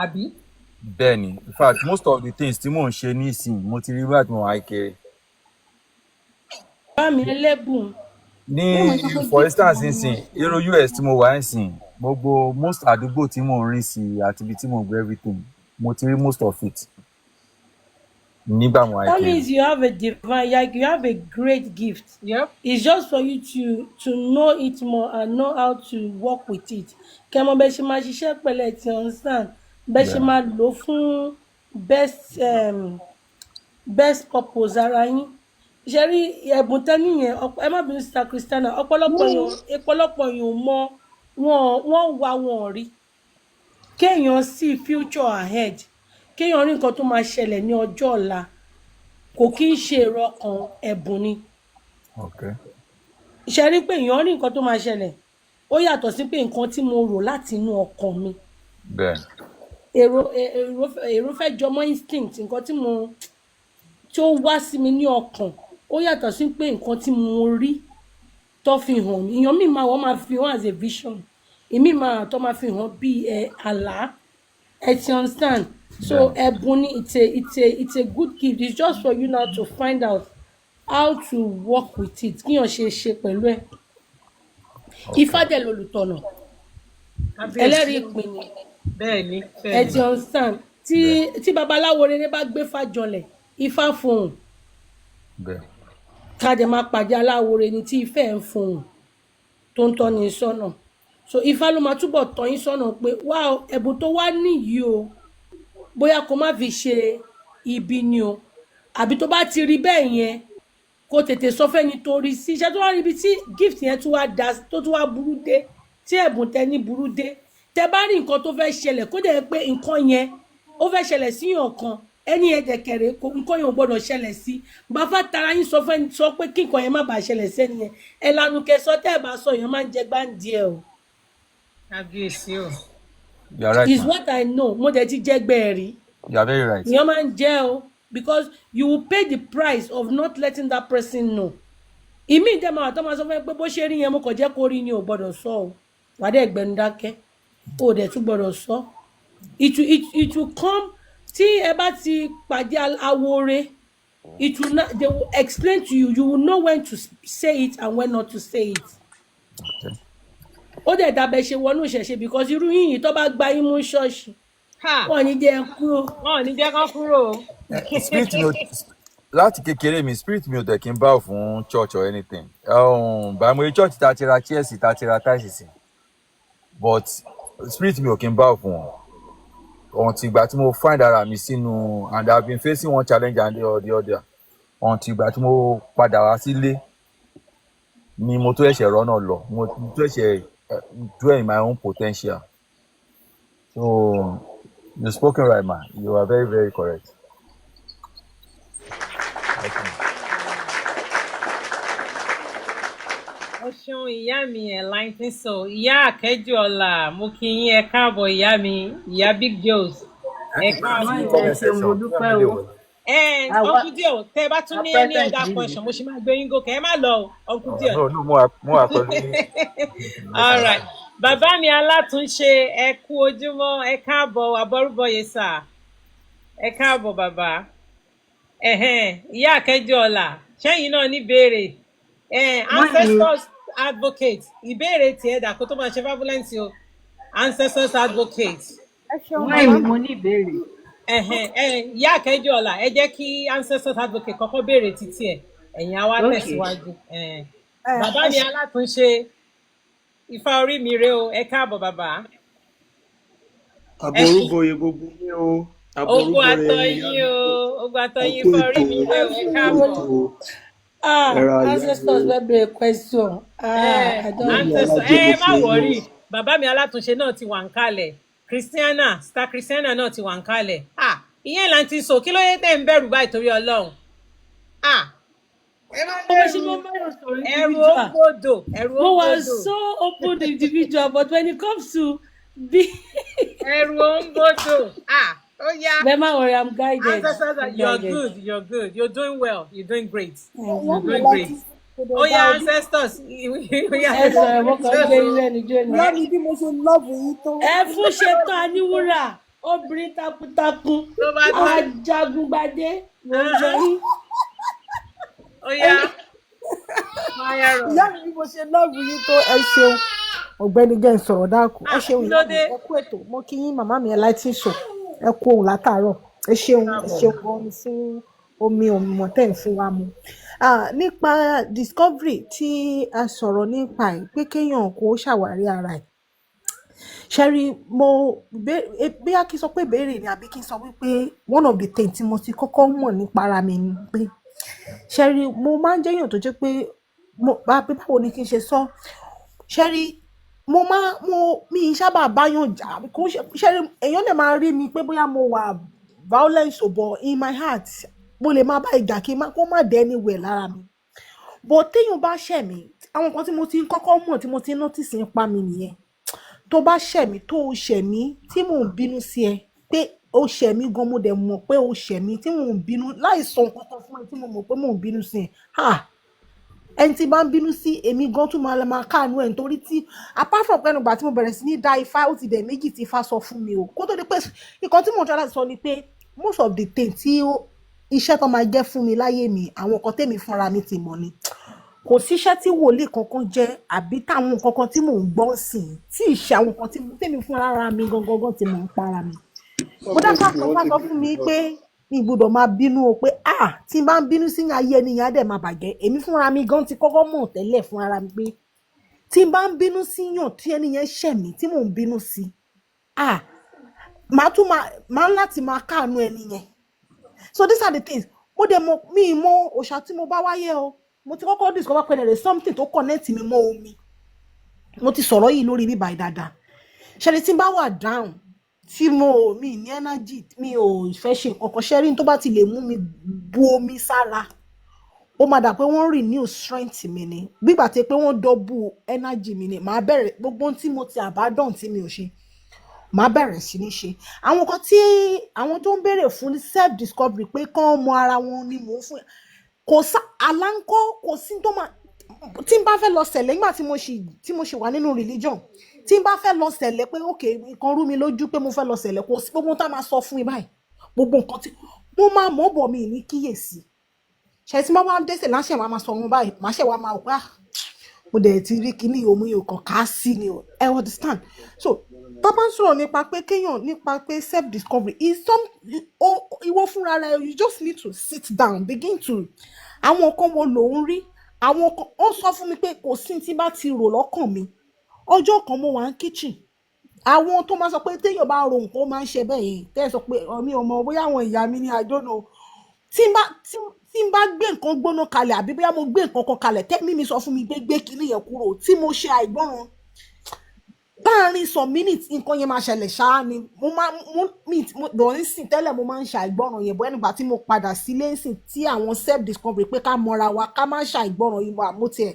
àbí. Bẹ́ẹ̀ni, in fact most of the things tí mò ń ṣe nísìnyí mo ti rí nígbà tí mo wà kéré. Bá mi ẹlẹ́bùn. For instance nísìnyí irú US tí mo wà nísìnyí gbogbo most àdúgbò tí mò ń rìn sí àti ibi tí mò ń gbé everything mo ti rí most of it nígbà mo wà That kéré. means you have a divine, like you have a great gift. Yep. It's just for you to know it more and know how to work with it. Kẹ́mọ bẹ́ẹ̀ ṣe máa ṣiṣẹ́ pẹ̀lẹ́ ti understand. Bẹ́ẹ̀ ṣe máa lò fún best purpose ara yín. Ṣé rí ẹ̀bùn tẹ́ni yẹn ẹ má bínú Sister Christiana ọ̀pọ̀lọpọ̀ èèyàn mọ wọ́n wá wọn rí. Kéèyàn see future ahead. Kéèyàn rí nǹkan tó máa ṣẹlẹ̀ ní ọjọ́ ọ̀la. Kò kí ń ṣe èrò ọkàn ẹ̀bùn ni. Ṣé rí pé èèyàn rí nǹkan tó máa ṣẹlẹ̀ ó yàtọ̀ sí pé nǹkan tí mo rò láti inú ọkàn mi. Èrò fẹ́ jọmọ́ instinct nǹkan tí ó wá sí mi ní ọkàn ó yàtọ̀ sí pé nǹkan tí mo rí tó fi hàn mí. Èèyàn míì wọ́n máa fi hàn as a vision. Èmi tó máa fi hàn bí àlá. Ẹ ti understand? So ẹ̀bùn ni it's a good gift. It's just for you now to find out how to work with it. Kíyàn ṣe pẹ̀lú ẹ̀. Ifá dẹ̀ lolùtọ̀nà. Ẹlẹ́rìí ìpín ni. Bẹ́ẹ̀ni. Ẹ ti understand? Tí babaláwo rere bá gbé Ifá jọlẹ̀, Ifá fohùn. Ká dẹ̀ máa pàdé aláwo rere ni tí Ifẹ̀ ń fohùn tó ń tọ́ni sọ́nà. So Ifá ló máa túbọ̀ tọ́ yín sọ́nà pé wá ẹ̀bùn tó wá nìyí o bóyá kó má fi ṣe ibi ni o àbí tó bá ti rí bẹ́ẹ̀ yẹn kó tètè sọ fẹ́ni tó rí sí iṣẹ́ tó wá rí ibi tí gift yẹn tó tún wá burú dé tí ẹ̀bùn tẹ ní burú dé tẹ bá rí nǹkan tó fẹ́ ṣẹlẹ̀ kó dẹ̀ pé nǹkan yẹn ó fẹ́ ṣẹlẹ̀ síyàn kan ẹni yẹn dẹ̀kẹ̀rẹ̀ nǹkan yẹn ò gbọ́dọ̀ ṣẹlẹ̀ sí bàbá tara yín sọ pé kí nǹkan yẹn má bàa ṣẹlẹ̀ sẹ́ni yẹn ẹ lanu kẹsọ tẹ́ ẹ bá sọ yẹn máa ń jẹ gbáǹdì ẹ o. Kábíyèsí o. You are right. It's what I know. Mo dẹ̀ ti jẹ́gbẹ́ ẹ̀ rí. You are very right. Ìyẹn máa ń jẹ́ o because you will pay the price of not letting that person know. Ìmí ìjẹ́ máa tó máa sọ fún ẹ pé bó ṣe rí yẹn mo kàn jẹ́ kó rí ni ò gbọ́dọ̀ sọ o. Wà á dẹ̀ gbẹnu dákẹ́. O dẹ̀ tún gbọ́dọ̀ sọ. It will come tí ẹ bá ti pàdé awore. They will explain to you. You will know when to say it and when not to say it. Okay. Ó dẹ̀ dábẹ́ ṣe wọnú ìṣẹ̀ṣe because irú yìnyín tó bá gba yín mú ṣọ́ọ̀ṣì wọ́n ní jẹ́ kúrò. Wọ́n ní jẹ́ kán kúrò. Spirit mi láti kékeré mi spirit mi ò dẹ̀ kí n bow fún church or anything. Bàmí church ta ti ra chairs ta ti ra tiles but spirit mi ò kí n bow fún wọn. Until ìgbà tí mo find ara mi sínú and I have been facing one challenge and the other until ìgbà tí mo padà wá sílé ni mo tó ẹ̀ṣẹ̀ rọ́nà lọ mo tó ẹ̀ṣẹ̀ dwell in my own potential. So you spoken right, man. You are very, very correct. Ó ṣeun ìyá mi Enlighten Soul ìyá Akẹ́jùọlá mo kí yín ẹ káàbọ̀ ìyá mi ìyá Big Joes ẹ káàbọ̀. Uncle Dio tẹ bá tún ní any other question mo ṣì máa gbé yín gòkè ẹ má lọ Uncle Dio. No, mo wà pẹ̀lú yín. All right. Bàbá mi alátúnṣe ẹ kú ojúmọ́ ẹ káàbọ̀ àbọrúbọyè sà ẹ káàbọ̀ bàbá ìyá Akẹ́jùọlá ṣẹ́yìn náà ní béèrè ancestors advocate ìbéèrè tiẹ̀ dà kó tó máa ṣe fábúlẹ́ǹsì o ancestors advocate. Wọ́n mo ní ìbéèrè. Ìyá Akẹ́jùọlá ẹ jẹ́ kí ancestors advocate kọ́kọ́ béèrè títí ẹ̀ ẹ̀yin á wá tẹ̀síwájú. Bàbá mi alátúnṣe Ifá orí mi rè o ẹ káàbọ̀ bàbá. Àbọrúbọyè gbogbo ní o. Ogun àtọyín o ogun àtọyín Ifá orí mi rè o ẹ káàbọ̀. Ancestors wey bèrè question. Ancestors má wọrí bàbá mi alátúnṣe náà ti wà ń kalẹ̀ Christiana Star Christiana náà ti wà ń kalẹ̀ ìyẹn là ń ti sọ kí ló yẹ tẹ́ ń bẹ̀rù báyìí torí Ọlọ́run. Ẹ̀rù ògbódò. Mo was so open individual but when it comes to ẹ̀rù ògbódò. Oh yeah. But don't worry, I'm guided. You're good. You're doing well. You're doing great. You're doing great. Oh yeah, ancestors. Ẹ fún ṣetán aníwúrà. obìnrin takuntakun ló bá tán. ajagungbadé mo ń sọ yín. Ó yá fire on. ìyá mi bí mo ṣe lọ́ọ̀bù yín tó ẹ ṣeun ọ̀gbẹ́ni gẹ́ń sọ̀rọ̀ dákú ẹ ṣeun Kí ìyá ló mi dé? ẹ kú ètò mo kí yín màmá mi ẹ láti sọ ẹ kú òun látàárọ̀ ẹ ṣeun gan ni fún omi òmùmọ̀ tẹ̀ ń fún wa mu. Nípa discovery tí a sọ̀rọ̀ nípa ẹ̀ pé kéèyàn kó ṣàwárí ara ẹ̀ ṣẹ́rí mo bóyá kí n sọ pé ìbéèrè ni àbí kí n sọ wípé one of the things tí mo ti kọ́kọ́ mọ̀ nípa ara mi ni pé ṣẹ́rí mo máa ń jẹ́yàn tó jẹ́ pé báwo ni kí n ṣe sọ ṣẹ́rí mi sábà báyàn jà ṣẹ́rí èèyàn lè máa rí mi pé bóyá mo wà violence ò bọ̀ in my heart mo lè máa bá ìjà kí kó má dé anywhere lára mi but téèyàn bá ṣẹ̀ mí àwọn nǹkan tí mo ti kọ́kọ́ mọ̀ tí mo ti notice nípa mi nìyẹn tó bá ṣẹ̀ mí tó o ṣẹ̀ mí tí mò ń bínú sí ẹ pé o ṣẹ̀ mí gan mo dẹ̀ mọ̀ pé o ṣẹ̀ mí tí mò ń bínú láì sọ nǹkan kan fún ẹ tí mo mọ̀ pé mò ń bínú sí ẹ ẹni tí bá ń bínú sí èmi gan tún máa káàánú ẹ nítorí tí apart from pẹ́ẹ́nu ìgbà tí mo bẹ̀rẹ̀ sí ní dá ifá ó ti dẹ̀ méjì tí ifá sọ fún mi o kó tó di pé nǹkan tí mò ń tọ́ láti sọ ni pé most of the thing tí iṣẹ́ tó máa jẹ́ fún mi láyé mi àwọn nǹkan tèmi fúnra mi ti mọ̀ ni kò síṣẹ́ tí wòlíì kankan jẹ́ àbí táwọn nǹkan kan tí mò ń gbọ́ sí tí ìṣe àwọn nǹkan tí tèmi fúnra ara mi gangan tí mò ń para mi mo dá sáà kan sọ fún mi pé mi gbọ́dọ̀ máa bínú o pé tí n bá ń bínú sí ayé ẹni yẹn á dẹ̀ máa bàjẹ́ èmi fúnra mi gan ti kọ́kọ́ mọ̀ tẹ́lẹ̀ fún ara mi pé tí n bá ń bínú sí yàn tí ẹni yẹn ṣẹ̀ mí tí mò ń bínú sí màá tún máa láti máa káàánú ẹni yẹn so these are the things mo dẹ̀ mọ̀ mi mọ̀ òòṣà tí mo bá wáyé o mo ti kọ́kọ́ discover pé there is something tó connect mi mọ́ omi mo ti sọ̀rọ̀ yìí lórí bíbá dáadáa ṣẹlẹ̀ tí n bá wà down tí mi ní energy mi ò fẹ́ ṣe nǹkan kan ṣẹ́rí tó bá ti lè mú mi bu omi sára ó máa dà pé wọ́n renew strength mi ni gbígbà tí pé wọ́n double energy mi ni màá bẹ̀rẹ̀ gbogbo tí mo ti abandon tí mi ò ṣe màá bẹ̀rẹ̀ sí ní ṣe àwọn kan tí àwọn tó ń béèrè fún self discovery pé kán mọ ara wọn ni mò ń fún kò sá aláǹkọ́ kò sí tó máa tí n bá fẹ́ lọ sẹ̀lẹ̀ nígbà tí mo ṣì wà nínú religion tí n bá fẹ́ lọ sẹ̀lẹ̀ pé ok nǹkan rú mi lójú pé mo fẹ́ lọ sẹ̀lẹ̀ kò sí gbogbo tá a máa sọ fún mi báyìí gbogbo nǹkan tí mo máa mọ̀ bọ̀ mi ní kíyèsí ṣe tí wọ́n bá ń dẹ́sẹ̀ láṣẹ wa máa sọ wọn báyìí máṣẹ wa máa wá mo dẹ̀ ti rí kíní omi yóò kàn ká sí ni o I understand so tó bá ń sọ̀rọ̀ nípa pé kéèyàn nípa pé self discovery is ìwọ fúnra rẹ you just need to sit down begin to àwọn kan wo lòún rí àwọn kan ó sọ fún mi pé kò sí tí bá ti rò lọ́kàn mi ọjọ́ kan mo wà ní kitchen àwọn tó máa sọ pé téèyàn bá ro nǹkan ó máa ń ṣe bẹ́ẹ̀ yẹn tẹ́ ẹ sọ pé mi ò mọ̀ bóyá àwọn ìyá mi ní àjọ́nà tí n bá gbé nǹkan gbóná kalẹ̀ àbí bóyá mo gbé nǹkan kan kalẹ̀ tẹ́mí mi sọ fún mi gbé kíní yẹn kúrò tí mo ṣe àìgbọràn láàrin some minutes nǹkan yẹn máa ṣẹlẹ̀ ṣáá ni mo bọ̀ ń sìn tẹ́lẹ̀ mo máa ń ṣàìgbọràn yẹn bọ́ ẹnìgbà tí mo padà sílé ń sìn tí àwọn self discovery pé ká mọra wa ká má ṣàìgbọràn yìí mo tiẹ̀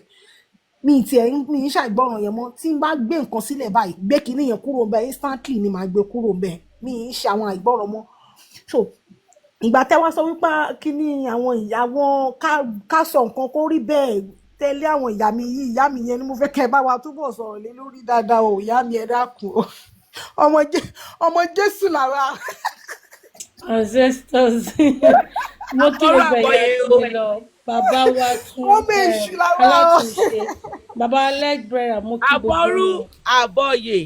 mi ń ṣàìgbọràn yẹn mọ́ tí n bá gbé nǹkan sílẹ̀ báyìí gbé kíní yẹn kúrò bẹ́ẹ̀ instantly ni màá gbé kúrò bẹ́ẹ̀ mi ń ṣe àwọn àìgbọràn mọ́ so ìgbà tẹ́ wá sọ wípé kíní àwọn ìyá wọn ká sọ nǹkan kó rí bẹ́ẹ̀ tẹ́lẹ̀ àwọn ìyá mi yìí ìyá mi yẹn ni mo fẹ́ kẹ́ bá wa túbọ̀ sọ̀rọ̀ lé lórí dáadáa o ìyá mi ẹ dákun o ọmọ Jésù làwa. ancestors mo kí o bẹ̀yẹ̀ mi lọ bàbá wa tún alátúnṣe bàbá alẹ́gbẹ̀rẹ̀ mo kí gbogbo àbọ̀rú àbọ̀yè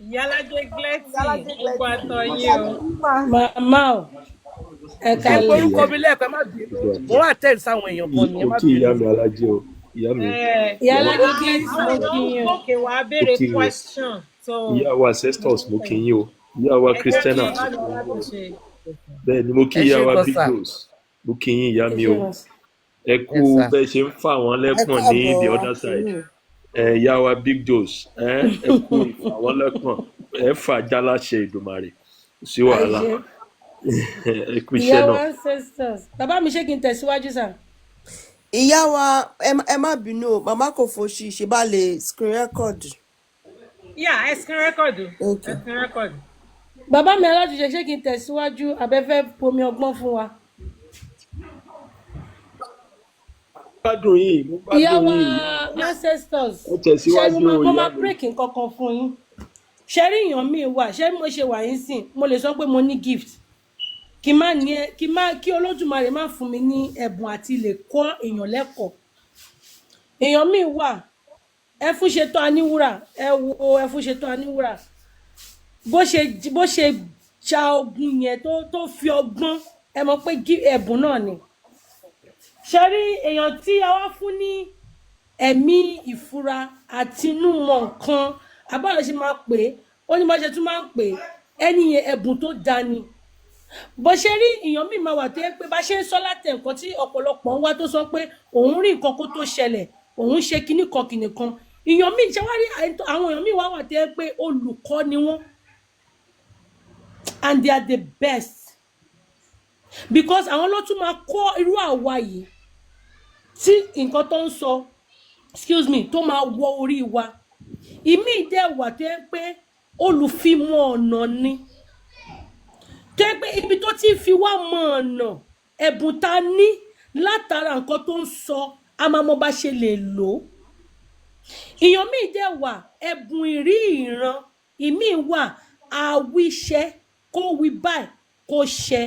ìyálàjẹ glẹ́tì gbogbo àtọ̀ yìí o. màmá o ẹ kálẹ̀ orúkọ mi lẹ́ẹ̀kan má bínú mo wà tẹ̀ sáwọn èèyàn kan ní ẹ má bínú. ìyá mi alájẹ o ìyá mi. ìyálàjẹ glẹ́tì mo kí yín o. òkè wàá béèrè question. ìyá wa ancestors mo kí yín o ìyá wa Christiana bẹ́ẹ̀ ni mo kí ìyá wa Big Dose mo kí yín ìyá mi o ẹ kú bẹ́ẹ̀ ṣe ń fà wọ́n lẹ́kàn ní the other side ìyá wa Big Dose ẹ kú ìfà wọ́n lẹ́kàn ẹ fà jáláṣẹ Ìdùmarè sí wàhálà ẹ kú iṣẹ́ náà. ìyá wa ancestors bàbá mi ṣé kí n tẹ̀síwájú sà. ìyá wa ẹ má bínú o màmá kò fòṣì ṣe bá lè screen record. ẹ screen record o ẹ screen record. bàbá mi alátúnṣe ṣé kí n tẹ̀síwájú abẹ́fẹ́ pomi ọgbọ́n fún wa. gbádùn yìí mo gbádùn yìí. ìyá wa ancestors ẹ tẹ̀síwájú o mo ìyá máa mi. break nǹkan kan fún yín ṣe rí èèyàn míì wà ṣé mo ṣe wà yín sìn mo lè sọ pé mo ní gift kí má ní kí Olódùmarè má fún mi ní ẹ̀bùn àti lè kọ́ èèyàn lẹ́kọ̀ọ́ èèyàn míì wà ẹfún ṣetán aníwúrà ẹ wo ẹfún ṣetán aníwúrà bó ṣe ja ogun yẹn tó fi ọgbọ́n ẹ mọ̀ pé ẹ̀bùn náà ni ṣe rí èèyàn tí a wá fún ní ẹ̀mí ìfura àti inú mọ nǹkan àbára ṣe máa pè é ó ní bá ṣe tún máa ń pè é ẹni yẹn ẹ̀bùn tó dání bó ṣe rí èèyàn míì máa wà tó yẹ pé bá ṣe ń sọ láti nǹkan tí ọ̀pọ̀lọpọ̀ ń wá tó sọ pé òun rí nǹkan kó tó ṣẹlẹ̀ òun ṣe kinní kan èèyàn míì ṣe wá rí àwọn èèyàn míì wá wà tó yẹ pé olùkọ́ ni wọ́n and they are the best because àwọn ló tún máa kọ́ irú àwa yìí tí nǹkan tó ń sọ excuse me tó máa wọ orí wa ìmí dẹ̀ wà tó yẹ pé olùfimọ̀ ọ̀nà ni tó yẹ pé ibi tó ti fi wá mọ̀ ọ̀nà ẹ̀bùn ta ní látara nǹkan tó ń sọ a máa mọ bá ṣe lè lò ó èèyàn míì dẹ̀ wà ẹ̀bùn ìrí ìran ìmí wà àwíṣẹ́ kó wí báyìí kó ṣẹ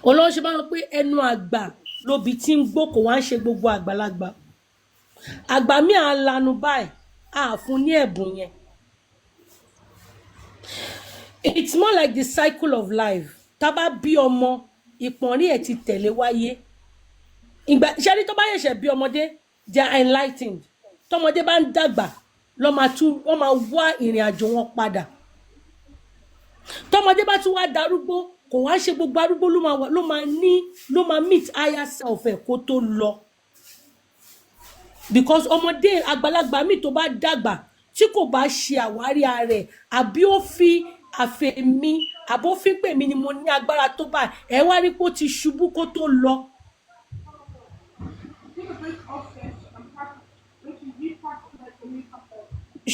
Ọlọ́run ṣe bá wọn pé ẹnu àgbà lóbi tí ń gbó kò wá ń ṣe gbogbo àgbàlagbà àgbà mi à ń lanu báyìí à fún ní ẹ̀bùn yẹn it's more like the cycle of life tá bá bí ọmọ ìpọ̀nrí ẹ̀ ti tẹ̀lé wáyé ìgbà ìṣẹ́rí tó bá yẹ̀ṣẹ̀ bí ọmọdé they are enlightened tọmọdé bá ń dàgbà wọ́n máa wá ìrìn àjò wọn padà tọmọdé bá tún wá darúgbó kò wá ṣe gbogbo arúgbó ló máa meet higher self ẹ̀ kó tó lọ because ọmọdé àgbàlagbà mi tó bá dàgbà tí kò bá ṣe àwárí ara ẹ̀ àbí ó fi àfẹ̀mí àbó fi pè mí ni mo ní agbára tó bá ẹ wá rí pé ó ti ṣubú kó tó lọ.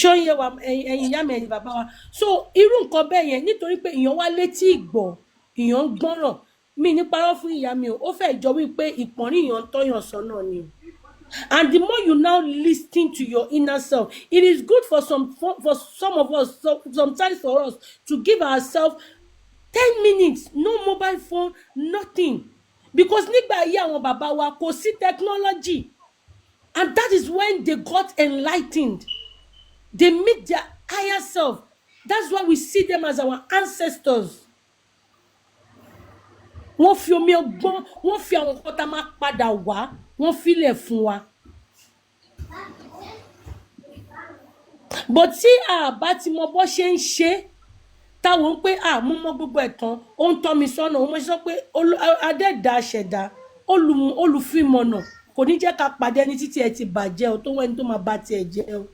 ṣó ń yé wa ẹ̀yin ìyá mi ẹ̀yin bàbá wa so irú nǹkan bẹ́ẹ̀ yẹn nítorí pé èèyàn wá létí ìgbọ́ èèyàn ń gbọ́ràn mi ní parọ́ fún ìyá mi ó fẹ́ jọ wípé ìpọ́nrí èèyàn tọ́yàn sọ́nà ni and the more you now listen to your inner self it is good for some of us sometimes for us to give ourselves 10 minutes no mobile phone nothing because nígbà ayé àwọn bàbá wa kò sí technology and that is when they got enlightened. They meet their higher self. That's why we see them as our ancestors. Wọ́n fi omi ọgbọ́n, wọ́n fi àwọn nǹkan tá máa padà wá, wọ́n filẹ̀ fún wa. But tí a bá ti mọ bó ṣe ń ṣe, táwọn pé mo mọ gbogbo ẹ̀tàn, ó ń tọ́ mi sọ́nà, ó mọ̀ sọ pé adẹ́dà ṣẹ̀dá, olùfimọ̀nà, kò ní jẹ́ ká pàdé ẹni títí ẹ ti bàjẹ́ o, tó wẹ́ni tó máa bá tiẹ̀ jẹ́ o.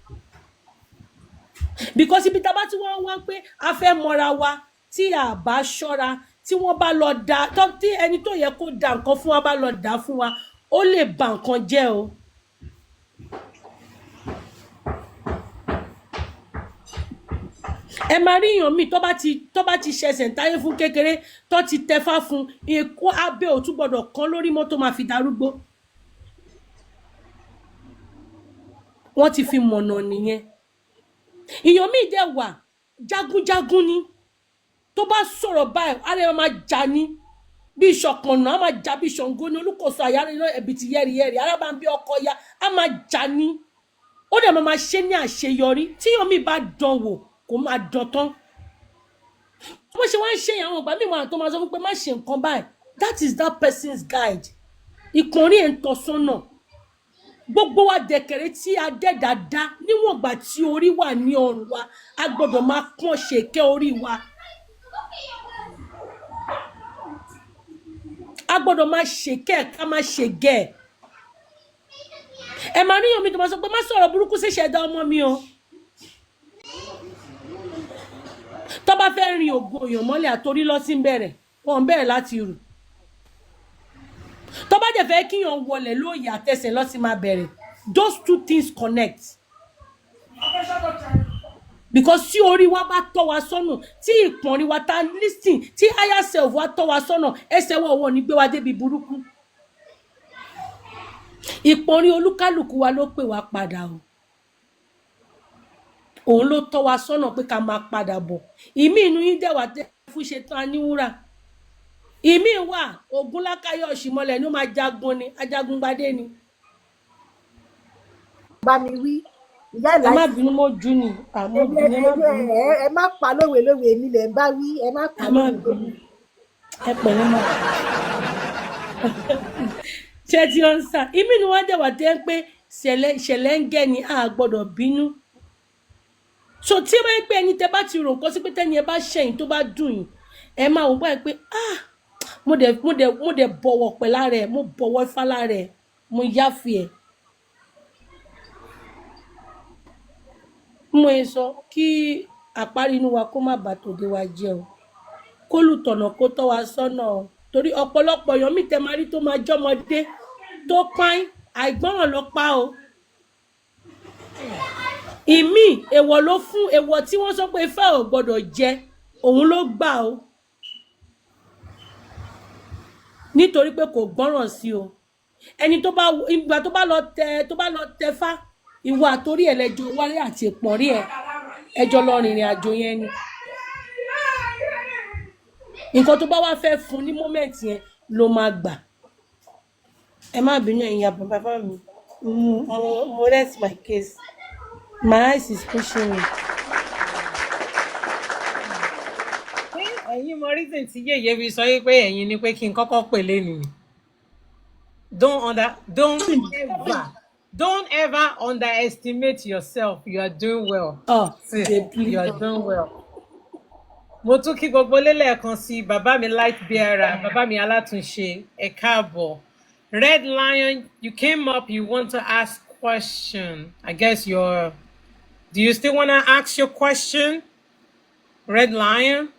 Because ibi tá bá tí wọ́n wá pé a fẹ́ mọ́ra wa tí a bá ṣọ́ra tí wọ́n bá lọ dá tí ẹni tó yẹ kó dá nǹkan fún wa bá lọ dá fún wa ó lè bà nǹkan jẹ́ o. Ẹ máa rí èèyàn míì tó bá ti ṣẹ̀ṣẹ̀ táyé fún kékeré tó ti tẹfá fún èkó abẹ́ ò tún gbọ́dọ̀ kán lórí mọ́tò máa fi darúgbó. Wọ́n ti fi mọ̀nà nìyẹn. Èèyàn míì dẹ̀ wà jagunjagun ni tó bá sọ̀rọ̀ báyìí ara ẹ̀ máa jà ní bí ìṣọ̀kànnà á máa jà bí Ṣàngó ní Olúkòso àyáríná ẹ̀bìtì yẹ́rìyẹ́rì ara bá ń bí ọkọ ya á máa jà ní ó dẹ̀ máa ṣe ní àṣeyọrí tí èèyàn míì bá dán wò kó máa dán tán bó ṣe wá ń ṣe àwọn ìgbà míì máa tó máa sọ pé má ṣe nǹkan báyìí that is that person's guide ìkànnì ẹ̀ ń tọ́ sọ́nà. Gbogbo wa dẹ̀kẹ̀rẹ̀ tí a dẹ́dà dá níwọ̀n ìgbà tí orí wà ní ọrùn wa a gbọ́dọ̀ máa pọ́n ṣèké orí wa. A gbọ́dọ̀ máa ṣèké ká máa ṣègẹ́. Ẹ máa níyàn mi tó máa sọ pé má sọ̀rọ̀ burúkú sí ṣẹ̀dá ọmọ mi o. Tó bá fẹ́ rin ògùn òyàn mọ́lẹ̀ àtorí lọ sí bẹ̀rẹ̀ wọ́n bẹ̀rẹ̀ láti rù. Tó bá dẹ̀ fẹ́ kíyàn wọlé lóòyè àtẹsẹ̀ lọ sí máa bẹ̀rẹ̀ those two things connect because tí orí wa bá tọ́ wa sọ́nà tí ìpọ̀nrí wa ta listen tí higher self wa tọ́ wa sọ́nà ẹsẹ̀ wọ̀ ní gbé wa débi burúkú ìpọ̀nrí olúkálùkù wa ló pè wá padà o òun ló tọ́ wa sọ́nà pé ká máa padà bọ̀ ìmí inú yín dẹ̀ wà tẹ́ fún ṣetán aníwúrà ìmí wà Ògúnlákáyọ̀ Ọ̀ṣìmọlẹ̀ ló máa jagun ni ajagungbadé ni. bá mi wí ìyá ẹ má ìlàjì bínú mo jù ní àmọ́ bínú ẹ má bínú ẹ má pa lówe lówe èmi lẹ ń bá wí ẹ má pa ẹ má lówe bínú ẹ pẹ̀lẹ́ mọ́ ṣé tí ó ń sà ìmí ni wọ́n dẹ̀ wà tẹ́ pé ṣẹlẹ̀ ń gẹ́ ni a gbọ́dọ̀ bínú so tí ẹ bá ń pẹ́ ẹni tẹ́ bá ti rò nǹkan sí pé tẹ́ni ẹ bá ṣẹ̀yìn tó bá dùn yín ẹ máa wò báyìí pé mo dẹ̀ bọ̀wọ̀ pẹ̀lá rẹ̀ mo bọ̀wọ̀ fálá rẹ̀ mo yáfi ẹ̀ mo ẹ sọ kí àparí inú wa kó má bàa tòde wa jẹ́ o kó lùtọ̀nà kó tọ́ wa sọ́nà o torí ọ̀pọ̀lọpọ̀ èèyàn míì tẹ́ máa rí tó máa jọ́mọdé tó pààyàn àìgbọ́ràn ló pa o ìmí èèwọ̀ ló fún èèwọ̀ tí wọ́n sọ pé Ifá ò gbọ́dọ̀ jẹ òun ló gbà o nítorí pé kò gbọ́ràn sí o ẹni tó bá ìgbà tó bá lọ tẹfá ìwà àtórí ẹlẹ́jọ́ wálé àti ìpọ̀nrí ẹ̀ ẹjọ́ lọ rìnrìn àjò yẹn ni nǹkan tó bá wá fẹ́ fún ní mọ́mẹ́ǹtì yẹn ló máa gbà ẹ má bínú ẹ̀yin àbọ̀ bàbá mi mo rest my case my eyes is pushing me. ẹ̀yin mọ reason tí yèyé fi sọ yí pé ẹ̀yin ni pé kí n kọ́kọ́ pè lẹ́nu ni don't ever underestimate yourself. You are doing well. You are doing well. Mo tún kí gbogbo lélẹ̀kan sí bàbá mi light bearer, bàbá mi alátúnṣe, ẹ káàbọ̀. Red Lion, you came up, you want to ask question. I guess do you still want to ask your question? Red Lion?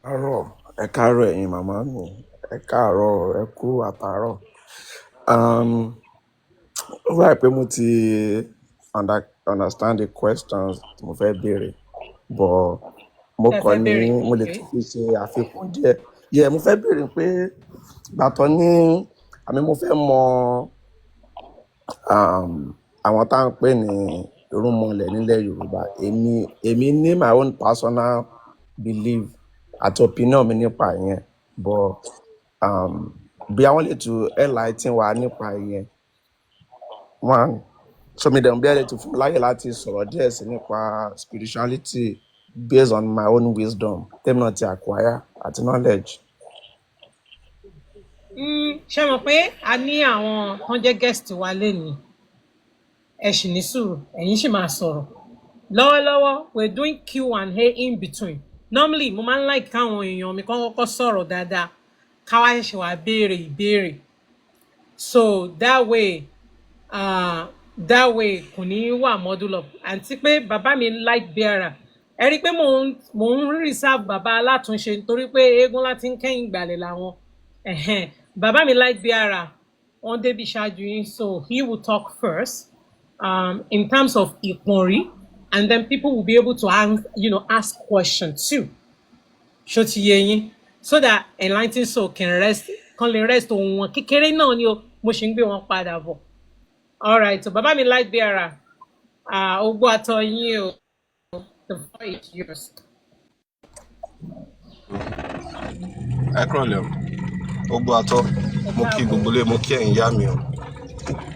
Ẹ káàárọ̀ ẹ̀yin màmá mi, ẹ káàárọ̀, ẹ kú àtàárọ̀. Ó wà pé mo ti understand the questions tí mo fẹ́ béèrè, but mo kàn ní mo lè tún fi ṣe àfikún díẹ̀. Mo fẹ́ béèrè pé gbàtọ́ ní àmì mo fẹ́ mọ àwọn tá à ń pè ní irúnmọlẹ̀ nílẹ̀ Yorùbá. Èmi ní my own personal belief àti opinion mi nípa ìyẹn, but bí àwọn lè tún enlighten wa nípa ìyẹn. One, so mi dẹ̀ bí ẹ lè tún fún mi láyè láti sọ̀rọ̀ díẹ̀ sí nípa spirituality based on my own wisdom tèmi náà ti acquire àti knowledge. Ṣé mọ̀ pé a ní àwọn kan jẹ́ guest wa lénìí, ẹ ṣì ní sùúrù, ẹ̀yin ṣì máa sọ̀rọ̀. Lọ́wọ́lọ́wọ́ we're doing Q&A in between. Normally mo máa ń like káwọn èèyàn mi kán kọ́kọ́ sọ̀rọ̀ dáadáa káwá ṣe wá béèrè ìbéèrè, so that way kò ní wà model up. Àti pé bàbá mi light bearer, ẹ rí i pé mò ń reserve bàbá alátúnṣe nítorí pé eégún láti ń kẹ́yìn ìgbàlẹ̀ làwọn. Bàbá mi light bearer wọ́n débi ṣáájú yín, so he will talk first in terms of ìpọ̀nrí, and then people will be able to ask questions too. Ṣó ti yé yín? So that enlightened soul can lè rest ohun wọn kékeré náà ni o, mo ṣe ń gbé wọn padà bọ̀. All right, so bàbá mi light bearer, ogbó àtọ yín o, the floor is yours. Ẹ kúrọ̀lẹ́ o, ogbó àtọ, mo kí gbogbo lé, mo kí ẹ̀yin ìyá mi o,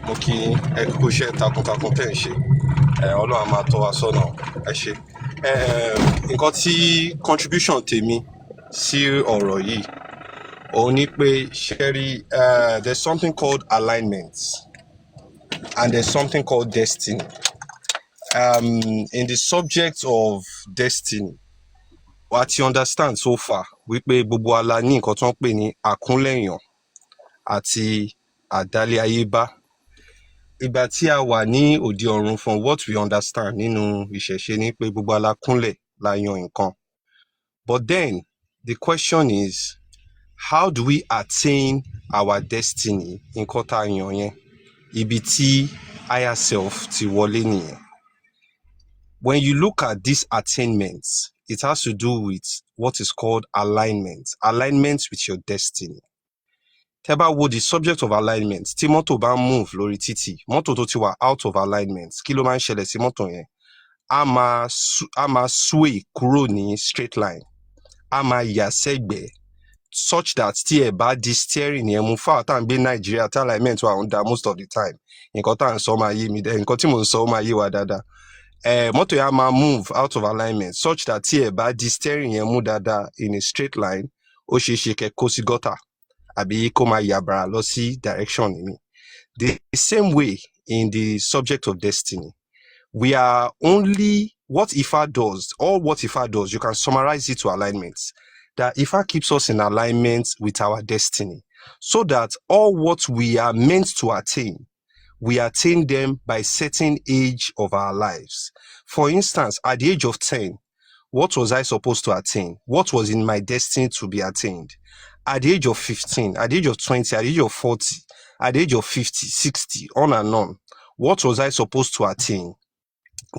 mo kí ẹ kú iṣẹ́ takuntakun tẹ́ ń ṣe, Ọlọ́run á máa tọ́ wa sọ́nà, ẹ ṣé. Nǹkan tí contribution tèmi sí ọ̀rọ̀ yìí òun ni pé ṣẹ́rí, there's something called alignment and there's something called destiny. In the subject of destiny, what you understand so far wípé gbogbo wa la ní nǹkan tó ń pè ní àkúnlẹ̀yàn àti àdálé ayébá. Ìgbà tí a wà ní òde ọ̀run, from what we understand nínú ìṣẹ̀ṣe ni pé gbogbo wa la kúnlẹ̀ la yan nǹkan. But then the question is, how do we attain our destiny? Nǹkan tá a yàn yẹn, ibi tí higher self ti wọlé nìyẹn. When you look at this attainment, it has to do with what is called alignment with your destiny. tẹ́ bá wo the subject of alignment tí mọ́tò bá move lórí títì mọ́tò tó ti wà out of alignment kí ló máa ń ṣẹlẹ̀ sí mọ́tò yẹn a máa sway kúrò ní straight line a máa yà sẹ́gbẹ̀ẹ́ such that tí ẹ bá di steering yẹn mú fáwọn tá à ń gbé Nàìjíríà tí alignment wà under most of the time nǹkan tá à ń sọ máa yé mi nǹkan tí mò ń sọ máa yé wa dáadáa mọ́tò yẹn á máa move out of alignment such that tí ẹ bá di steering yẹn mú dáadáa in a straight line ó ṣeé ṣe kẹ́ kó sí gutter àbí kó máa yàbàrà lọ sí direction mi. The same way in the subject of destiny we are only what Ifa does, all what Ifa does, you can summarize it to alignments. That Ifa keeps us in alignment with our destiny so that all what we are meant to attain, we attain them by certain age of our lives. For instance, at the age of 10, what was I supposed to attain? What was in my destiny to be attained? At the age of 15, at the age of 20, at the age of 40, at the age of 50, 60, on and on, what was I supposed to attain?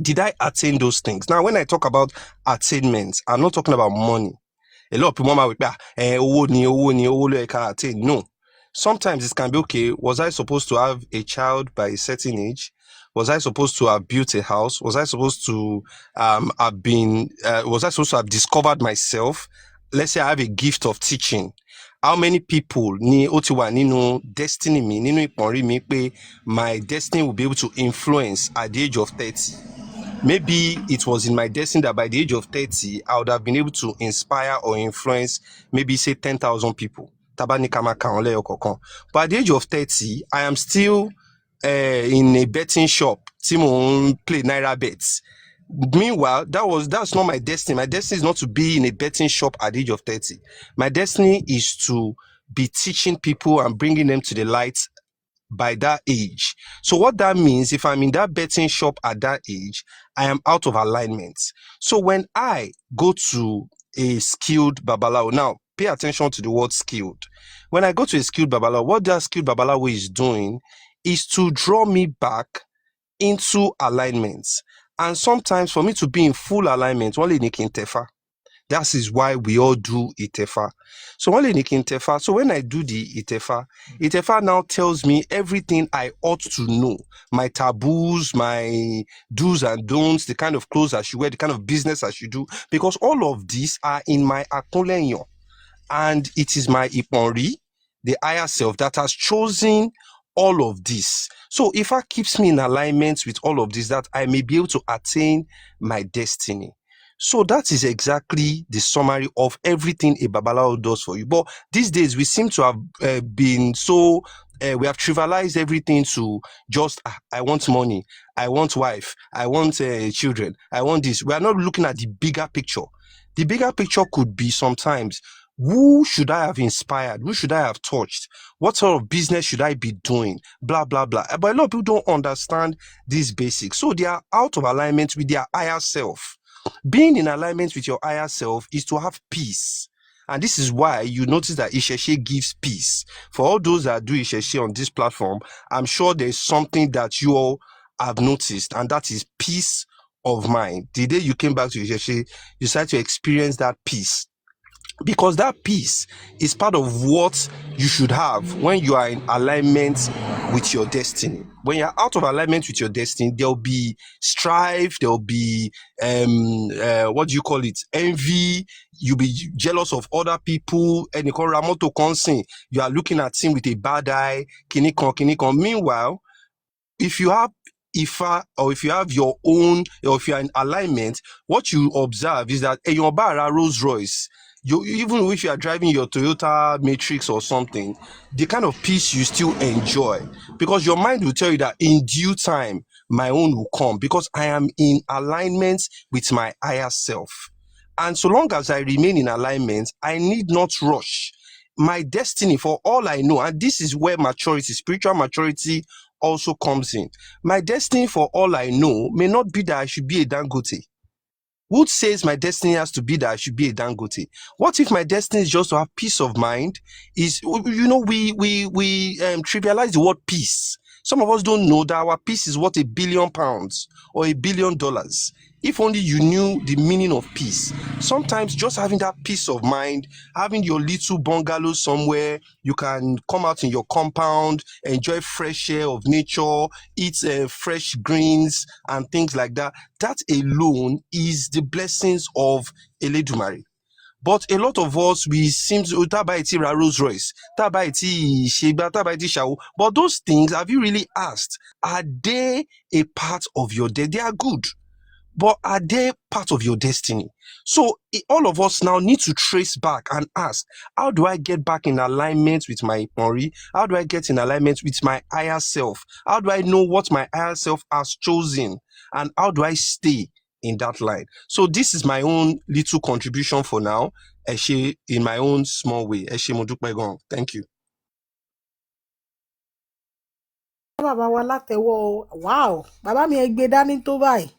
Did I attain those things? Now, when I talk about attainments, I'm not talking about money. A lot of people might be, attain. No. Sometimes it can be, okay, was I supposed to have a child by a certain age? Was I supposed to have built a house? Was I supposed to was I supposed to have discovered myself? Let's say I have a gift of teaching. How many people ni otiwa nínú destiny mi, nínú ìpọ́nrí mi pé my destiny will be able to influence at the age of 30? Maybe it was in my destiny that by the age of 30, I would have been able to inspire or influence maybe say 10,000 people. But at the age of 30, I am still in a betting shop. Timon play Naira bets. Meanwhile, that's not my destiny. My destiny is not to be in a betting shop at the age of 30. My destiny is to be teaching people and bringing them to the light by that age. So what that means, if I'm in that betting shop at that age, I am out of alignment. So when I go to a skilled babalawo, now pay attention to the word skilled. When I go to a skilled babalawo, what that skilled babalawo is doing is to draw me back into alignment. And sometimes for me to be in full alignment, only Nikin Tefa. That is why we all do Itefa. So only Nikin Tefa. So when I do the Itefa, Itefa now tells me everything I ought to know. My taboos, my do's and don'ts, the kind of clothes I should wear, the kind of business I should do. Because all of these are in my Akolenyo. And it is my Iponri, the higher self, that has chosen all of this. So if I keeps me in alignment with all of this, that I may be able to attain my destiny. So that is exactly the summary of everything a Babalawo does for you. But these days we seem to have been so, we have trivialized everything to just, I want money, I want wife, I want children, I want this. We are not looking at the bigger picture. The bigger picture could be sometimes, who should I have inspired? Who should I have touched? What sort of business should I be doing? Blah, blah, blah. But a lot of people don't understand these basics. So they are out of alignment with their higher self. Being in alignment with your higher self is to have peace. And this is why you notice that Isheshe gives peace. For all those that do Isheshe on this platform, I'm sure there's something that you all have noticed, and that is peace of mind. The day you came back to Isheshe, you started to experience that peace. Because that peace is part of what you should have when you are in alignment with your destiny. When you're out of alignment with your destiny, there'll be strife, there'll be, what do you call it? Envy. You'll be jealous of other people. And you are looking at him with a bad eye. Kinikon. Meanwhile, if you have Ifa, or if you have your own, or if you're in alignment, what you observe is that your bar Rolls Royce, even if you are driving your Toyota Matrix or something, the kind of peace you still enjoy, because your mind will tell you that in due time, my own will come, because I am in alignment with my higher self. And so long as I remain in alignment, I need not rush. My destiny, for all I know, and this is where maturity, spiritual maturity also comes in. My destiny, for all I know, may not be that I should be a Dangote. Who says my destiny has to be that I should be a Dangote? What if my destiny is just to have peace of mind? We trivialize the word peace. Some of us don't know that our peace is worth £1 billion or $1 billion. If only you knew the meaning of peace. Sometimes just having that peace of mind, having your little bungalow somewhere, you can come out in your compound, enjoy fresh air of nature, eat fresh greens and things like that. That alone is the blessings of Eledumare. But a lot of us, we seem to tabaiti Rolls Royce, tabaiti Sheba, tabaiti Shao. But those things, have you really asked, are they a part of your day? They are good, but are they part of your destiny? So all of us now need to trace back and ask, how do I get back in alignment with my Mori? How do I get in alignment with my higher self? How do I know what my higher self has chosen? And how do I stay in that line? So this is my own little contribution for now, Eshe, in my own small way. Eshe Modukpegon. Thank you. Bàbá wa látẹ̀wọ́ wow bàbá mi ẹ gbé dání tó báyìí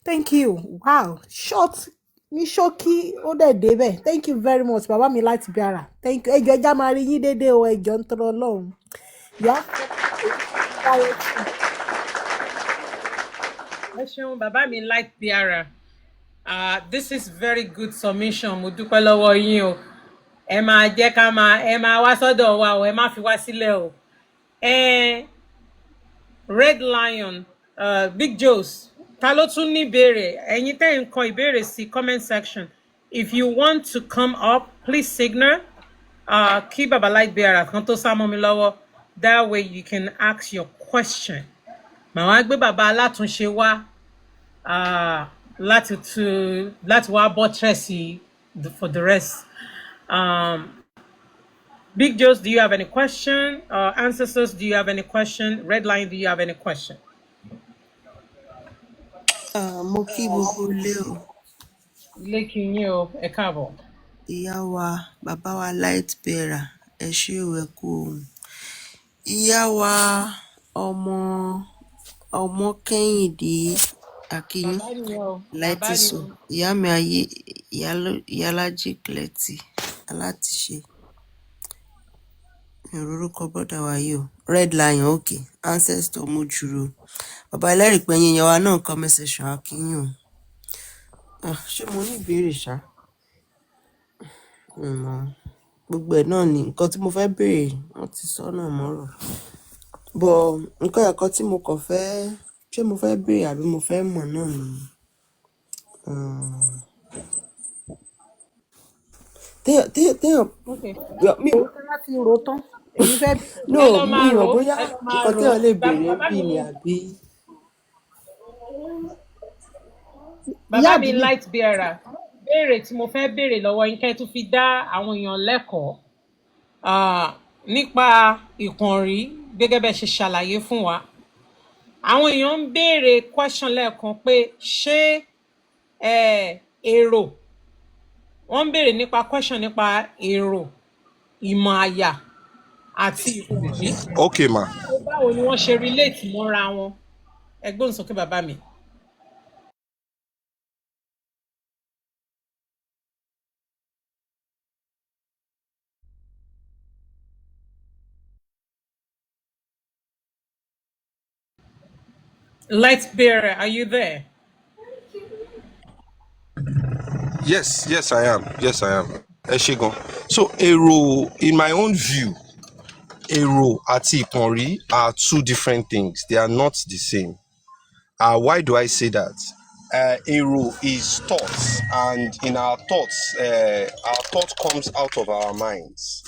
thank you wow short ní ṣókí ó dẹ̀ débẹ̀ thank you very much bàbá mi láti bí ara thank you ẹjọ́ ẹja máa rí yín déédéé o ẹjọ́ ń tọrọ Ọlọ́run yá ẹ ṣeun bàbá mi light biara. This is very good submission. Mo dúpẹ́ lọ́wọ́ yín o. Ẹ máa jẹ́ ká ẹ máa wá sọ́dọ̀ wa o. Ẹ má fi wá sílẹ̀ o. Red Lion, Big Joes. Ta ló tún ní ìbéèrè? Ẹ̀yin tẹ́ ń kọ ìbéèrè sí comment section. If you want to come up, please signal. Kí bàbá light bearer kan tó sá mọ́ mi lọ́wọ́. That way you can ask your question. Màá wá gbé bàbá alátúnṣe wá. Láti wá buttress for the rest. Big Joes, do you have any question? Ancestors, do you have any question? Red Line, do you have any question? Mo kí gbogbo ilé o. Ilé kí yín o, ẹ káàbọ̀. Ìyá wa, bàbá wa light bearer, ẹ ṣé o, ẹ kú ohùn. Ìyá wa ọmọ Kẹ́hìndé Akin Láìtísù, ìyá mi ayé Ìyálájé Clety Alátiṣe. Mi ò rórúkọ bọ́dà wa yìí o. Red Lion, okay. Ancestor Mojuro. Bàbá ẹlẹ́rìí pé yíyan wa náà comment section Akínyìn o. Ṣé mo ní ìbéèrè ṣá? Gbogbo ẹ̀ náà ni nǹkan tí mo fẹ́ béèrè wọ́n ti sọ náà mọ́rọ̀. But nǹkan ẹ̀kọ́ tí mo kàn fẹ́ ṣé mo fẹ́ béèrè àbí mo fẹ́ mọ̀ náà ni. Téèyàn mi ò láti rò tán èyí fẹ́ no mi ò bóyá nǹkan téèyàn lè béèrè bí ni àbí. Bàbá mi light bearer, béèrè tí mo fẹ́ béèrè lọ́wọ́ yín kẹ́ tún fi dá àwọn èèyàn lẹ́kọ̀ọ́ nípa ìpọ̀nrí gẹ́gẹ́ bẹ́ẹ̀ ṣe ṣàlàyé fún wa. Àwọn èèyàn ń béèrè question lẹ́ẹ̀kan pé ṣé èrò wọ́n ń béèrè nípa question nípa èrò ìmọ̀ àyà àti ìpọ̀nrí. Okay ma. Báwo ni wọ́n ṣe relate mọ́ra wọn? Ẹ gbóhùn sókè bàbá mi. Light bearer, are you there? Yes, I am. Yes, I am. Eshegon. So, èrò, in my own view, èrò àti ìpọ̀nrí are two different things. They are not the same. Why do I say that? Èrò is thoughts, and in our thoughts comes out of our minds.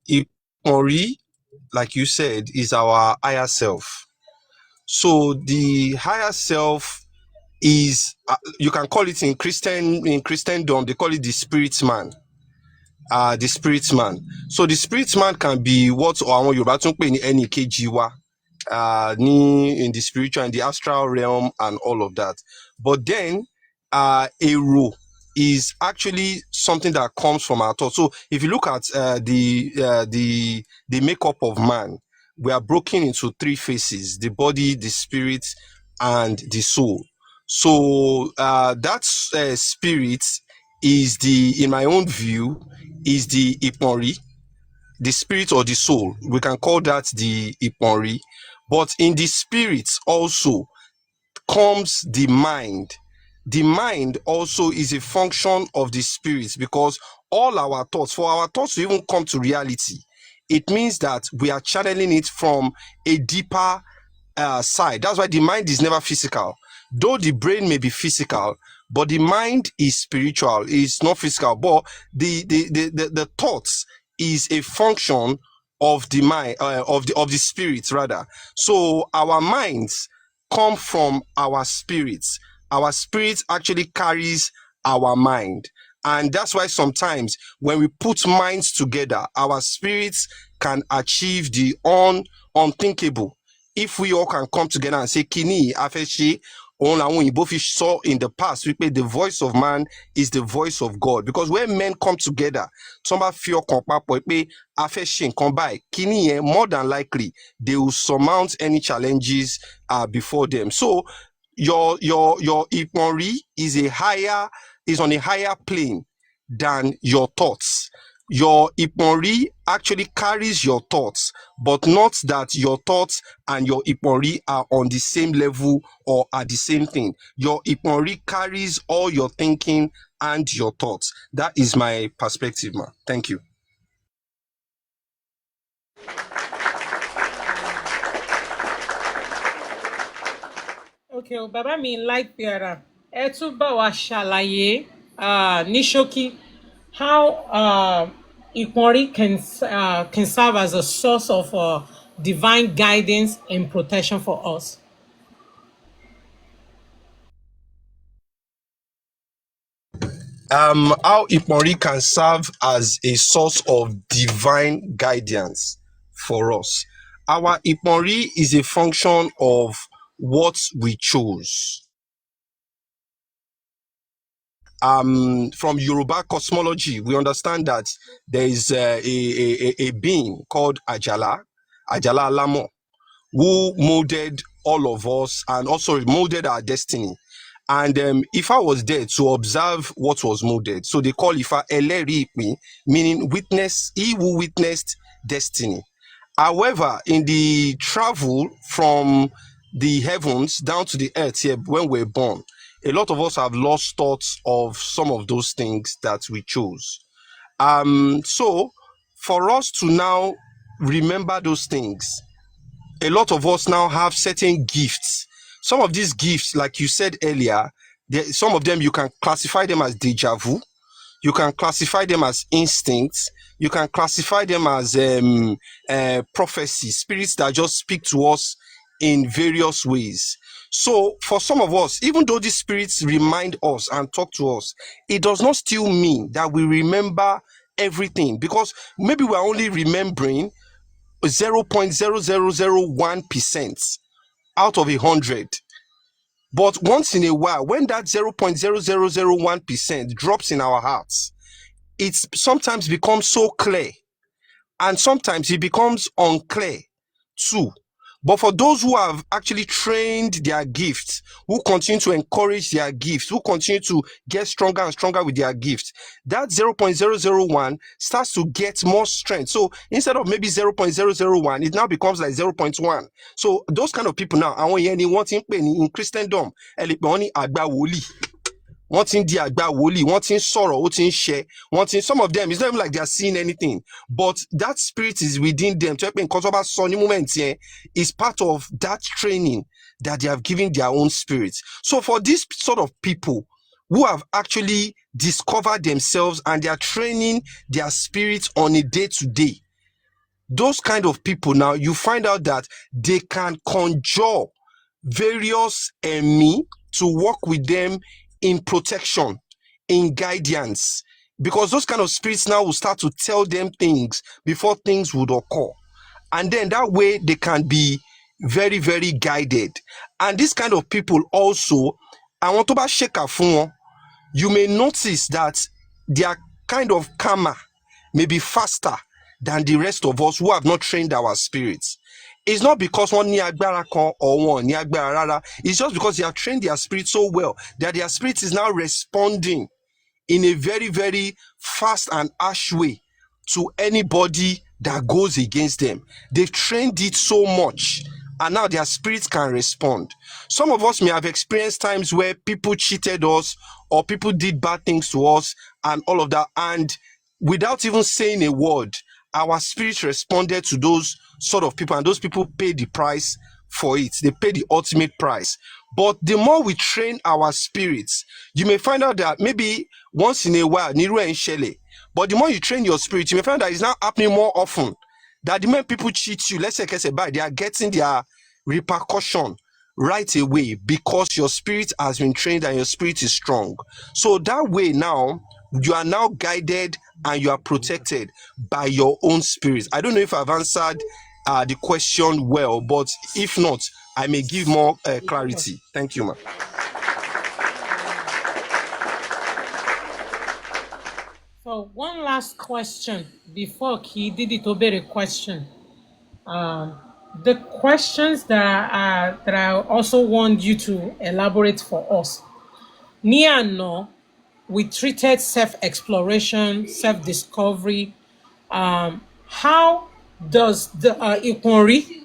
Ìpọ̀nrí, like you said, is our higher self. So the higher self is, you can call it in Christendom, they call it the spirit man. The spirit man. So the spirit man can be what àwọn Yorùbá tún pè ní ẹnì kejì wa, in the spiritual and the astral realm and all of that. But then èrò is actually something that comes from our thoughts. So if you look at the makeup of man, we are broken into three phases: the body, the spirit, and the soul. So that spirit is in my own view, is the Iponri, the spirit or the soul. We can call that the Iponri. But in the spirit also, comes the mind. The mind also is a function of the spirit, because all our thoughts, for our thoughts to even come to reality, it means that we are channeling it from a deeper side. That's why the mind is never physical. Though the brain may be physical, but the mind is spiritual. It's not physical. But the thoughts is a function of the mind, of the spirit rather. So our minds come from our spirits. Our spirit actually carries our mind. And that's why sometimes when we put minds together, our spirits can achieve the unthinkable. If we all can come together and say, Kini, Afeshi, both saw in the past, we pay the voice of man is the voice of God. Because when men come together, somebody feel Afeshi come by, Kini, more than likely, they will surmount any challenges before them. So your Ipori is on a higher plane than your thoughts. Your Ipori actually carries your thoughts, but not that your thoughts and your Ipori are on the same level or are the same thing. Your Ipori carries all your thinking and your thoughts. That is my perspective, ma. Thank you. Okay, bàbá mi láìpẹ́ ara ẹ tún bá wa ṣàlàyé ní ṣókí how Ipori can serve as a source of divine guidance and protection for us. How Ipori can serve as a source of divine guidance for us. Our Ipori is a function of what we chose. From Yoruba cosmology, we understand that there is a being called Ajala Alamo, who molded all of us and also molded our destiny. And Ifa was there to observe what was molded. So they call Ifa Eleri Ipi, meaning witness, he who witnessed destiny. However, in the travel from the heavens down to the earth here when we're born, a lot of us have lost thoughts of some of those things that we chose. So for us to now remember those things, a lot of us now have certain gifts. Some of these gifts, like you said earlier, some of them you can classify them as deja vu. You can classify them as instincts. You can classify them as prophecy, spirits that just speak to us in various ways. So for some of us, even though these spirits remind us and talk to us, it does not still mean that we remember everything, because maybe we're only remembering 0.0001% out of 100. But once in a while, when that 0.0001% drops in our hearts, it sometimes becomes so clear, and sometimes it becomes unclear too. But for those who have actually trained their gifts, who continue to encourage their gifts, who continue to get stronger and stronger with their gifts, that 0.001 starts to get more strength. So instead of maybe 0.001, it now becomes like 0.1. So those kind of people now, in Christendom, wanting the agba woli, wanting sorrow, wanting share, wanting some of them, it's not even like they are seeing anything, but that spirit is within them. Is part of that training that they have given their own spirits. So for this sort of people who have actually discovered themselves and they are training their spirits on a day-to-day, those kind of people now, you find out that they can conjure various enemy to work with them in protection, in guidance, because those kind of spirits now will start to tell them things before things would occur. And then that way they can be very, very guided. And this kind of people also, I want to shake a phone. You may notice that their kind of karma may be faster than the rest of us who have not trained our spirits. It's not because one ni agbára kan or one ni agbára rara. It's just because they have trained their spirit so well that their spirit is now responding in a very, very fast and harsh way to anybody that goes against them. They've trained it so much and now their spirits can respond. Some of us may have experienced times where people cheated us or people did bad things to us and all of that, and without even saying a word, our spirits responded to those sort of people, and those people paid the price for it. They pay the ultimate price. But the more we train our spirits, you may find out that maybe once in a while, Niru and Shele, but the more you train your spirit, you may find that it's now happening more often. That the more people cheat you, let's say, they are getting their repercussion right away because your spirit has been trained and your spirit is strong. So that way now, you are now guided and you are protected by your own spirit. I don't know if I've answered the question well, but if not, I may give more clarity. Thank you, ma'am. So one last question before Ki did a question. The questions that I also want you to elaborate for us. No, we treated self-exploration, self-discovery. How does the Ikonri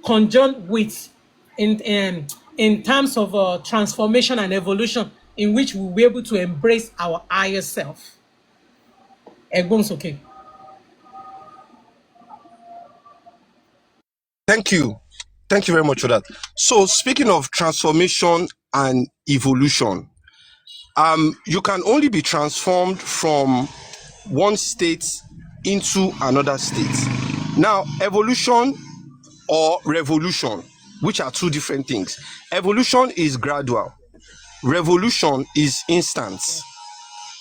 conjunct with in terms of transformation and evolution, in which we'll be able to embrace our higher self? Okay. Thank you. Thank you very much for that. So speaking of transformation and evolution, you can only be transformed from one state into another state. Now, evolution or revolution, which are two different things. Evolution is gradual. Revolution is instant.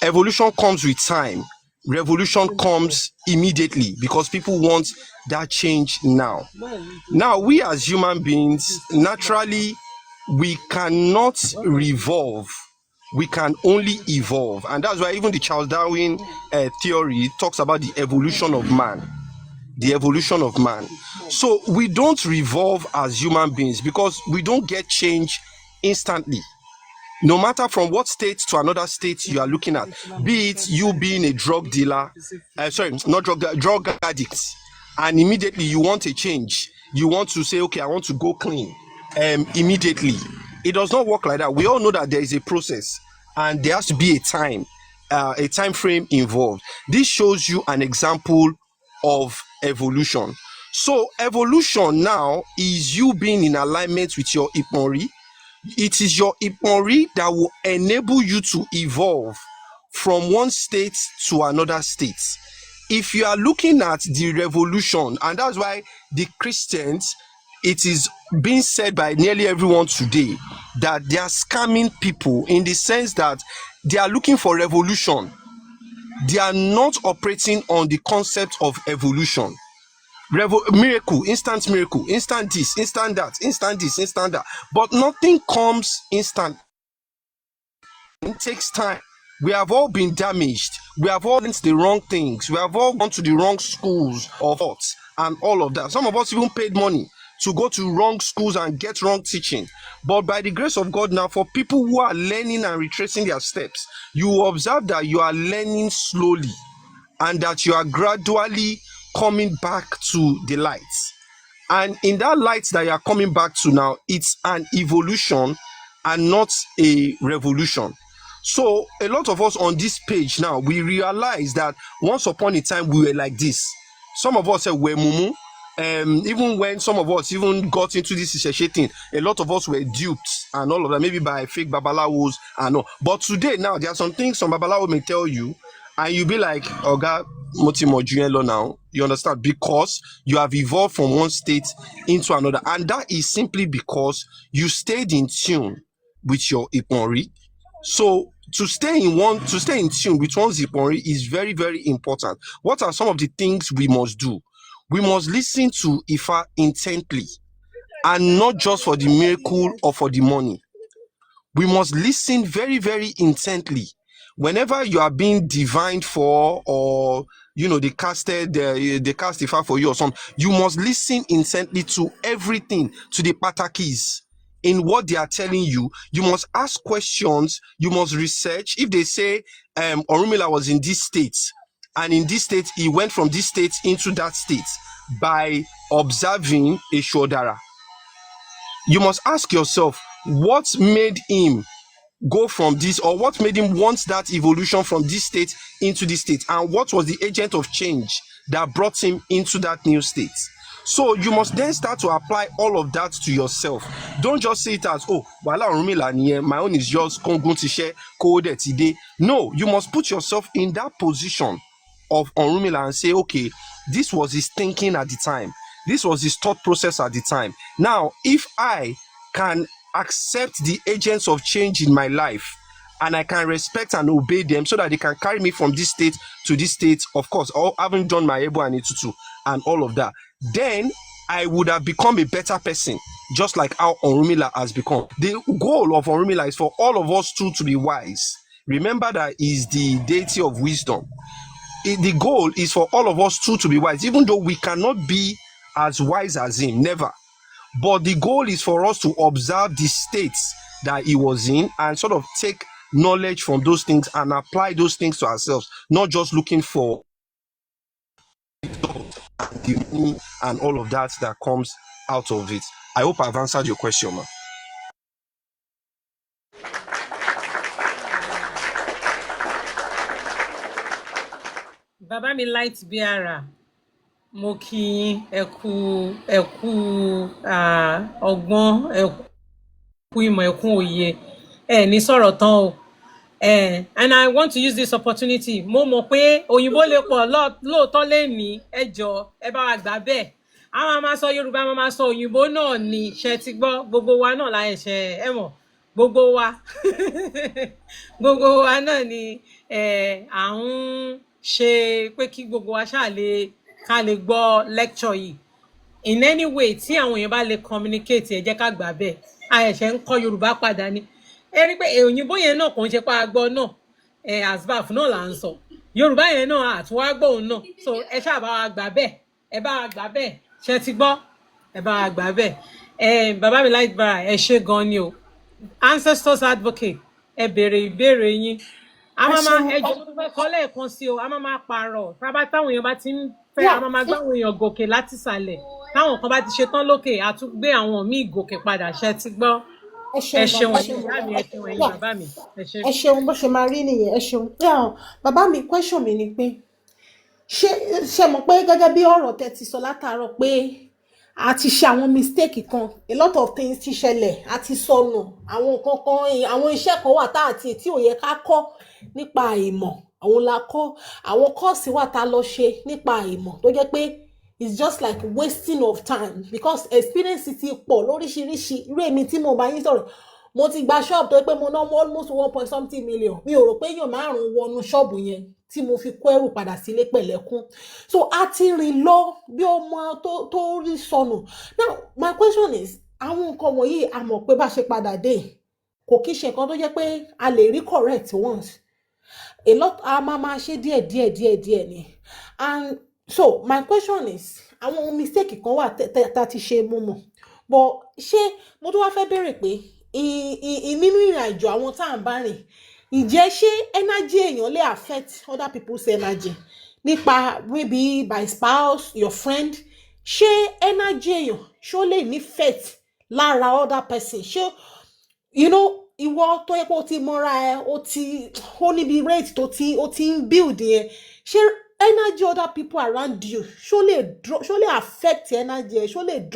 Evolution comes with time. Revolution comes immediately because people want that change now. Now, we as human beings, naturally, we cannot revolve. We can only evolve. And that's why even the Charles Darwin theory talks about the evolution of man. The evolution of man. So we don't revolve as human beings because we don't get change instantly. No matter from what state to another state you are looking at, be it you being a drug dealer, drug addict, and immediately you want a change. You want to say, okay, I want to go clean immediately. It does not work like that. We all know that there is a process and there has to be a time frame involved. This shows you an example of evolution. So evolution now is you being in alignment with your Iponri. It is your Iponri that will enable you to evolve from one state to another state. If you are looking at the revolution, and that's why the Christians, it is being said by nearly everyone today that they are scamming people in the sense that they are looking for revolution. They are not operating on the concept of evolution. Miracle, instant this, instant that, instant this, instant that. But nothing comes instant. It takes time. We have all been damaged. We have all learned the wrong things. We have all gone to the wrong schools of thoughts and all of that. Some of us even paid money to go to wrong schools and get wrong teaching. But by the grace of God now, for people who are learning and retracing their steps, you will observe that you are learning slowly and that you are gradually coming back to the light. And in that light that you are coming back to now, it's an evolution and not a revolution. So a lot of us on this page now, we realize that once upon a time we were like this. Some of us were mumu. Even when some of us even got into this thing, a lot of us were duped and all of that, maybe by fake babalawos and all. But today now, there are some things some babalawo may tell you, and you'll be like, Oga Motimo Juelo now. You understand? Because you have evolved from one state into another. And that is simply because you stayed in tune with your Iponri. So to stay in tune with one's Iponri is very, very important. What are some of the things we must do? We must listen to Ifa intently, and not just for the miracle or for the money. We must listen very, very intently. Whenever you are being divined for, or they cast Ifa for you or something, you must listen intently to everything, to the patakis in what they are telling you. You must ask questions. You must research. If they say Orunmila was in this state, and in this state he went from this state into that state by observing a Shodara. you must ask yourself what made him go from this, or what made him want that evolution from this state into this state, and what was the agent of change that brought him into that new state. So you must then start to apply all of that to yourself. Don't just see it as, oh, wala Orunmila niyen, my own is just kongun ti se, kode ti de. No, you must put yourself in that position of Orunmila and say, okay, this was his thinking at the time. This was his thought process at the time. Now, if I can accept the agents of change in my life, and I can respect and obey them so that they can carry me from this state to this state, of course, or having done my Ebo and Etutu and all of that, then I would have become a better person, just like how Orunmila has become. The goal of Orunmila is for all of us to be wise. Remember that is the deity of wisdom. The goal is for all of us to be wise, even though we cannot be as wise as him, never. But the goal is for us to observe the states that he was in and sort of take knowledge from those things and apply those things to ourselves, not just looking for the and all of that comes out of it. I hope I've answered your question, man. Bàbá mi Light Biara, mo kí yín, ẹ kú ọgbọ́n, ẹ kú ìmọ̀, ẹ kú òye, ẹ ní sọ̀rọ̀ tán o. And I want to use this opportunity. Mo mọ̀ pé òyìnbó lè pọ̀ lóòótọ́ lẹ́ni, ẹ jọ̀ọ́ ẹ bá wa gbà bẹ́ẹ̀. Àwọn máa sọ Yorùbá, máa sọ òyìnbó náà ni, ṣe ti gbọ́, gbogbo wa náà la ẹ̀ṣẹ̀ ẹ mọ̀, gbogbo wa gbogbo wa náà ni à ń ṣe pé kí gbogbo wa ṣáà ká lè gbọ́ lecture yìí. In any way tí àwọn èèyàn bá lè communicate, ẹ jẹ́ ká gbà bẹ́ẹ̀. A ẹ̀ṣẹ̀ ń kọ́ Yorùbá padà ni. Ẹ rí pé òyìnbó yẹn náà kò ń ṣe pa agbọ́ náà, asbaf náà là ń sọ. Yorùbá yẹn náà àtúwá gbọ́ òun náà. So ẹ ṣáà bá wa gbà bẹ́ẹ̀, ẹ bá wa gbà bẹ́ẹ̀, ṣe ti gbọ́, ẹ bá wa gbà bẹ́ẹ̀. Bàbá mi Light Biara, ẹ ṣé gan ni o. Ancestors Advocate, ẹ béèrè ìbéèrè yín. A máa ẹjọ́ tó fẹ́ kọ́ lẹ́ẹ̀kan sí o, a máa pààrọ̀. Tábà táwọn èèyàn bá ti ń fẹ́, a máa gbá àwọn èèyàn gòkè láti ìsàlẹ̀. Táwọn kan bá ti ṣe tán lókè, a tún gbé àwọn míì gòkè padà, ṣe ti gbọ́. Ẹ ṣeun ìyá mi, ẹ ṣeun ẹ̀yin bàbá mi. Ẹ ṣeun bó ṣe máa rí nìyẹn, ẹ ṣeun. Bàbá mi, question mi ni pé ṣé mọ̀ pé gẹ́gẹ́ bí ọ̀rọ̀ tẹ́ ti sọ látàárọ̀ pé a ti ṣe àwọn mistake kan, a lot of things ti ṣẹlẹ̀, a ti sọnù àwọn nǹkan kan, àwọn iṣẹ́ kan wà tá àti tí ò yẹ ká kọ́ nípa ìmọ̀, àwọn la kọ́, àwọn course wà tá lọ ṣe nípa ìmọ̀ tó jẹ́ pé it's just like wasting of time because experience ti pọ̀ lóríṣiríṣi. Irú èmi tí mo bá yín sọ̀rọ̀, mo ti gba shop tó pé mo ná almost 1.something million. Mi ò rò pé èèyàn márùn-ún wọnú shop yẹn tí mo fi kó ẹrù padà sílé pẹ̀lẹ́kún. So a ti rìn lọ bí ọmọ tó rí sọnù. Now my question is, àwọn nǹkan wọ̀nyí a mọ̀ pé bá ṣe padà dé kò kí ṣe nǹkan tó jẹ́ pé a lè rí correct once. A lot a máa ṣe díẹ̀ ni. And so my question is, àwọn mistake kan wà tá ti ṣe mo mọ̀, but ṣé mo tún wá fẹ́ béèrè pé nínú ìrìn àjò àwọn tá à ń bá rìn, ǹjẹ́ ṣé energy èèyàn lè affect other people's energy nípa maybe by spouse, your friend? Ṣé energy èèyàn ṣó lè ní effect lára other person? Ṣé ìwọ tó yẹ pé o ti mọ́ra ẹ, ó níbi rate tó ti ń build yẹn, ṣé energy other people around you ṣó lè affect energy ẹ, ṣó lè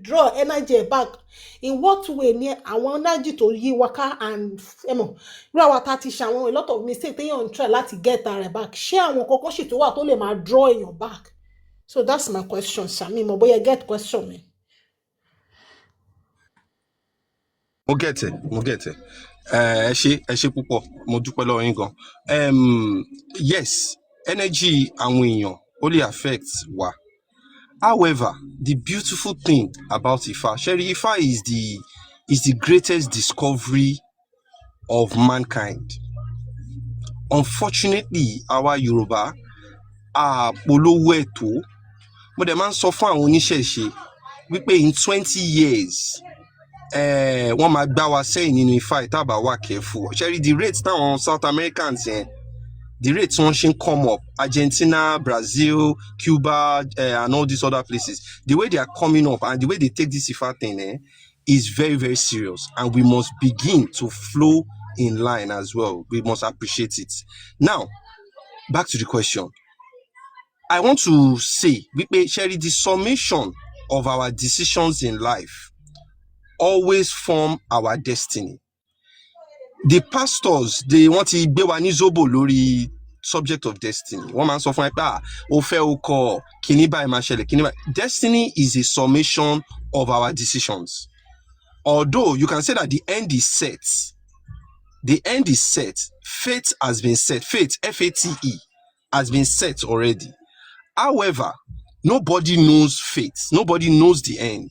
draw energy back? In what way ni àwọn energy tó yí wa ká and irú àwa tá ti ṣe àwọn a lot of mistake téèyàn ń try láti get ara back, ṣé àwọn kankan sì tó wà tó lè máa draw èèyàn back? So that's my question, Sami. Mo bóyá get question mi. Mo get it. Ẹ ṣé púpọ̀, mo dúpẹ́ lọ́wọ́ yín gan. Yes, energy àwọn èèyàn ó lè affect wa. However, the beautiful thing about Ifa, Sherry, Ifa is the greatest discovery of mankind. Unfortunately, our Yoruba polówó ẹ̀tọ́. Mo dẹ̀ máa ń sọ fún àwọn oníṣẹ̀ṣe wípé in 20 years wọ́n máa gbá wa sẹ́yìn nínú Ifá ìtàbà wà careful. Sherry, the rates táwọn South Americans the rates won't come up. Argentina, Brazil, Cuba, and all these other places, the way they are coming up and the way they take this IFA thing is very, very serious. And we must begin to flow in line as well. We must appreciate it. Now, back to the question. I want to say, Sherry, the summation of our decisions in life always form our destiny. The pastors, they want to be one izobo lori subject of destiny. One man so far destiny is a summation of our decisions. Although you can say that the end is set. The end is set. Fate has been set. Fate, F-A-T-E, has been set already. However, nobody knows fate. Nobody knows the end.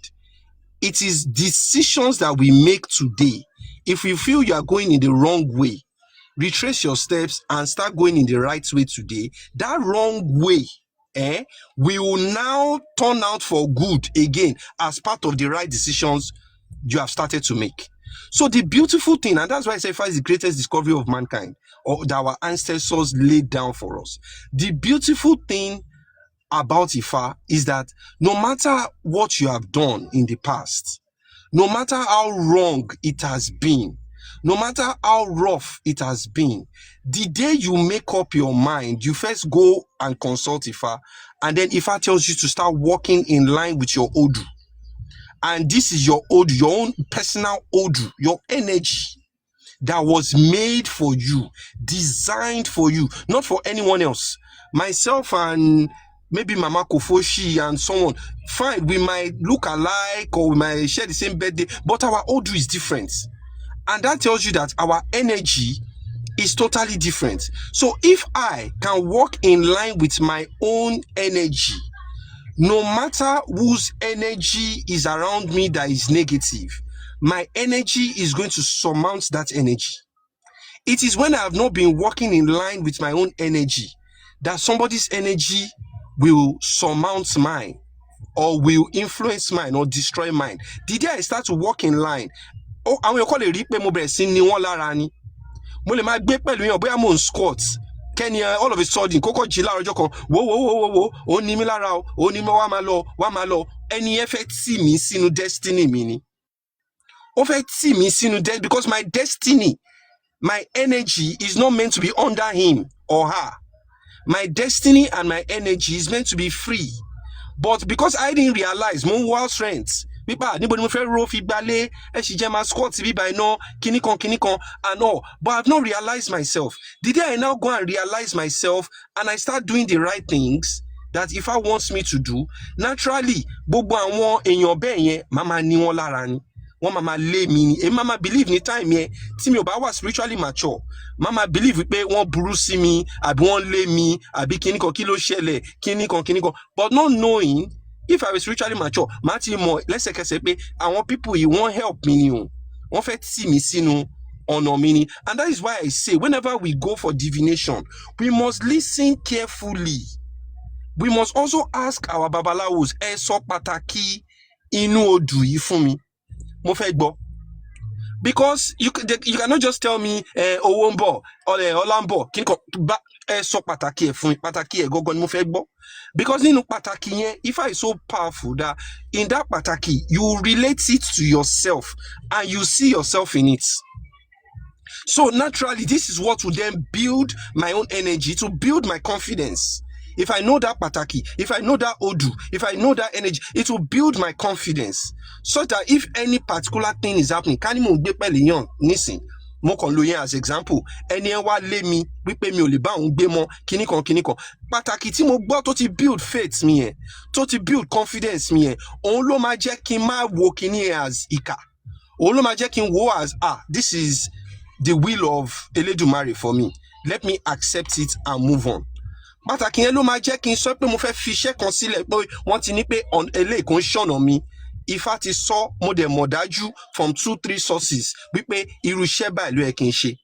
It is decisions that we make today. If you feel you are going in the wrong way, retrace your steps and start going in the right way today. That wrong way will now turn out for good again as part of the right decisions you have started to make. So the beautiful thing, and that's why I say Ifa is the greatest discovery of mankind, or that our ancestors laid down for us. The beautiful thing about Ifa is that no matter what you have done in the past, no matter how wrong it has been, no matter how rough it has been, the day you make up your mind, you first go and consult Ifa, and then Ifa tells you to start walking in line with your Odu. And this is your Odu, your own personal Odu, your energy that was made for you, designed for you, not for anyone else. Myself and maybe Mama Kofoshi and someone, fine, we might look alike or we might share the same birthday, but our Odu is different. And that tells you that our energy is totally different. So if I can walk in line with my own energy, no matter whose energy is around me that is negative, my energy is going to surmount that energy. It is when I have not been walking in line with my own energy that somebody's energy will surmount mine, or will influence mine, or destroy mine. The day I start to walk in line, àwọn èèyàn kọ́ lè rí pé mo bẹ̀rẹ̀ sí ní wọ́n lára ni. Mo lè máa gbé pẹ̀lú yàn bóyá mo ń squat. Kẹ́ni all of a sudden kókó jí láàárọ̀ ọjọ́ kan wo ó ní mi lára o, ó ní mi wá máa lọ. Ẹni yẹn fẹ́ tì mí sínú destiny mi ni. Ó fẹ́ tì mí sínú destiny because my destiny, my energy is not meant to be under him or her. My destiny and my energy is meant to be free. But because I didn't realize my wild strengths, anybody mo fẹ́ ro fi gbálẹ̀ ẹ sì jẹ́ máa squat bí by now kíní kan and all, but I've not realized myself. The day I now go and realize myself and I start doing the right things that if I wants me to do, naturally gbogbo àwọn èèyàn bẹ́ẹ̀ yẹn mama ní wọn lára ni. One mama lay me, a mama believe ni time here. Timi Obawa spiritually mature. Mama believe we one burusi me, I won't lay me, I be kiniko kilo shele, kiniko. But not knowing if I was spiritually mature, Martin more, let's say I want people you won't help me. Won't fit see me sinu honor me. And that is why I say whenever we go for divination, we must listen carefully. We must also ask our babalawos, so pataki inu odu ifumi. Because you cannot just tell me Owombo or Olambo so pataki gogon mo fẹ́ gbọ́. Because nínú pataki yẹn, Ifa is so powerful that in that pataki you relate it to yourself and you see yourself in it. So naturally, this is what will then build my own energy, to build my confidence. If I know that pataki, if I know that Odu, if I know that energy, it will build my confidence. So that if any particular thing is happening, can you be pelion nisin? Mo kon lo yen as example. Eni wa le mi, wipe mi o le ba un gbe mo, kinikon. Pataki tí mo gbọ́ tó ti build faith mi yẹn, tó ti build confidence mi yẹn, òun ló máa jẹ́ kí n máa wo kíní as ìkà. Òun ló máa jẹ́ kí n wo as this is the will of Elédùmarè for me. Let me accept it and move on. Pataki yẹn ló máa jẹ́ kí n sọ pé mo fẹ́ fi iṣẹ́ kan sílẹ̀ pé wọ́n ti ní pé eléyìí kò ń ṣọ̀nà mi. Ifá ti sọ mo dẹ̀ mọ̀ dájú from 2-3 sources wípé irú iṣẹ́ báyìí ló yẹ kí n ṣe.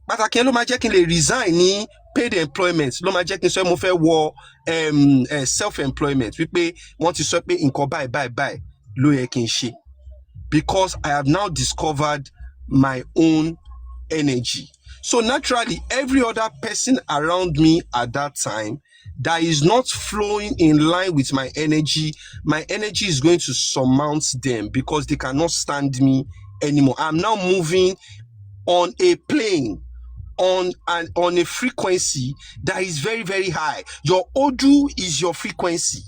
Pataki yẹn ló máa jẹ́ kí n lè resign ní paid employment, ló máa jẹ́ kí n sọ mo fẹ́ wọ self-employment wípé wọ́n ti sọ pé nǹkan báyìí ló yẹ kí n ṣe. Because I have now discovered my own energy. So naturally, every other person around me at that time that is not flowing in line with my energy is going to surmount them because they cannot stand me anymore. I'm now moving on a plane, on a frequency that is very, very high. Your Odu is your frequency.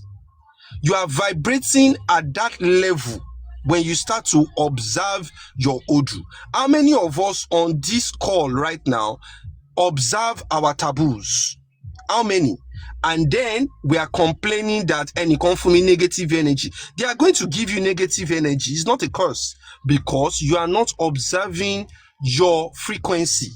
You are vibrating at that level when you start to observe your Odu. How many of us on this call right now observe our taboos? How many? And then we are complaining that any come from me negative energy. They are going to give you negative energy. It's not a curse because you are not observing your frequency.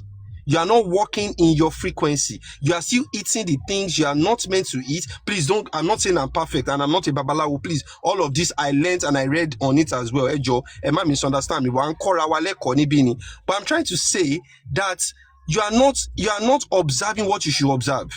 You are not working in your frequency. You are still eating the things you are not meant to eat. Please don't, I'm not saying I'm perfect and I'm not a babalawo. Please, all of this I learned and I read on it as well. Ejo, Emma misunderstand me. But I'm trying to say that you are not observing what you should observe.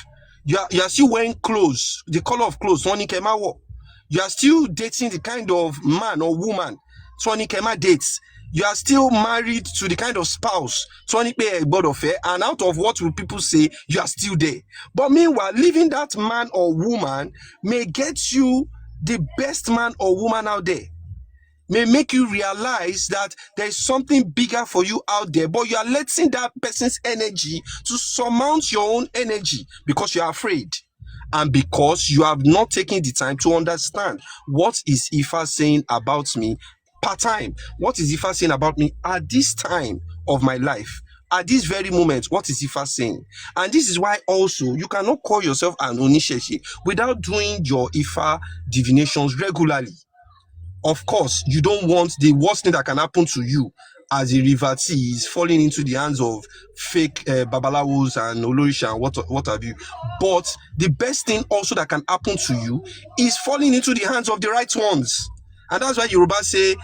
You are still wearing clothes, the color of clothes. You are still dating the kind of man or woman Tony Kema dates. You are still married to the kind of spouse Tony pay a board of fair, and out of what will people say, you are still there. But meanwhile, leaving that man or woman may get you the best man or woman out there. May make you realize that there is something bigger for you out there, but you are letting that person's energy to surmount your own energy because you are afraid and because you have not taken the time to understand what is Ifa saying about me part time. What is Ifa saying about me at this time of my life? At this very moment, what is Ifa saying? And this is why also you cannot call yourself an Onisheshi without doing your Ifa divinations regularly. Of course, you don't want the worst thing that can happen to you as a Rivati is falling into the hands of fake babalawos and Olorisha and what have you. But the best thing also that can happen to you is falling into the hands of the right ones. And that's why Yoruba say,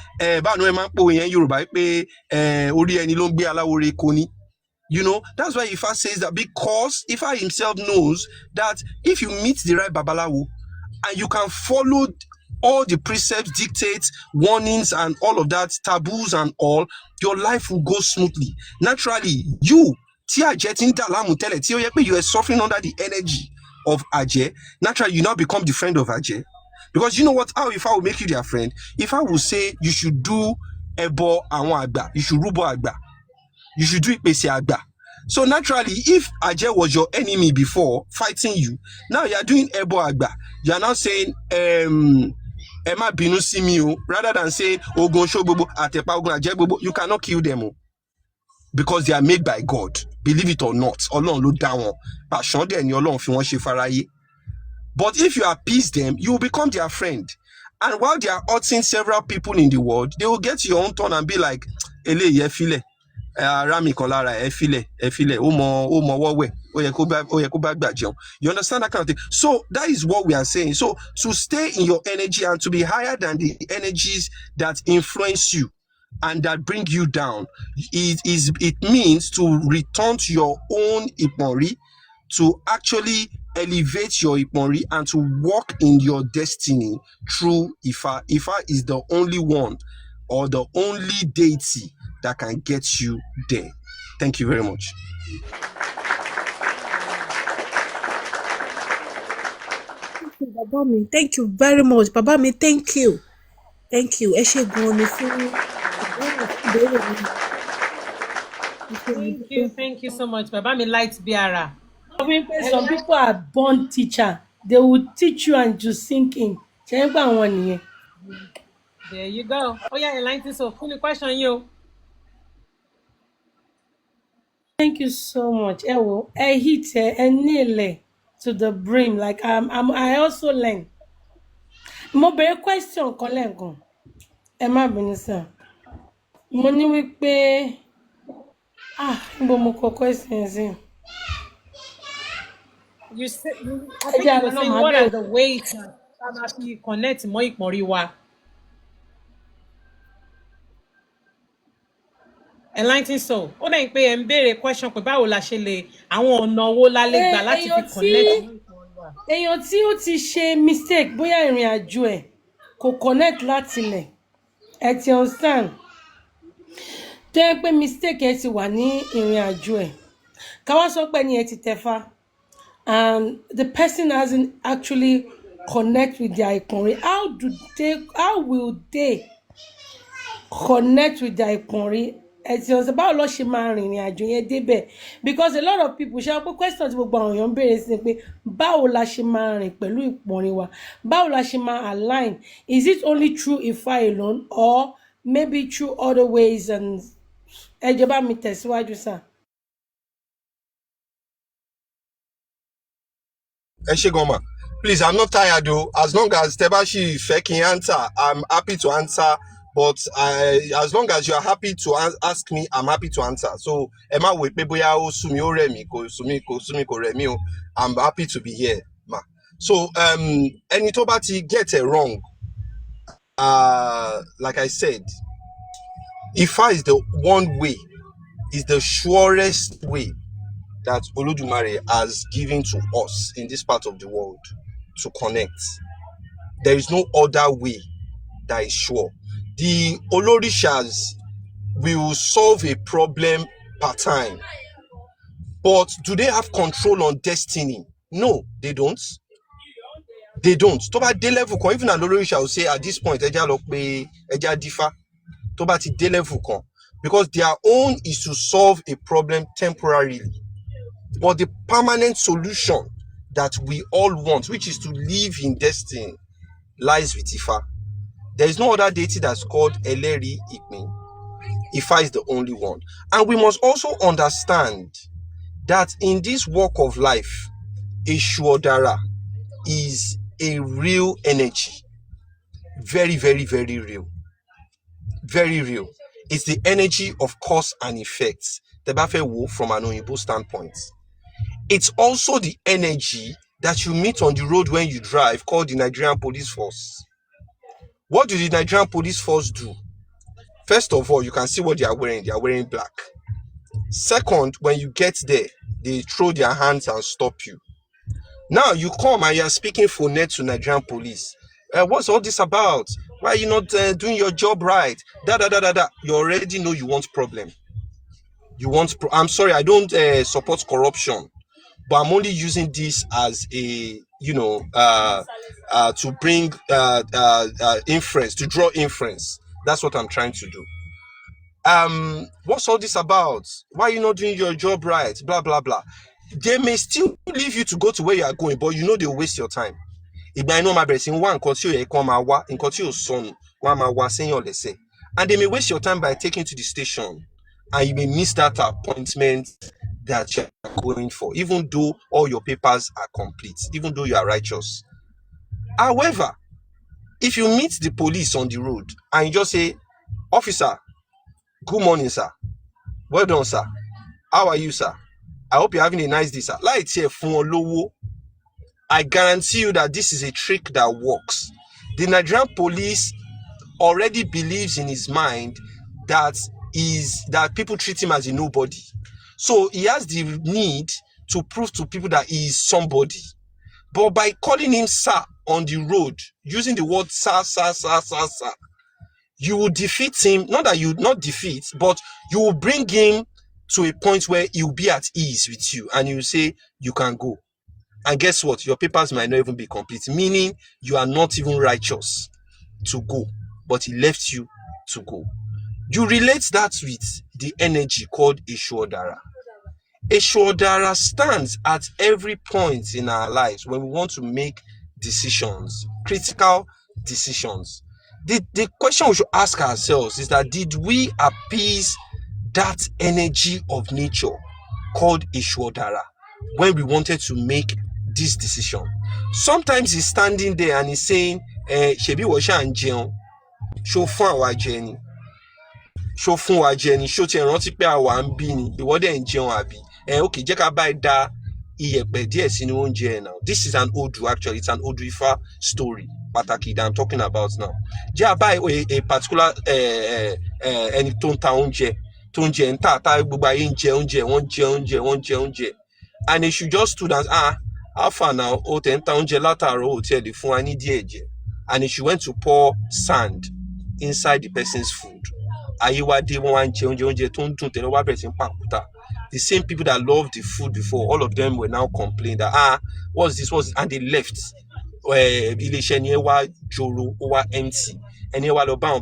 you know, that's why Ifa says that, because Ifa himself knows that if you meet the right babalawo and you can follow all the precepts, dictates, warnings, and all of that, taboos and all, your life will go smoothly. Naturally, you are suffering under the energy of Ajay. Naturally, you now become the friend of Ajay. Because you know what? How if I will make you their friend? If I will say you should do Ebo Awon Agba, you should Rubo Agba, you should do Ipese Agba. So naturally, if Ajay was your enemy before fighting you, now you are doing Ebo Agba. You are now saying, Emma Binu Simio, rather than saying Ogon Shobobo, Atepa Ogon Ajebobo, you cannot kill them because they are made by God. Believe it or not. Ọlọ́run ló dá wọn. Passion de ni Ọlọ́run fi wọ́n ṣe fáráyé. But if you appease them, you will become their friend. And while they are hurting several people in the world, they will get to your own turn and be like, Ele ye file. Rami kolara efile omo wowe you understand that kind of thing. So that is what we are saying. So to stay in your energy and to be higher than the energies that influence you and that bring you down, it means to return to your own Ipori, to actually elevate your Ipori and to walk in your destiny through Ifa. Ifa is the only one or the only deity that can get you there. Thank you very much. Babami, thank you very much. Babami, thank you. Thank you. Thank you so much. Babami likes Biara. Some people are born teacher. They will teach you and you sink in. There you go. Oh yeah, enlighten. So, full question you. Thank you so much. I hit nearly to the brim. Like I also learn. Mo bere question kan lẹ́ẹ̀kan. Ẹ má bínú sir. Mo ní wípé níbo mo kọ question sí. You said, I think you were saying, what are the ways that you connect mọ́ ìpọ̀nrí wa? Enlighten so. Ó dẹ̀ ń pé ẹ ń béèrè question pé báwo la ṣe lè àwọn ọ̀nà owó la lè gbà láti fi connect mọ́ ìpọ̀nrí wa. Èèyàn tí ó ti ṣe mistake bóyá ìrìn àjò ẹ̀ kò connect láti ilẹ̀. Ẹ ti understand? Tó yẹ pé mistake ẹ ti wà ní ìrìn àjò ẹ̀. Káwá sọ pé ẹni ẹ ti tẹ̀fá and the person hasn't actually connect with their ìpọ̀nrín. How will they connect with their ìpọ̀nrín? Ẹ̀sìn ọ̀sẹ̀ báwo lọ ṣe máa rìnrìn àjò yẹn débẹ̀? Because a lot of people ṣe pé question tí gbogbo àwọn èèyàn ń béèrè sí ni pé báwo la ṣe máa rìn pẹ̀lú ìpọ̀nrín wa? Báwo la ṣe máa align? Is it only through Ifá alone or maybe through other ways? And ẹ jẹ́ bá mi tẹ̀síwájú sir. Eshegoma, please, I'm not tired though. As long as Tebashi Feki answer, I'm happy to answer. But as long as you are happy to ask me, I'm happy to answer. So, Emma, we sumi o remi ko sumi ko remi o. I'm happy to be here, ma. So, any tobati get it wrong. Like I said, Ifa is the one way, is the surest way that Olodumare has given to us in this part of the world to connect. There is no other way that is sure. The Olorishas will solve a problem per time. But do they have control on destiny? No, they don't. They don't. Toba de level kon, even an Olorisha will say at this point, Eja Lokpe, Eja Difa, Toba ti de level kon. Because their own is to solve a problem temporarily. But the permanent solution that we all want, which is to live in destiny, lies with Ifa. There is no other deity that's called Eleri Ikmin. Ifa is the only one. And we must also understand that in this walk of life, Eshuodara is a real energy. Very, very, very real. Very real. It's the energy of cause and effects. The Bafewo from an Oyibo standpoint. It's also the energy that you meet on the road when you drive, called the Nigerian Police Force. What do the Nigerian Police Force do? First of all, you can see what they are wearing. They are wearing black. Second, when you get there, they throw their hands and stop you. Now you come and you are speaking for net to Nigerian police. What's all this about? Why are you not doing your job right? You already know you want problem. I'm sorry, I don't support corruption. But I'm only using this as a, to bring inference, to draw inference. That's what I'm trying to do. What's all this about? Why are you not doing your job right? Blah, blah, blah. They may still leave you to go to where you are going, but you know they'll waste your time. If I know my blessing, and they may waste your time by taking to the station, and you may miss that appointment that you're going for, even though all your papers are complete, even though you are righteous. However, if you meet the police on the road and you just say, "Officer, good morning, sir. Well done, sir. How are you, sir? I hope you're having a nice day, sir." I guarantee you that this is a trick that works. The Nigerian police already believes in his mind that people treat him as a nobody. So he has the need to prove to people that he is somebody. But by calling him sir on the road, using the word sir, you will defeat him. Not that you would not defeat, but you will bring him to a point where he will be at ease with you and you will say, you can go. And guess what? Your papers might not even be complete, meaning you are not even righteous to go, but he left you to go. You relate that with the energy called Eshuodara. Eshuodara stands at every point in our lives when we want to make decisions, critical decisions. The question we should ask ourselves is that, did we appease that energy of nature called Eshuodara when we wanted to make this decision? Sometimes he's standing there and he's saying, Shebi Washa and Jeon, show fun our journey. Show fun our journey, show te rántí pé àwa ń bí ni, ìwọ dẹ̀ ń jẹun àbí. Okay, jẹ́ ká bá da iyẹ̀pẹ̀ díẹ̀ sínú oúnjẹ now. This is an Odu, actually. It's an Odu Ifa story, Pataki, that I'm talking about now. Jẹ́ àbá a particular ẹni tó ń ta oúnjẹ, ń tà gbogbo ayé ń jẹ oúnjẹ, wọ́n jẹ oúnjẹ. And she just stood and how far now? Oh, 10,000 lataro hotel the fun I need the and she went to pour sand inside the person's food. Ayiwa de won anje oúnjẹ tó ń dùn tẹ́lẹ̀ wá bẹ̀rẹ̀ sí ń pàkúta. the same people that loved the food before, all of them were now complaining that what's this, and they left. Ilé-iṣẹ́ ni ẹ wá joro, ó wá empty. Ẹni ẹ wá lọ bá àwọn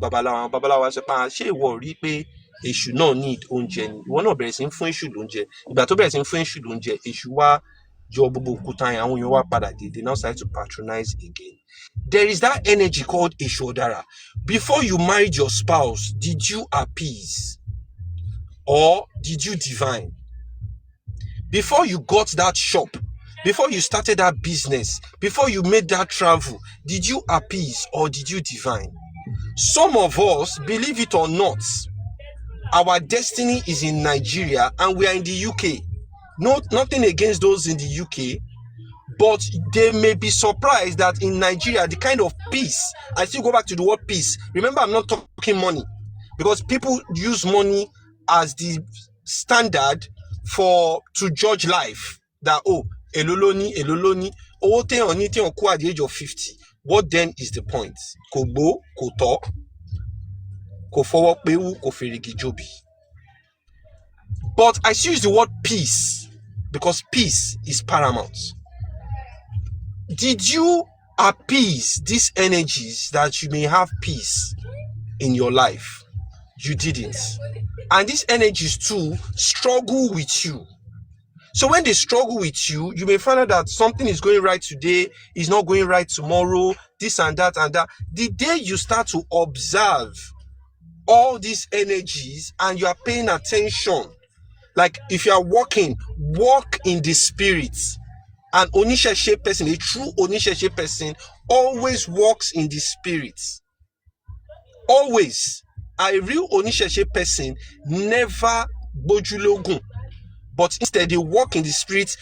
babaláwa sọ pé ṣé ìwọ rí pé èṣù náà need oúnjẹ ni? Ìwọ náà bẹ̀rẹ̀ sí ń fún èṣù lóúnjẹ. Ìgbà tó bẹ̀rẹ̀ sí ń fún èṣù lóúnjẹ, èṣù wá jọ gbogbo òkúta yẹn, àwọn èèyàn wá padà dé. They now start to patronize again. There is that energy called Eshu Odara. Before you married your spouse, did you appease? Or did you divine? Before you got that shop, before you started that business, before you made that travel, did you appease or did you divine? Some of us, believe it or not, our destiny is in Nigeria and we are in the UK. Nothing against those in the UK, but they may be surprised that in Nigeria, the kind of peace, I still go back to the word peace. Remember, I'm not talking money, because people use money as the standard to judge life. That, eloloni, owo teyan ni teyan ku at the age of 50. What then is the point? Ko gbo, ko to, ko fowo pewu, ko ferigi jobi. But I still use the word peace because peace is paramount. Did you appease these energies that you may have peace in your life? You didn't. And these energies too struggle with you. So when they struggle with you, you may find out that something is going right today, is not going right tomorrow, this and that and that. The day you start to observe all these energies and you are paying attention, like if you are walking, walk in the spirit. An Onisheshe person, a true Onisheshe person, always walks in the spirit. Always. A real Onisheshe person never bojulogun, but instead they walk in the spirit.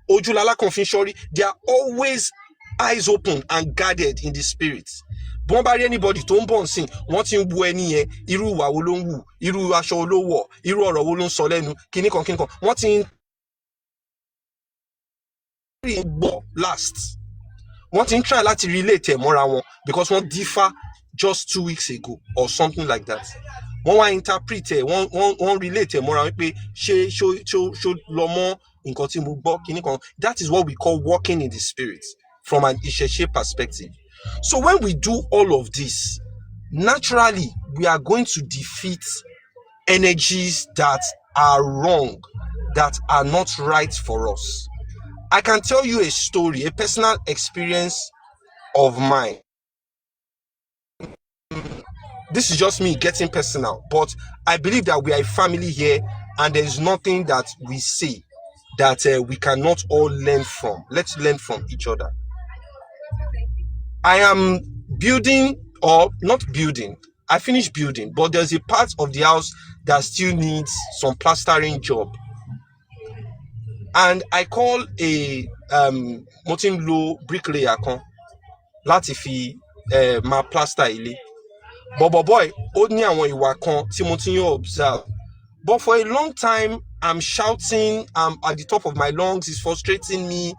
Ojulala Konfinshori, they are always eyes open and guarded in the spirit. Bombari anybody tó ń bọ̀ nsìn, wọ́n ti ń bu ẹni yẹn, irú ìwà wo ló ń wù, irú aṣọ wo ló wọ̀, irú ọ̀rọ̀ wo ló ń sọ lẹ́nu, kíníkan, wọ́n ti ń last. Wọ́n ti ń try láti relate ẹ̀ mọ́ra wọn because wọ́n differ just 2 weeks ago or something like that. Wọ́n wá interpret ẹ̀, wọ́n relate ẹ̀ mọ́ra wọn pé ṣó lọ mọ́ nǹkan tí mo gbọ́ kíníkan. That is what we call walking in the spirit from an Isheshe perspective. So when we do all of this, naturally we are going to defeat energies that are wrong, that are not right for us. I can tell you a story, a personal experience of mine. This is just me getting personal, but I believe that we are a family here and there's nothing that we say that we cannot all learn from. Let's learn from each other. I am building, or not building, I finished building, but there's a part of the house that still needs some plastering job. And I call a motin lo bricklayer kan láti fi ma plaster ilé. But boy, ó ní àwọn ìwà kan tí mo ti ń observe. But for a long time, I'm shouting, I'm at the top of my lungs, it's frustrating me.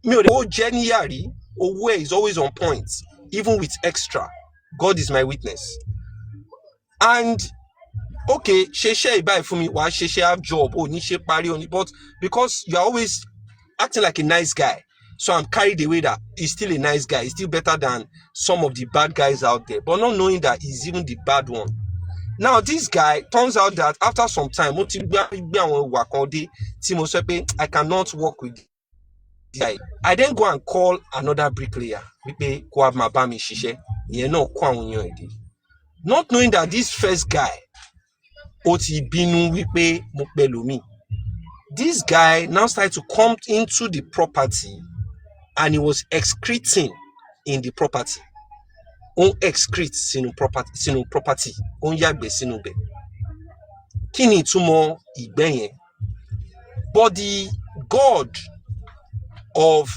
Mi ò lè jẹ́ níyàrí, owó is always on point, even with extra. God is my witness. And okay, share buy for me, why share have job, ni share party on it, but because you're always acting like a nice guy, so I'm carried away that he's still a nice guy, he's still better than some of the bad guys out there, but not knowing that he's even the bad one. Now this guy, turns out that after some time, I cannot work with this guy. I then go and call another bricklayer, not knowing that this first guy, this guy now started to come into the property and he was excreting in the property. On excrete sinu property. On yagbe sinu be. Kini tumo igbe yen. But the God of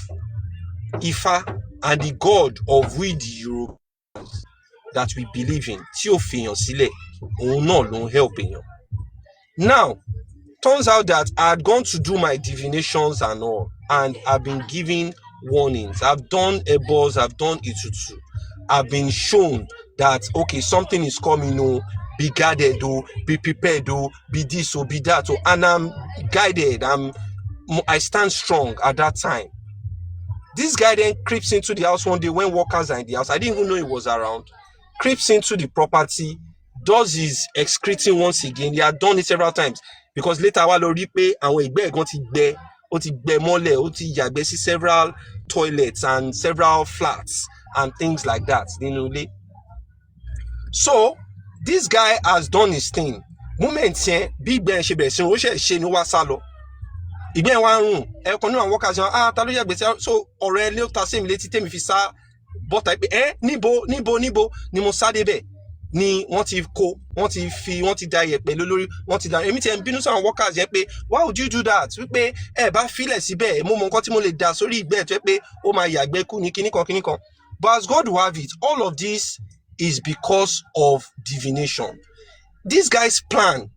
Ifa and the God of we the Yorubas that we believe in, tí ó fi yàn sílẹ̀, òun náà ló ń help èèyàn. Now, turns out that I had gone to do my divinations and all, and I've been given warnings. I've done ebos, I've done itutu. I've been shown that, okay, something is coming, be guarded, oh, be prepared, oh, be this, or be that, oh, and I'm guided. I stand strong at that time. This guy then creeps into the house one day when workers are in the house. I didn't even know he was around. Creeps into the property, does his excreting once again. He had done it several times because later wá lọ rí pé àwọn ìgbẹ́ ẹ̀gan ti gbẹ mọ́lẹ̀, ó ti yàgbẹ́ sí several toilets and several flats and things like that nínú ilé. So this guy has done his thing. Moment yẹn bí ìgbẹ́ ẹ̀ ṣe bẹ̀rẹ̀ sí ó ṣe ni wá sá lọ. Ìgbẹ́ wa ń rùn ẹ̀kan ní àwọn workers yẹn ta ló yàgbẹ́ sí so ọ̀rọ̀ ẹ lé ta sí mi létí tèmi fi sá bọ́tà pé níbo ni mo sá débẹ̀ ni wọ́n ti da iyẹ̀pẹ̀ lórí wọ́n ti da èmi tiẹ̀ ń bínú sáwọn workers yẹn pé why would you do that wípé ẹ bá filẹ̀ síbẹ̀ mo mọ nǹkan tí mo lè dà sórí ìgbẹ́ ẹ̀ tó yẹ pé ó máa yàgbẹ́ kú ní kíníkan but as God will have it all of this is because of divination. This guy's plan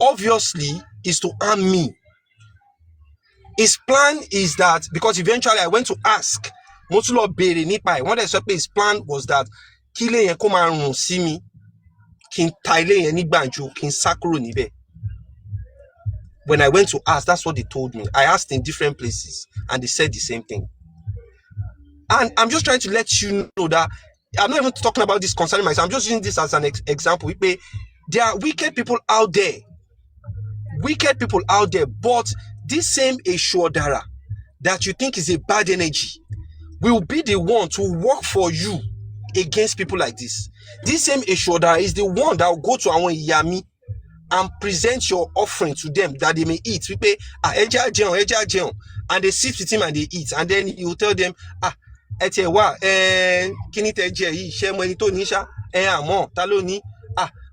obviously is to harm me. His plan is that because eventually I went to ask mo tún lọ béèrè nípa ẹ̀ wọ́n dẹ̀ sọ pé his plan was that kí ilé yẹn kó máa rùn sí mi kí n ta ilé yẹn ní gbàǹjo kí n sá kúrò níbẹ̀. When I went to ask, that's what they told me. I asked in different places and they said the same thing. And I'm just trying to let you know that I'm not even talking about this concerning myself. I'm just using this as an example. There are wicked people out there. But this same Eshodara that you think is a bad energy will be the one to work for you against people like this. This same Eshodara is the one that will go to our Yami and present your offering to them that they may eat. We pay and they sit with him and they eat. And then you tell them,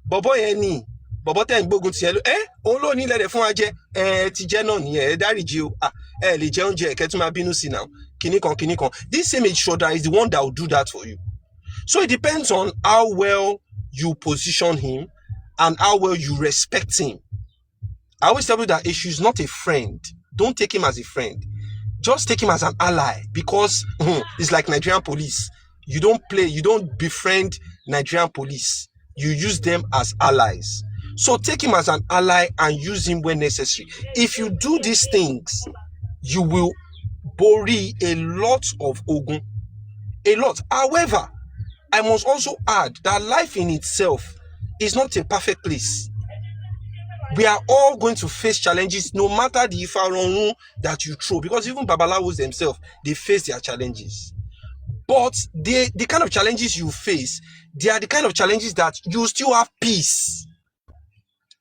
bọ̀bọ̀ yẹn ni bọ̀bọ̀ tẹ̀ ń gbógun tiẹ̀ ló òun ló ní lẹ́dẹ̀ fún wa jẹ ti jẹ́ náà nìyẹn dáríjì o lè jẹ oúnjẹ ẹ̀kẹ́ tó máa bínú sí náà kíníkan. This same shoulder is the one that will do that for you. So it depends on how well you position him and how well you respect him. I always tell you that Eshu is not a friend. Don't take him as a friend. Just take him as an ally because it's like Nigerian police. You don't befriend Nigerian police. You use them as allies. So take him as an ally and use him when necessary. If you do these things, you will bury a lot of ogun. A lot. However, I must also add that life in itself is not a perfect place. We are all going to face challenges no matter the ifaronu that you throw. Because even Babalawos themselves, they face their challenges. But the kind of challenges you face, they are the kind of challenges that you still have peace.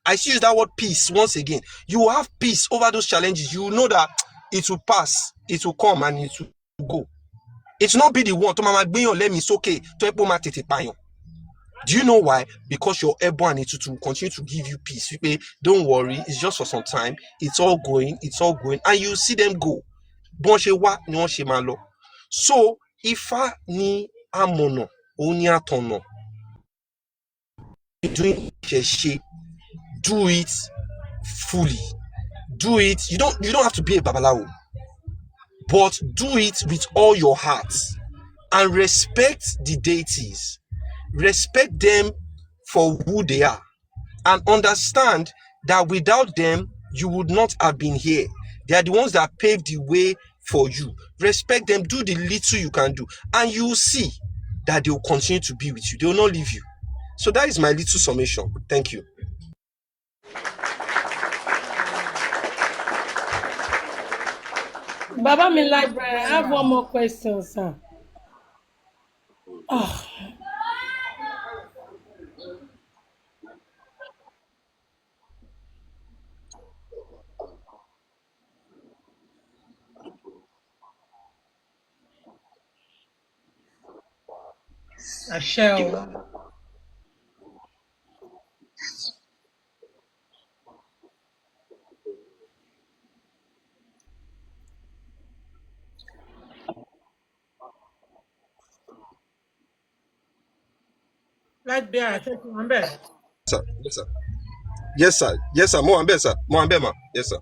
I still use that word peace once again. You will have peace over those challenges. You will know that it will pass, it will come, and it will go. It will not be the one to mama gbeyan let me it's okay to epo ma tete payan. Do you know why? Because your airborne and it will continue to give you peace. You say, don't worry, it's just for some time. It's all going, and you see them go. Bon she wa ni won she ma lo. So Ifá ni amono, oni atono. Doing she do it fully. Do it. You don't have to be a babalawo, but do it with all your heart and respect the deities. Respect them for who they are and understand that without them you would not have been here. They are the ones that paved the way for you. Respect them, do the little you can do, and you will see that they will continue to be with you. They will not leave you. So that is my little summation. Thank you. Baba mi library, I have one more question, sir. Oh. A shell. Like there, I think one better. Sir, yes, sir. Yes, sir. Yes, sir. More and better, sir. More and better, yes, sir.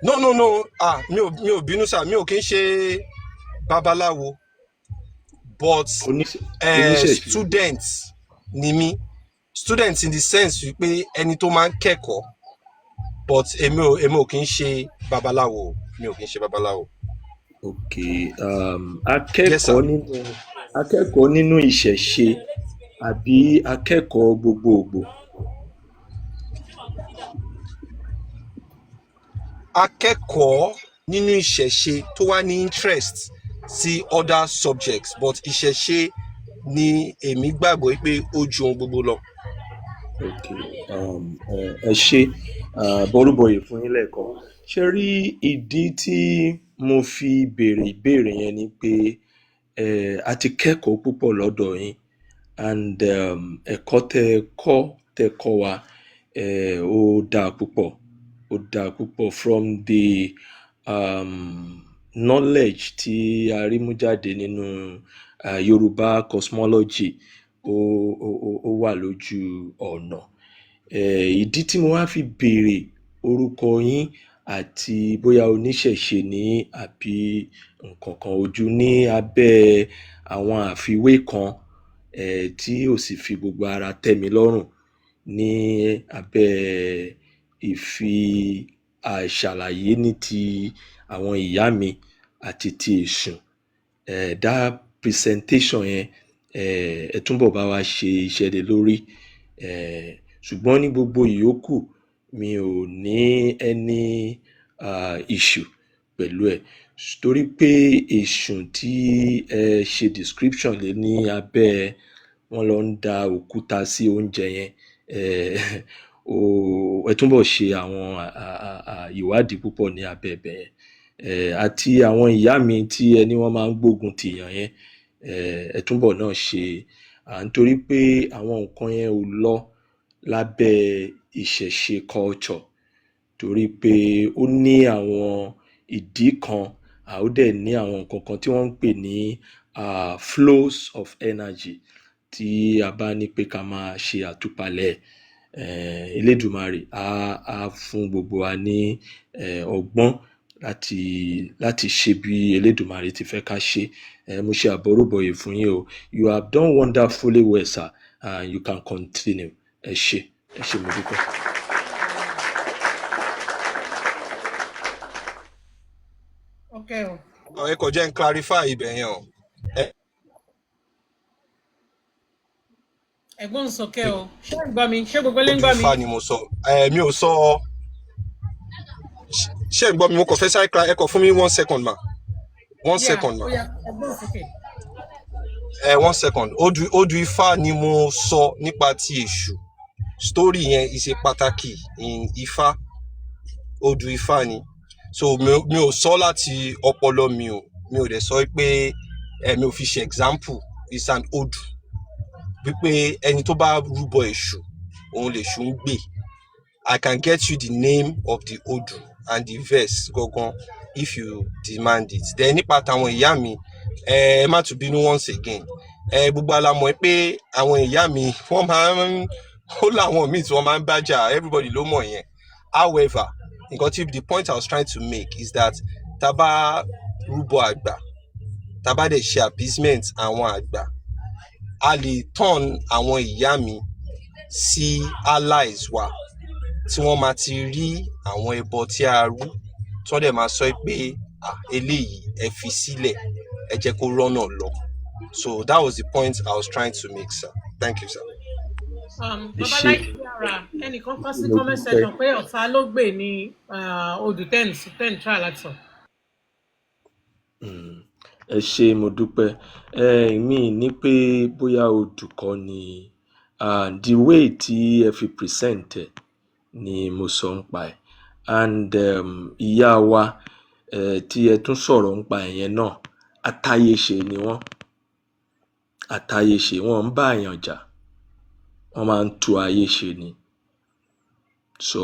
no mi ò bínú sá, mi ò kí ń ṣe babaláwo, but oníṣẹ̀ṣe. student ni mí, student in the sense wípé ẹni tó máa ń kẹ́kọ̀ọ́, but èmi ò kí ń ṣe babaláwo, mi ò kí ń ṣe babaláwo. ok akẹ́kọ̀ọ́ nínú ìṣẹ̀ṣe àbí akẹ́kọ̀ọ́ gbogbogbò. Akẹ́kọ̀ọ́ nínú ìṣẹ̀ṣe tó wá ní interest sí other subjects, but ìṣẹ̀ṣe ni èmi gbàgbọ́ pé ó ju ohun gbogbo lọ. ok ẹ ṣe bọ́rúbọyè fún yín lẹ́ẹ̀kan. ṣe rí ìdí tí mo fi béèrè ìbéèrè yẹn ni pé a ti kẹ́kọ̀ọ́ púpọ̀ lọ́dọ̀ yín, and ẹ̀kọ́ tẹ́ kọ́ wa ó dáa púpọ̀, from the knowledge tí a rí mú jáde nínú Yorùbá cosmology ó wà lójú ọ̀nà. Ìdí tí mo wá fi béèrè orúkọ yín àti bóyá oníṣẹ̀ṣe ní àbí nǹkan kan ojú ní abẹ́ àwọn àfiwé kan tí ò sì fi gbogbo ara tẹ́ mi lọ́rùn ní abẹ́ ìfi àìṣàlàyé ní ti àwọn ìyá mi àti ti Èṣùn. That presentation yẹn ẹ túnbọ̀ bá wa ṣe iṣẹ́ lé lórí, ṣùgbọ́n ní gbogbo ìyókù mi ò ní any issue pẹ̀lú ẹ̀, torí pé Èṣùn tí ẹ ṣe description lé ní abẹ́ wọn lọ ń da òkúta sí oúnjẹ yẹn, ẹ túnbọ̀ ṣe àwọn ìwádìí púpọ̀ ní abẹ́ ibẹ̀ yẹn, àti àwọn ìyá mi tí ẹni wọ́n máa ń gbógun tìyàn yẹn, ẹ túnbọ̀ náà ṣe, nítorí pé àwọn nǹkan yẹn ò lọ lábẹ́ ìṣẹ̀ṣe culture, torí pé ó ní àwọn ìdí kan, ó dẹ̀ ní àwọn nǹkan kan tí wọ́n ń pè ní flows of energy tí a bá ní pé ká máa ṣe àtúpalẹ̀. Elédùmarè á fún gbogbo wa ní ọgbọ́n láti ṣe bí Elédùmarè ti fẹ́ ká ṣe. Mo ṣe àbọrúbọyè fún yín o. You have done wonderfully well, sir, and you can continue. Ẹ ṣé mo dúpẹ́. Okay. Ẹ kò jẹ́ n clarify ibẹ̀ yẹn o. Ẹ̀gbọ́n sókè o. Ṣé ń gbọ́ mi? Ṣé gbogbo lè ń gbọ́ mi? Ojú Ifá ni mo sọ. Mi ò sọ. Ṣé ń gbọ́ mi? Mo kàn fẹ́ sáré ẹ kọ fún mi 1 second ma. 1 second ma. Ẹ̀gbọ́n sókè. 1 second. Ojú Ifá ni mo sọ nípa ti Èṣù. Story yẹn ìṣe pàtàkì in Ifá. Ojú Ifá ni. So mi ò sọ láti ọpọlọ mi ò dẹ̀ sọ pé mi ò fi ṣe example. It's an odu. Wípé ẹni tó bá rúbọ Èṣù òun lèṣù ń gbè. I can get you the name of the odu and the verse gangan if you demand it. Then nípa tàwọn ìyá mi ẹ má tún bínú once again. Gbogbo alamọ̀ pé àwọn ìyá mi wọ́n máa ń ó láwọn míì tí wọ́n máa ń bájà, everybody ló mọ̀ yẹn. However, the point I was trying to make is that tá bá rúbọ àgbà, tá bá dẹ̀ ṣe appeasement àwọn àgbà, a lè turn àwọn ìyá mi sí allies wa tí wọ́n máa ti rí àwọn ẹbọ tí a rú tí wọ́n dẹ̀ máa sọ pé eléyìí ẹ fi sílẹ̀, ẹ jẹ́ kó rọ́nà lọ. So that was the point I was trying to make, sir. Thank you, sir. Babaláìkí ara ẹnìkan kọ sí comment section pé Ọ̀fà ló gbè ní odù 10 try láti sọ. Ẹ ṣé mo dúpẹ́. Mi ní pé bóyá odù kọ́ ni the way tí ẹ fi present ẹ ni mo sọ ń pa ẹ̀, and ìyá wa tí ẹ tún sọ̀rọ̀ ń pa ẹ̀yẹn náà atáyéṣe ni wọ́n, atáyéṣe, wọ́n ń bá èèyàn jà, wọ́n máa ń tú ayé ṣe ni. So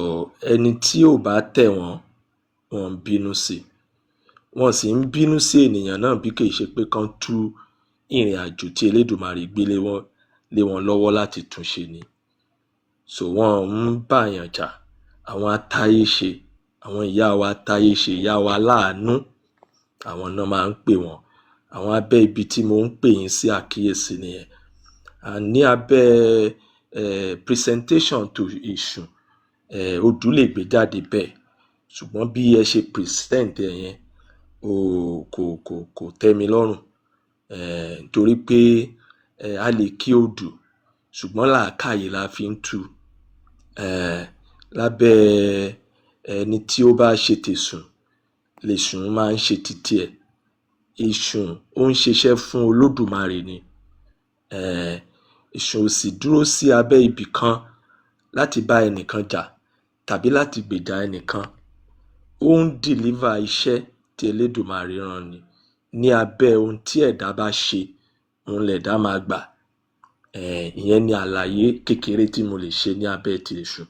ẹni tí ò bá tẹ̀ wọ́n ń bínú sí, wọ́n sì ń bínú sí ènìyàn náà bí kì í ṣe pé kán tú ìrìn àjò tí Elédùmarè gbé lé wọn lọ́wọ́ láti túnṣe ni. So wọ́n ń bá èèyàn jà, àwọn atáyéṣe àwọn ìyá wa táyé ṣe, ìyá wa láàánú, àwọn náà máa ń pè wọ́n. Àwọn abẹ́ ibi tí mo ń pè yín sí àkíyèsí nìyẹn. Ní abẹ́ presentation to Èṣù, odù lè gbé jáde bẹ́ẹ̀, ṣùgbọ́n bí ẹ ṣe present ẹ yẹn kò tẹ́ mi lọ́rùn, torí pé a lè kí odù ṣùgbọ́n làákàyè la fi ń tú. Lábẹ́ ẹni tí ó bá ṣe tèṣùn lèṣùn máa ń ṣe títí ẹ̀. Èṣù ó ń ṣiṣẹ́ fún Olódùmarè ni. Èṣù ò sì dúró sí abẹ́ ibì kan láti bá ẹnìkan jà tàbí láti gbèjà ẹnìkan. Ó ń deliver iṣẹ́ tí Elédùmarè rán ni. Ní abẹ́ ohun tí ẹ̀dá bá ṣe, òun lẹ̀dá máa gbà. Ìyẹn ni àlàyé kékeré tí mo lè ṣe ní abẹ́ ti Èṣù.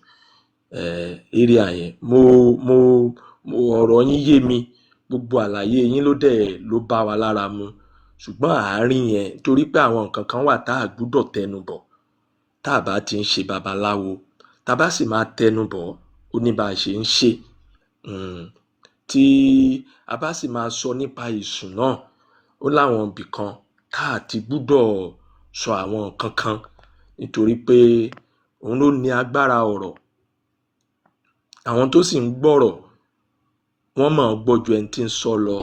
Area yẹn mo ọ̀rọ̀ yín yé mi, gbogbo àlàyé yín ló bá wa lára mu, ṣùgbọ́n àárín yẹn torí pé àwọn nǹkan kan wà tá a gbúdọ̀ tẹnu bọ̀ tá a bá ti ń ṣe babaláwo, tá a bá sì máa tẹnu bọ̀ ó ní bá a ṣe ń ṣe. Tí a bá sì máa sọ nípa Èṣù náà, ó láwọn ibì kan tá a ti gbúdọ̀ sọ àwọn nǹkan kan nítorí pé òun ló ní agbára ọ̀rọ̀. Àwọn tó sì ń gbọ́rọ̀ wọ́n máa gbọ́ ju ẹni tí ń sọ lọ.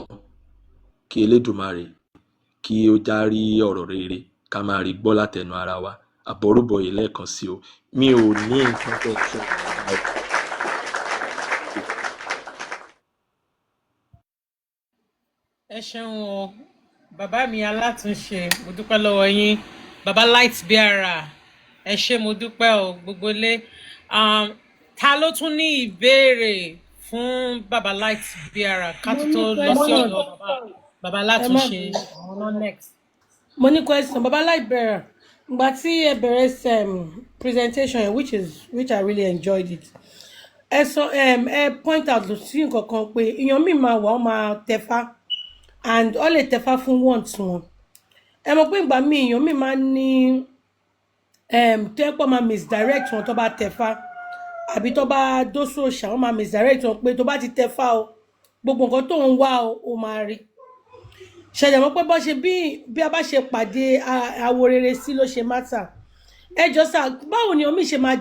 Kí Elédùmarè kí ó járí ọ̀rọ̀ rere ká máa rí gbọ́ látẹnu ara wa. Àbọ̀rúbọyè lẹ́ẹ̀kan sí o, mi ò ní nǹkan tó sọ. Ẹ ṣeun o bàbá mi alátúnṣe, mo dúpẹ́ lọ́wọ́ yín. Bàbá light bearer, ẹ ṣé mo dúpẹ́ o gbogbo lé. Ta ló tún ní ìbéèrè fún bàbá light bearer ká tó lọ sí ọ̀dọ̀ bàbá alátúnṣe àwọn náà next. Mo ní question bàbá light bearer, ìgbà tí ẹ bẹ̀rẹ̀ presentation yẹn which I really enjoyed it. Ẹ sọ ẹ point out sí nǹkan kan pé èèyàn mi máa wà ó máa tẹ̀fá and ó lè tẹ̀fá fún want wọn. Ẹ mọ̀ pé ìgbà míì èèyàn mi máa ní tó yẹ pé máa misdirect wọn tó bá tẹ̀fá àbí tó bá dóṣù òòṣà wọn máa misdirect wọn pé tó bá ti tẹ̀fá o gbogbo nǹkan tó ń wá o máa rí. Ṣẹ̀dẹ̀ mọ̀ pé bó ṣe bí a bá ṣe pàdé àwo rere sí ló ṣe matter. Ẹ jọ sá báwo ni omi ṣe máa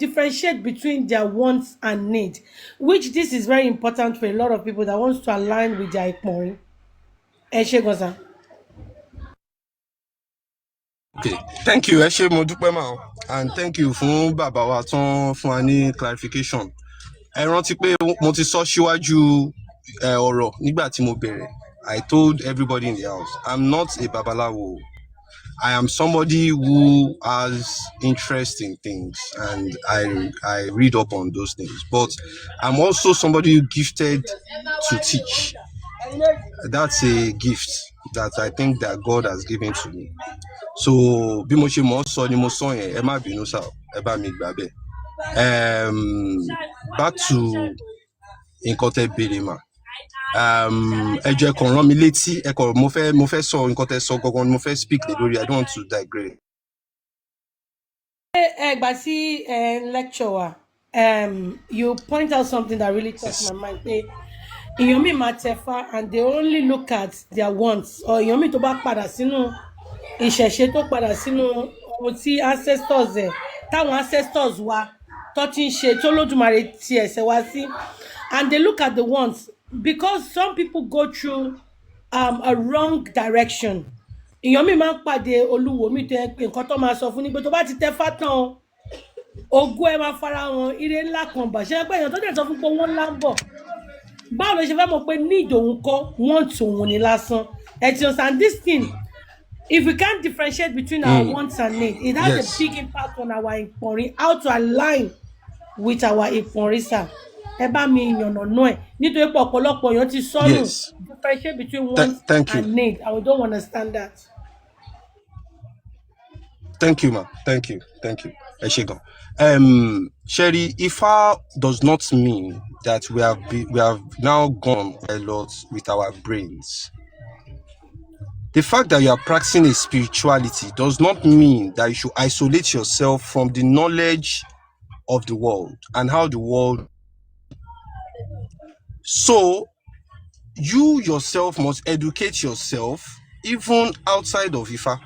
differentiate between their wants and need, which this is very important for a lot of people that wants to align with their ìpọ̀nrín. Ẹ ṣé gan sá. Okay, thank you. Ẹ ṣé mo dúpẹ́ mà o, and thank you fún bàbá wa tán fún wa ní clarification. Ẹ rántí pé mo ti sọ síwájú ọ̀rọ̀ nígbà tí mo bẹ̀rẹ̀. I told everybody in the house, I'm not a babalawo. I am somebody who has interest in things and I read up on those things. But I'm also somebody gifted to teach. That's a gift that I think that God has given to me. So bí mo ṣe mọ̀ sọ ni mo sọ yẹn, ẹ má bínú sá, ẹ bá mi gbà bẹ́ẹ̀. Back to nǹkan tẹ́ béèrè mà. Ẹ jẹ́ kàn rán mi létí, ẹ kàn mo fẹ́ sọ nǹkan tẹ́ sọ gangan ni mo fẹ́ speak lé lórí. I don't want to digress. Gbà sí lecture wa, you point out something that really touched my mind. Èèyàn mi máa tẹ̀fá and they only look at their wants, or èèyàn mi tó bá padà sínú ìṣẹ̀ṣe tó padà sínú ohun tí ancestors táwọn ancestors wa tó ti ń ṣe tó lódùmarè ti ẹ̀sẹ̀ wá sí, and they look at the wants because some people go through a wrong direction. Èèyàn mi máa ń pàdé olúwo mi tó yẹ pé nǹkan tó máa sọ fún ni pé tó bá ti tẹ̀fá tán ogún ẹ máa fara wọn ire ńlá kan bà ṣe pé èèyàn tó dẹ̀ sọ fún pé wọ́n ńlá ń bọ̀ báwo ló ṣe fẹ́ mọ̀ pé ní ìdòwún kọ́ wọ́n tòun ní lásán. Ẹ ti understand this thing. If we can't differentiate between our wants and needs, it has a big impact on our ìpọ̀nrín, how to align with our ìpọ̀nrín sir. Ẹ bá mi yànnà náà ẹ̀ nítorí pé ọ̀pọ̀lọpọ̀ èèyàn ti sọnù differentiate between wants and needs, and we don't understand that. Thank you, ma. Thank you. Ẹ ṣé gan. Sherry, Ifa does not mean that we have now gone a lot with our brains. The fact that you are practicing a spirituality does not mean that you should isolate yourself from the knowledge of the world and how the world So you yourself must educate yourself, even outside of Ifa,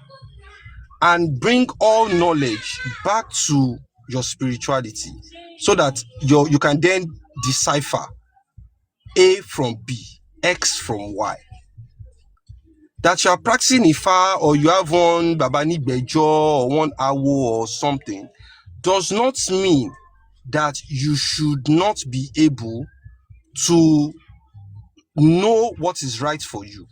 and bring all knowledge back to your spirituality, so that you can then decipher A from B, X from Y. That you are practicing Ifa, or you have one Babani Bejo or one Awo or something, does not mean that you should not be able to know what is right for you.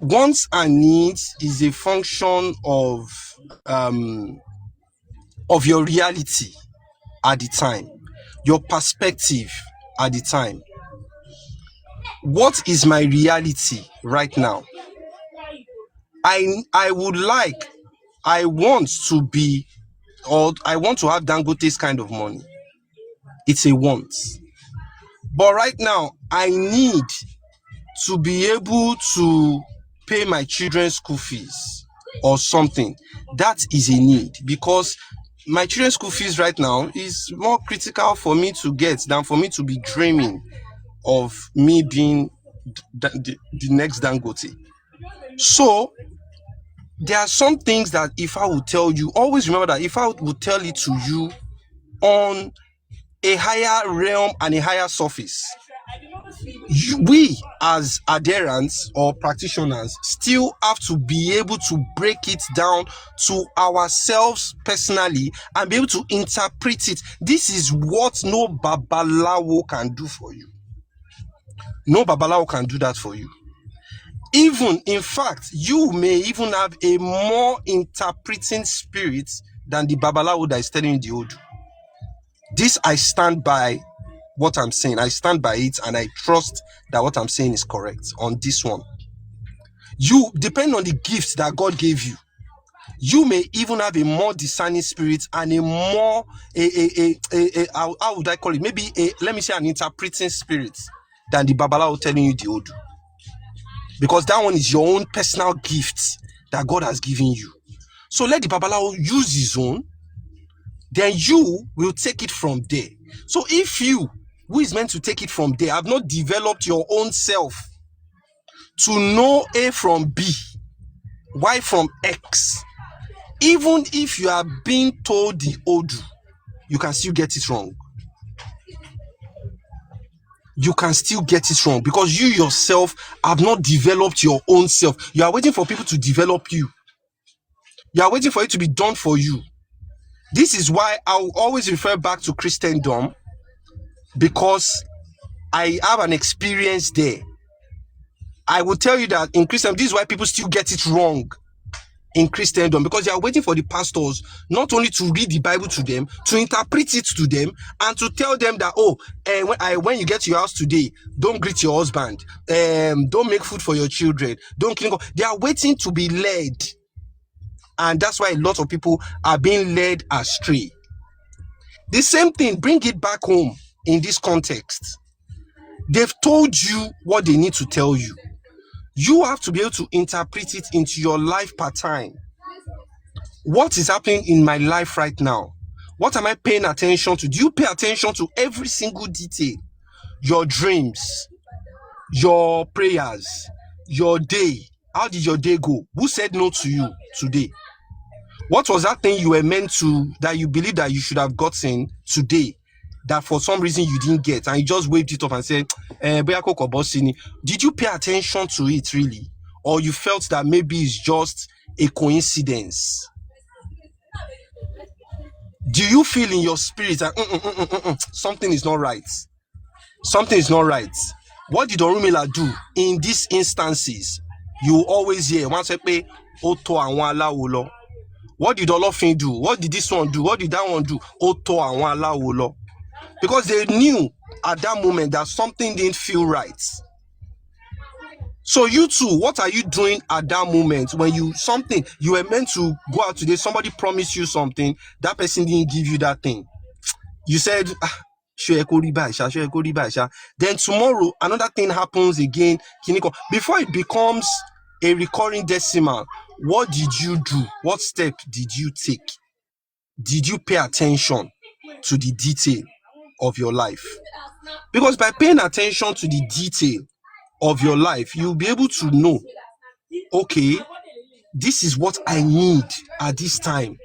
Wants and needs is a function of your reality at the time, your perspective at the time. What is my reality right now? I want to be, or I want to have Dangote's kind of money. It's a want. But right now, I need to be able to pay my children's school fees or something. That is a need, because my children's school fees right now is more critical for me to get than for me to be dreaming of me being the next Dangote. So there are some things that if I would tell you, always remember that if I would tell it to you on a higher realm and a higher surface, we as adherents or practitioners still have to be able to break it down to ourselves personally and be able to interpret it. This is what no Babalawo can do for you. No Babalawo can do that for you. Even, in fact, you may even have a more interpreting spirit than the Babalawo that is telling you the Odu. This, I stand by what I'm saying. I stand by it, and I trust that what I'm saying is correct on this one. You, depend on the gifts that God gave you, you may even have a more discerning spirit and a more, how would I call it? Maybe let me say an interpreting spirit than the Babalawo telling you the Odu. Because that one is your own personal gift that God has given you. So let the Babalawo use his own, then you will take it from there. So if you, who is meant to take it from there, have not developed your own self to know A from B, Y from X, even if you are being told the Odu, you can still get it wrong. You can still get it wrong because you yourself have not developed your own self. You are waiting for people to develop you. You are waiting for it to be done for you. This is why I will always refer back to Christendom, because I have an experience there. I will tell you that in Christendom, this is why people still get it wrong in Christendom, because they are waiting for the pastors not only to read the Bible to them, to interpret it to them, and to tell them that, when you get to your house today, don't greet your husband, don't make food for your children, don't clean up. They are waiting to be led. And that's why a lot of people are being led astray. The same thing, bring it back home in this context. They've told you what they need to tell you. You have to be able to interpret it into your life part time. What is happening in my life right now? What am I paying attention to? Do you pay attention to every single detail? Your dreams, your prayers, your day. How did your day go? Who said no to you today? What was that thing you were meant to, that you believe that you should have gotten today, that for some reason you didn't get, and you just waved it up and said, did you pay attention to it really? Or you felt that maybe it's just a coincidence? Do you feel in your spirit that something is not right? Something is not right. What did Orunmila do in these instances? You always hear, once I pay, Oto and Wala. What did Olofin do? What did this one do? What did that one do? Oto and Wala. Because they knew at that moment that something didn't feel right. So you too, what are you doing at that moment when you were meant to go out today, somebody promised you something, that person didn't give you that thing. You said, then tomorrow another thing happens again. Before it becomes a recurring decimal, what did you do? What step did you take? Did you pay attention to the detail? of your life. Because by paying attention to the detail of your life, you'll be able to know, okay, this is what I need at this time.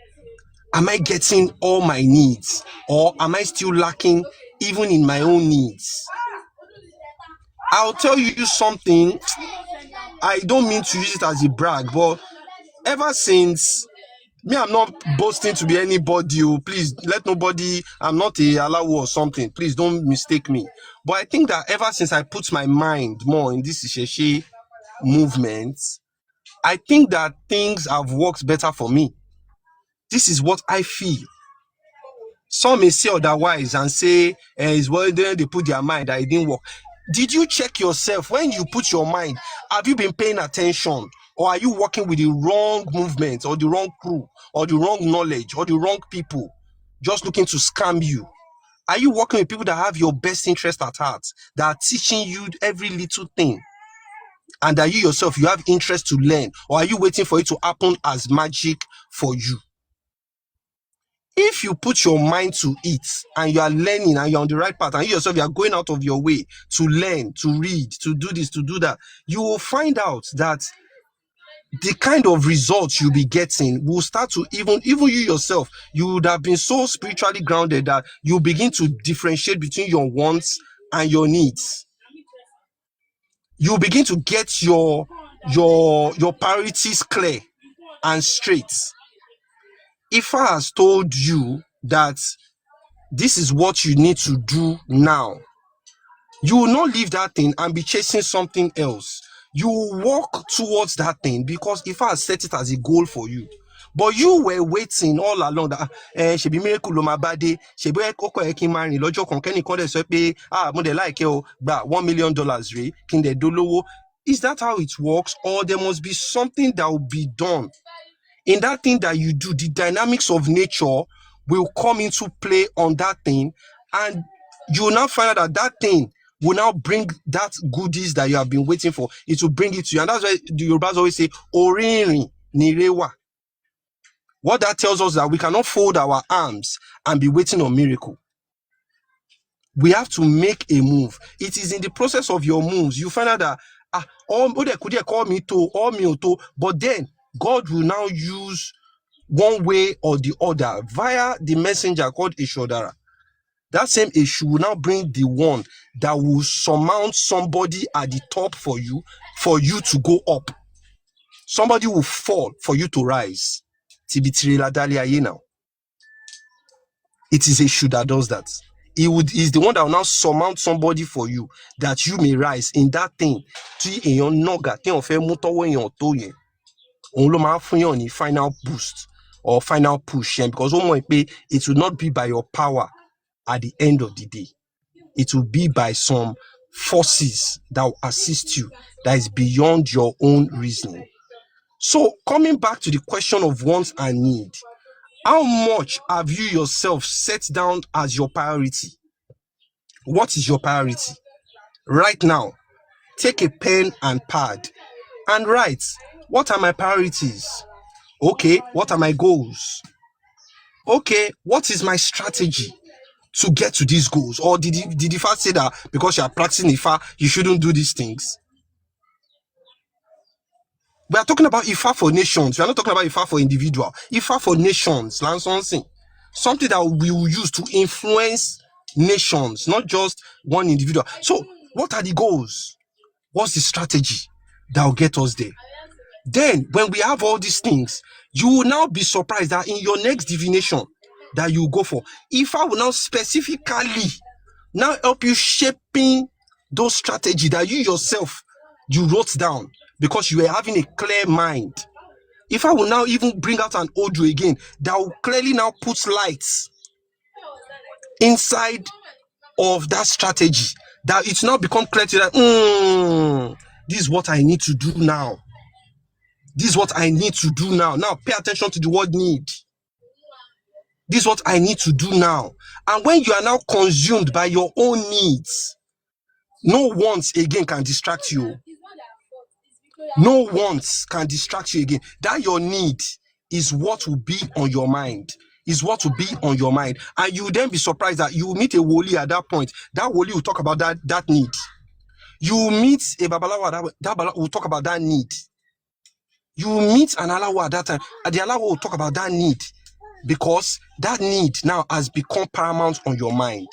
Am I getting all my needs, or am I still lacking even in my own needs? I'll tell you something. I don't mean to use it as a brag, but ever since, me, I'm not boasting to be anybody. Please, let nobody, I'm not a Alawo or something. Please don't mistake me. But I think that ever since I put my mind more in this Isheshe movement, I think that things have worked better for me. This is what I feel. Some may say otherwise and say, it's well, then they put their mind that it didn't work. Did you check yourself when you put your mind? Have you been paying attention? Or are you working with the wrong movement, or the wrong crew, or the wrong knowledge, or the wrong people just looking to scam you? Are you working with people that have your best interest at heart, that are teaching you every little thing, and that you yourself, you have interest to learn? Or are you waiting for it to happen as magic for you? If you put your mind to it and you are learning and you're on the right path, and you yourself, you are going out of your way to learn, to read, to do this, to do that, you will find out that the kind of results you'll be getting will start to even you yourself, you would have been so spiritually grounded that you begin to differentiate between your wants and your needs. You begin to get your priorities clear and straight. Ifa has told you that this is what you need to do now. You will not leave that thing and be chasing something else. You will walk towards that thing because Ifa has set it as a goal for you. But you were waiting all along that she be miracle lo ma bade, she be koko e kin ma rin lọ́jọ́ kan keni kan de sọ pé mo de like o gba $1 million re kin de dolowo. Is that how it works, or there must be something that will be done? In that thing that you do, the dynamics of nature will come into play on that thing, and you will now find out that that thing will now bring that goodies that you have been waiting for. It will bring it to you. And that's why the Yorubas always say, Orinrin nirewa. What that tells us that we cannot fold our arms and be waiting on miracle. We have to make a move. It is in the process of your moves. You find out that, they could call me to, but then God will now use one way or the other via the messenger called Ishodara. That same issue will now bring the one that will surmount somebody at the top for you to go up. Somebody will fall for you to rise. It is a issue that does that. Is the one that will now surmount somebody for you that you may rise in that thing. Final boost or final push, because it will not be by your power at the end of the day. It will be by some forces that will assist you that is beyond your own reasoning. So coming back to the question of wants and need, how much have you yourself set down as your priority? What is your priority? Right now, take a pen and pad and write, what are my priorities? Okay, what are my goals? Okay, what is my strategy to get to these goals? Or did Ifa say that because you are practicing Ifa, you shouldn't do these things? We are talking about Ifa for nations. We are not talking about Ifa for individual. Ifa for nations. Something that we will use to influence nations, not just one individual. So, what are the goals? What's the strategy that will get us there? Then, when we have all these things, you will now be surprised that in your next divination that you go for, Ifa will now specifically now help you shaping those strategies that you yourself, you wrote down because you were having a clear mind. Ifa will now even bring out an audio again that will clearly now put lights inside of that strategy, that it's now become clear to you that, this is what I need to do now. This is what I need to do now. Now pay attention to the word need. This is what I need to do now. And when you are now consumed by your own needs, no wants again can distract you. No wants can distract you again. That your need is what will be on your mind. is what will be on your mind. And you will then be surprised that you will meet a woli at that point. That woli will talk about that need. You will meet a babalawo that babalawo will talk about that need. You will meet an alawo at that time, and the alawo will talk about that need, because that need now has become paramount on your mind.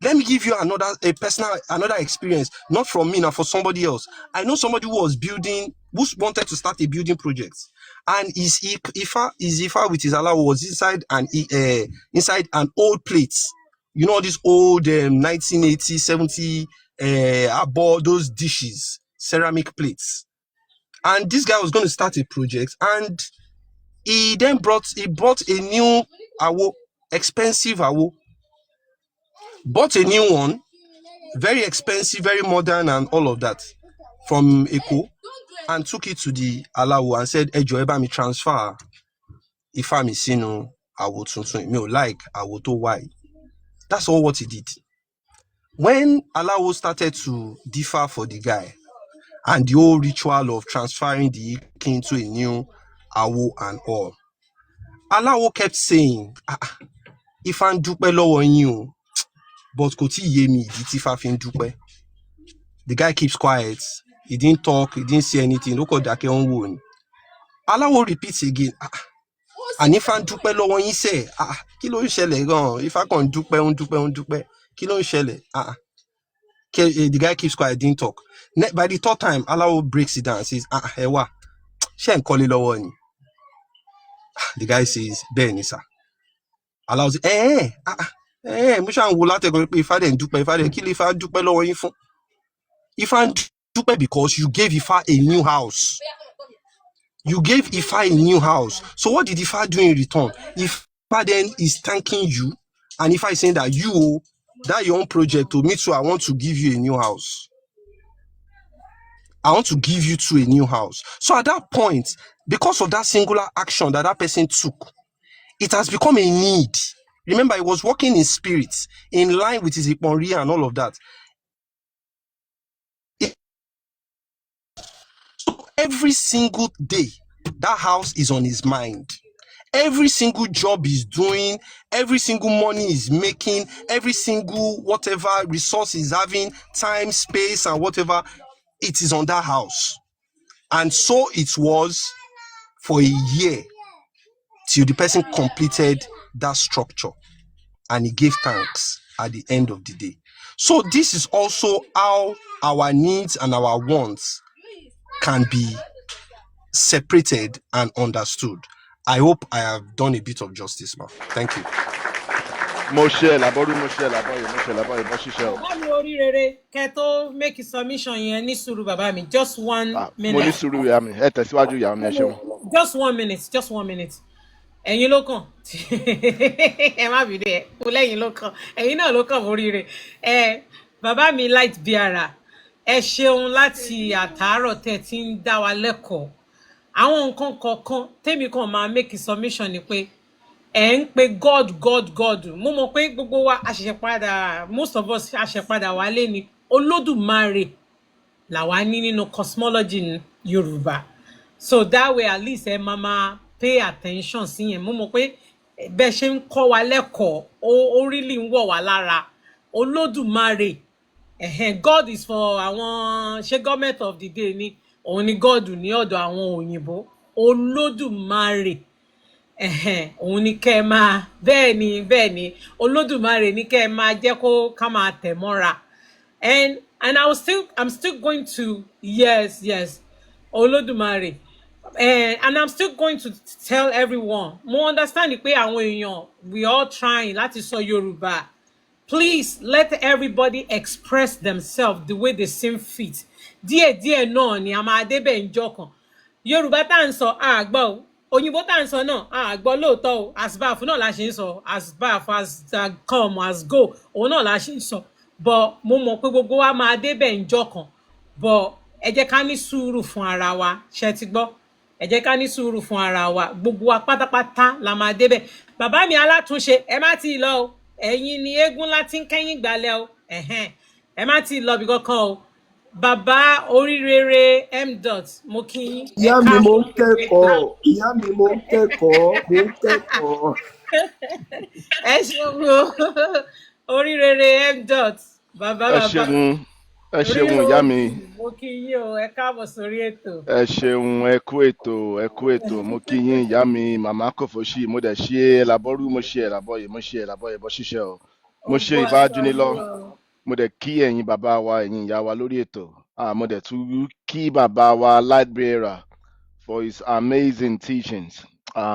Let me give you another experience, not from me, now for somebody else. I know somebody who wanted to start a building project, and his Ifa with his alawo was inside an old plate. You know, these old 1980, 70 aboard those dishes, ceramic plates. And this guy was going to start a project, and he brought a new awo, expensive awo, bought a new one, very expensive, very modern, and all of that, from Eko, and took it to the alawo and said, "Ejo eba mi transfer Ifa mi sinu awo tuntun mi o like awo to why." That's all what he did. When alawo started to differ for the guy, and the whole ritual of transferring the king to a new awo and all, alawo kept saying, "Ifa ndupe lowo yin o, but kò tí yé mi ìdí tí Ifá fi ń dúpẹ́." The guy keeps quiet. He didn't talk. He didn't say anything. Ó kàn dákẹ́ ó ń wò ni. Alawo repeats again. "Àní Ifá ń dúpẹ́ lọ́wọ́ yín sẹ́. Kí ló ń ṣẹlẹ̀ gan-an? Ifá kàn ń dúpẹ́, ó ń dúpẹ́, ó ń dúpẹ́. Kí ló ń ṣẹlẹ̀?" The guy keeps quiet, didn't talk. By the third time, Alawo breaks it down and says, "Ẹ wá, ṣé ẹ̀ ń kọ́lé lọ́wọ́ ni?" The guy says, "Bẹ́ẹ̀ ni sà." Alawo says, mo ṣáà ń wo látẹ̀kọ́ pé Ifá dẹ̀ ń dúpẹ́, Ifá dẹ̀ kí ló Ifá dúpẹ́ lọ́wọ́ yín fún? Ifá ń dúpẹ́ because you gave Ifá a new house. You gave Ifá a new house. So what did Ifá do in return? Ifá then is thanking you, and Ifá is saying that that your own project, me too, I want to give you a new house. I want to give you to a new house. So at that point, because of that singular action that person took, it has become a need. Remember, he was working in spirit, in line with his Iponri and all of that. So every single day, that house is on his mind. Every single job he's doing, every single money he's making, every single whatever resource he's having, time, space, and whatever, it is on that house. And so it was for a year till the person completed that structure, and he gave thanks at the end of the day. So this is also how our needs and our wants can be separated and understood. I hope I have done a bit of justice, ma. Thank you. Báwo ni orí rere kẹ́ tó make a submission yẹn ní sùúrù bàbá mi, just 1 minute. Just 1 minute, just 1 minute. Ẹ̀yin ló kàn. Ẹ má bìí dé, kò lẹ́yìn ló kàn. Ẹ̀yin náà ló kàn oríire. Bàbá mi Light Biara, ẹ ṣeun láti àtàárọ̀ tẹ́ tí ń dá wa lẹ́kọ̀ọ́. Àwọn nǹkan kọ̀ọ̀kan tèmi kan máa make a submission ni pé ẹ ń pe God. Mo mọ̀ pé gbogbo wa àṣẹ̀ṣẹ̀ padà, most of us àṣẹ̀ṣẹ̀ padà wálé ni. Olódùmarè làwa ní nínú cosmology Yorùbá. So that way at least mama pay attention sí yẹn. Mo mọ̀ pé bẹ́ẹ̀ ṣe ń kọ́ wa lẹ́kọ̀ọ́, ó really ń wọ̀ wá lára. Olódùmarè. God is for àwọn ṣé government of the day ni òun ni God ní ọ̀dọ̀ àwọn òyìnbó. Olódùmarè. Òun ni kẹ́ máa bẹ́ẹ̀ ni Olódùmarè ni kẹ́ máa jẹ́ kó ká máa tẹ̀ mọ́ra. And I'm still going to yes Olódùmarè. And I'm still going to tell everyone, mo understand pé àwọn èèyàn, we all trying láti sọ Yorùbá. Please let everybody express themselves the way they seem fit. Díẹ̀ náà ni a máa débẹ̀ ńjọ́ kan. Yorùbá tá ń sọ àgbọ́ o, òyìnbó tá ń sọ náà àgbọ́ lóòótọ́ o, asbaf náà la ṣe ń sọ, asbaf, as come, as go, òun náà la ṣe ń sọ. But mo mọ̀ pé gbogbo wa máa débẹ̀ ńjọ́ kan. But ẹ jẹ́ ká ní sùúrù fún ara wa, ṣé ti gbọ́? Ẹ jẹ́ ká ní sùúrù fún ara wa, gbogbo wa pátápátá la máa débẹ̀. Bàbá mi Alátúnṣe, ẹ má ti lọ o, ẹ̀yin ni eégún láti ń kẹ́yìn gbálẹ̀ o, ẹ má ti lọ bí kankan o. Bàbá Oríire M. Mo kí yín. Ìyá mi mo ń kẹ́kọ̀ọ́. ẹ ṣeun o oríire mdot bàbá ẹ bàbá ṣeun ìyá ríro mi, mo kí yín o ẹ káàbọ̀ sórí ètò. ẹ ṣeun, ẹ kú ètò, mo kí yín ìyá mi, màmá kòfòṣì, mo dẹ̀ ṣe ẹlàbọ́rú, mo ṣe ẹlàbọ̀yè, mo ṣe ẹlàbọ̀yè bọ́ ṣíṣẹ́ o, mo ṣe ògbó aṣọ ìfájúnilọ́, yín o. mo dẹ̀ kí ẹ̀yin bàbá wa, ẹ̀yin ìyá wa lórí ètò, mo dẹ̀ tún kí bàbá wa light bearer for his amazing teachings.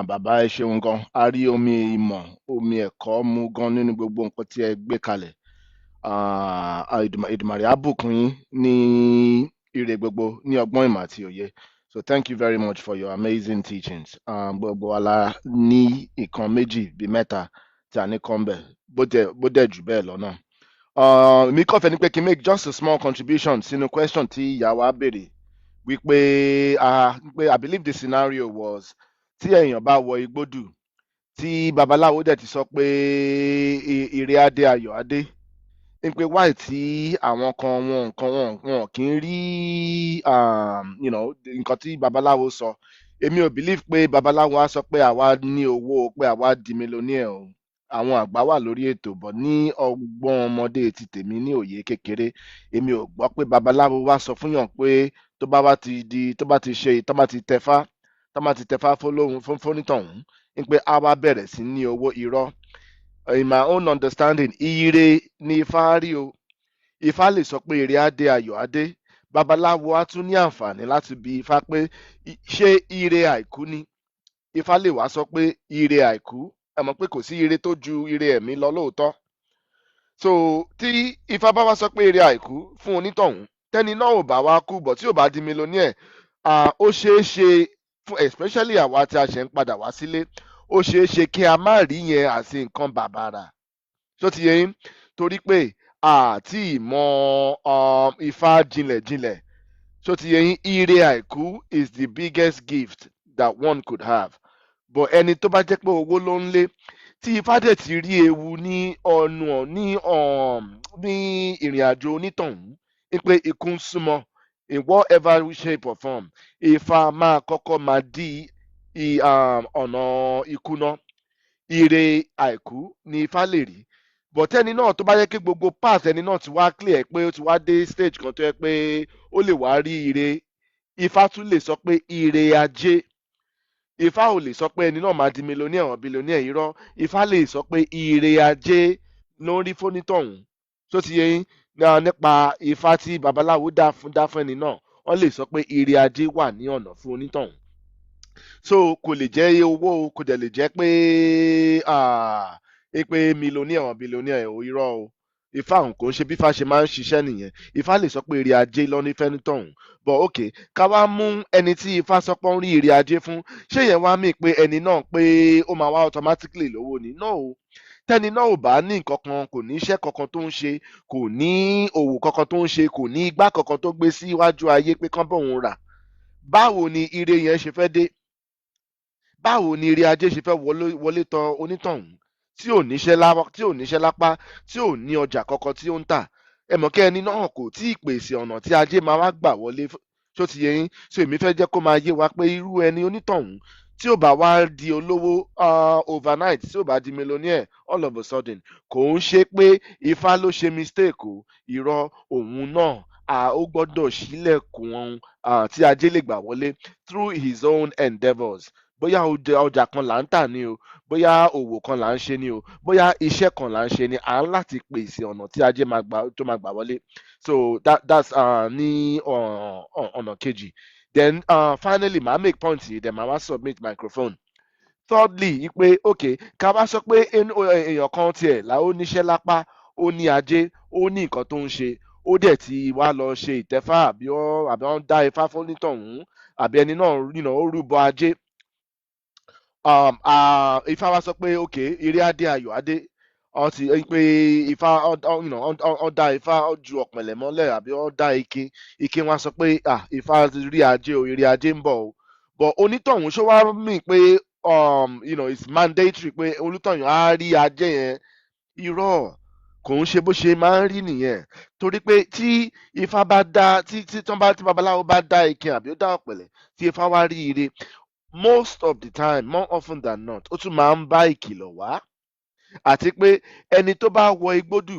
Bàbá ẹ ṣeun gan, a rí omi ìmọ̀, omi ẹ̀kọ́ mu gan nínú gbogbo nǹkan tí ẹ gbé kalẹ̀. Èdùmàrè á bùkún yín ní ire gbogbo, ní ọgbọ́n ìmọ̀ àti òye. So thank you very much for your amazing teachings. Gbogbo wa la ní ìkan méjì bíi mẹ́ta tí a ní kọ́ ń bẹ̀, bó dẹ̀ jù bẹ́ẹ̀ lọ náà. Mi kàn fẹ́ ni pé kí n make just a small contribution sínú question tí ìyá wa béèrè wípé I believe the scenario was tí èèyàn bá wọ igbódù tí babaláwo dẹ̀ ti sọ pé ire adé ayọ̀ adé ń pé wáì tí àwọn kan wọn kì í rí nǹkan tí babaláwo sọ. Èmi ò believe pé babaláwo á sọ pé àwa ní owó, pé àwa di millionaire o. Àwọn àgbà wà lórí ètò bọ̀ ní ọgbọ́n ọmọdé ti tèmi ní òye kékeré. Èmi ò gbọ́ pé babaláwo wá sọ fún yàn pé tó bá ti tẹfá fónítọ̀hún ń pé á wá bẹ̀rẹ̀ sí ní owó irọ́. In my own understanding, ire ni Ifá rí o. Ifá lè sọ pé ire adé ayọ̀ adé. Babaláwo á tún ní àǹfààní láti bi Ifá pé ṣé ire àìkú ni? Ifá lè wá sọ pé ire àìkú, ẹ mọ̀ pé kò sí ire tó ju ire ẹ̀mí lọ lóòótọ́. So tí Ifá bá wá sọ pé ire àìkú fún onítọ̀hún, tẹ́ni náà ò bá wá kú bọ̀ tí ò bá di millionaire, ó ṣeé ṣe fún especially àwa tí a ṣẹ̀ ń padà wá sílé, ó ṣeé ṣe kí a má rí yẹn àti nǹkan bàbàrà. Ṣó ti yé yín? Torí pé àti ìmọ̀ Ifá jinlẹ̀jinlẹ̀. Ṣó ti yé yín? Ire àìkú is the biggest gift that one could have. But ẹni tó bá jẹ́ pé owó ló ń lé, tí Ifá dẹ̀ ti rí ewu ní ìrìn àjò onítọ̀hún, pé ikú ń súnmọ́ in whatever shape or form, Ifá máa kọ́kọ́ máa dí ọ̀nà ikú náà. Ire àìkú ni Ifá lè rí. But ẹni náà tó bá yẹ kí gbogbo path ẹni náà ti wá clear pé ó ti wá dé stage kan tó yẹ pé ó lè wá rí ire, Ifá tún lè sọ pé ire ajé. Ifá ò lè sọ pé ẹni náà máa di millionaire or billionaire irọ́. Ifá lè sọ pé ire ajé ló ń rí fónítọ̀hún. Ṣó ti yé yín? Nípa Ifá tí babaláwo dá fún ẹni náà, wọ́n lè sọ pé ire ajé wà ní ọ̀nà fún onítọ̀hún. So kò lè jẹ́ owó, kò dẹ̀ lè jẹ́ pé millionaire or billionaire ò irọ́ o. Ifá òun kò ń ṣe bí Ifá ṣe máa ń ṣiṣẹ́ nìyẹn. Ifá lè sọ pé ire ajé ló ní fẹ́nítọ̀hún. But okay, ká wá mú ẹni tí Ifá sọ pé ó ń rí ire ajé fún, ṣé yẹn wá mí pé ẹni náà pé ó máa wá automatically lówó ni? No o. Tẹ́ni náà ò bá ní nǹkan kan, kò ní iṣẹ́ kankan tó ń ṣe, kò ní òwò kankan tó ń ṣe, kò ní igbá kankan tó gbé síwájú ayé pé kán bóun rà. Báwo ni ire yẹn ṣe fẹ́ dé? Báwo ni ire ajé ṣe fẹ́ wọlé tọ̀ onítọ̀hún tí ò níṣẹ́ lápá, tí ò ní ọjà kankan tí ó ń tà? Ẹ mọ̀ kí ẹni náà kò tí ì pèsè ọ̀nà tí ajé máa wá gbà wọlé. Ṣó ti yé yín? So èmi fẹ́ jẹ́ kó máa yé wa pé irú ẹni onítọ̀hún tí ò bá wá di olówó overnight, tí ò bá di millionaire all of a sudden, kò ń ṣe pé Ifá ló ṣe mistake o. Irọ́ òun náà ó gbọ́dọ̀ ṣílẹ̀kùn tí ajé lè gbà wọlé through his own endeavours. Bóyá ọjà kan là ń tà ni o, bóyá òwò kan là ń ṣe ni o, bóyá iṣẹ́ kan là ń ṣe ni, à ń láti pèsè ọ̀nà tí ajé tó máa gbà wọlé. So that's ní ọ̀nà kejì. Then finally màá make point yìí, then màá wá submit microphone. Thirdly, pé okay, ká wá sọ pé èèyàn kan tiẹ̀ là ó níṣẹ́ lápá, ó ní ajé, ó ní nǹkan tó ń ṣe, ó dẹ̀ ti wá lọ ṣe ìtẹ́fá àbí wọ́n dá Ifá fónítọ̀hún, àbí ẹni náà ó rúbọ ajé. Ifá wá sọ pé okay, ire adé ayọ̀ adé, ti pé Ifá dá Ifá ju ọ̀pẹ̀lẹ̀ mọ́lẹ̀ àbí dá ike wá sọ pé Ifá rí ajé o, ire ajé ń bọ̀ o. But onítọ̀hún ṣó wá mí pé it's mandatory pé onítọ̀hún á rí ajé yẹn? Irọ́, kò ń ṣe bó ṣe máa ń rí nìyẹn. Torí pé tí Ifá bá dá tí babaláwo bá dá ike àbí ó dá ọ̀pẹ̀lẹ̀ tí Ifá wá rí ire, most of the time more often than not ó tún máa ń bá ìkìlọ̀ wá àti pé ẹni tó bá wọ igbódù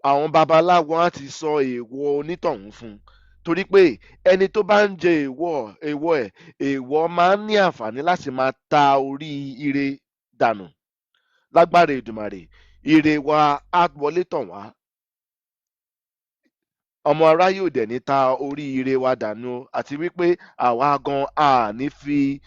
àwọn babaláwo á ti sọ èèwọ̀ onítọ̀hún fún un torí pé ẹni tó bá ń jẹ èèwọ̀ ẹ̀ èèwọ̀ máa ń ní àǹfààní láti máa ta orí ire dànù lágbára Èdùmàrè ire wa á wọlé tàn wá ọmọ aráyé ò dẹ̀ ní ta orí ire wa dànù àti wípé àwa gan a ní fi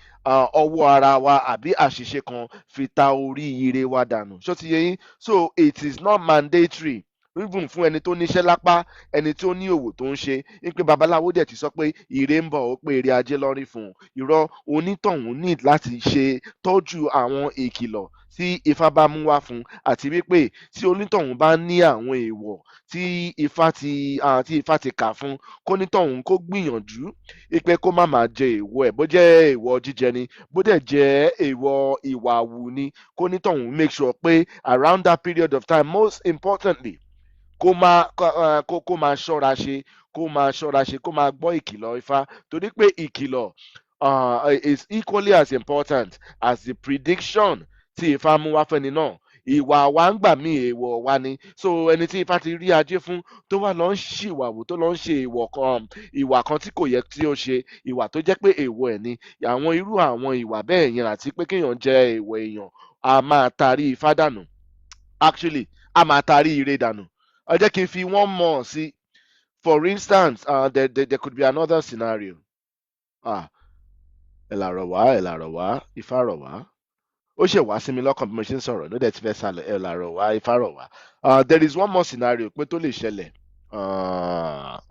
ọwọ́ ara wa àbí àṣìṣe kan fi ta orí ire wa dànù ṣó ti yé yín so it is not mandatory even fún ẹni tó níṣẹ́ lápá ẹni tó ní òwò tó ń ṣe ń pé babaláwo dẹ̀ ti sọ pé ire ń bọ̀ ó pé ire ajé lọ́rí fún un irọ́ onítọ̀hún need láti ṣe tọ́jú àwọn ìkìlọ̀ tí ifá bá mú wá fún un àti wípé tí onítọ̀hún bá ní àwọn èèwọ̀ tí ifá ti kà fún kónítọ̀hún kó gbìyànjú pé kó má máa jẹ èèwọ̀ ẹ̀ bó jẹ́ èèwọ̀ jíjẹ ni bó dẹ̀ jẹ́ èèwọ̀ ìwà wù ni kónítọ̀hún make sure pé around that period of time most importantly kó máa ṣọ́ra ṣe kó máa gbọ́ ìkìlọ̀ ifá torí pé ìkìlọ̀ is equally as important as the prediction tí ifá mú wá fẹ́ni náà ìwà wa ń gbà mí èèwọ̀ wa ni so ẹni tí ifá ti rí ajé fún tó wà lọ ń ṣìwàwù tó lọ ń ṣe ìwà kan tí kò yẹ tí ó ṣe ìwà tó jẹ́ pé èèwọ̀ ẹ̀ ni àwọn ìwà bẹ́ẹ̀ yẹn àti pé kéèyàn jẹ èèwọ̀ èèyàn a máa tarí ifá dànù actually a máa tarí ire dànù ẹ jẹ́ kí n fi one more sí for instance there could be another scenario ẹ làrọ̀ wá ifá rọ̀ wá ó ṣe wá sí mi lọ́kàn bí mo ṣe ń sọ̀rọ̀ ló dẹ̀ ti fẹ́ sálọ ẹ làrọ̀ wá ifá rọ̀ wá there is one more scenario pé tó lè ṣẹlẹ̀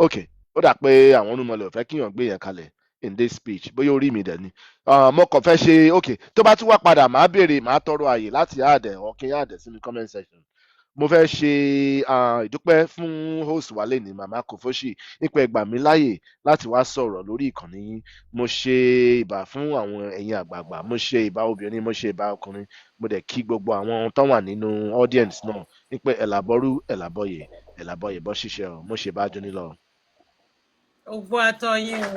okay ó dà pé àwọn onímọ̀lẹ̀ ò fẹ́ kíyàn gbé yẹn kalẹ̀ in this speech bóyá orí mi dẹ̀ ni mo kàn fẹ́ ṣe okay tó bá tún wá padà màá tọrọ àyè láti àdẹ̀ ọ̀kìn àdẹ̀ sínú comment section mo fẹ́ ṣe ìdúpẹ́ fún host wa lẹ́ni mama Kofoshi nípa ẹ gbà mí láàyè láti wá sọ̀rọ̀ lórí ìkànnì yín mo ṣe ìbà fún àwọn ẹ̀yin àgbààgbà mo ṣe ìbà obìnrin mo ṣe ìbà ọkùnrin mo dẹ̀ kí gbogbo àwọn tó wà nínú audience náà nípa ẹ̀làbọ́rú ẹ̀làbọ̀yè bọ́ ṣiṣẹ́ o mo ṣe bá jóní lọ. Ògbó àtọyín o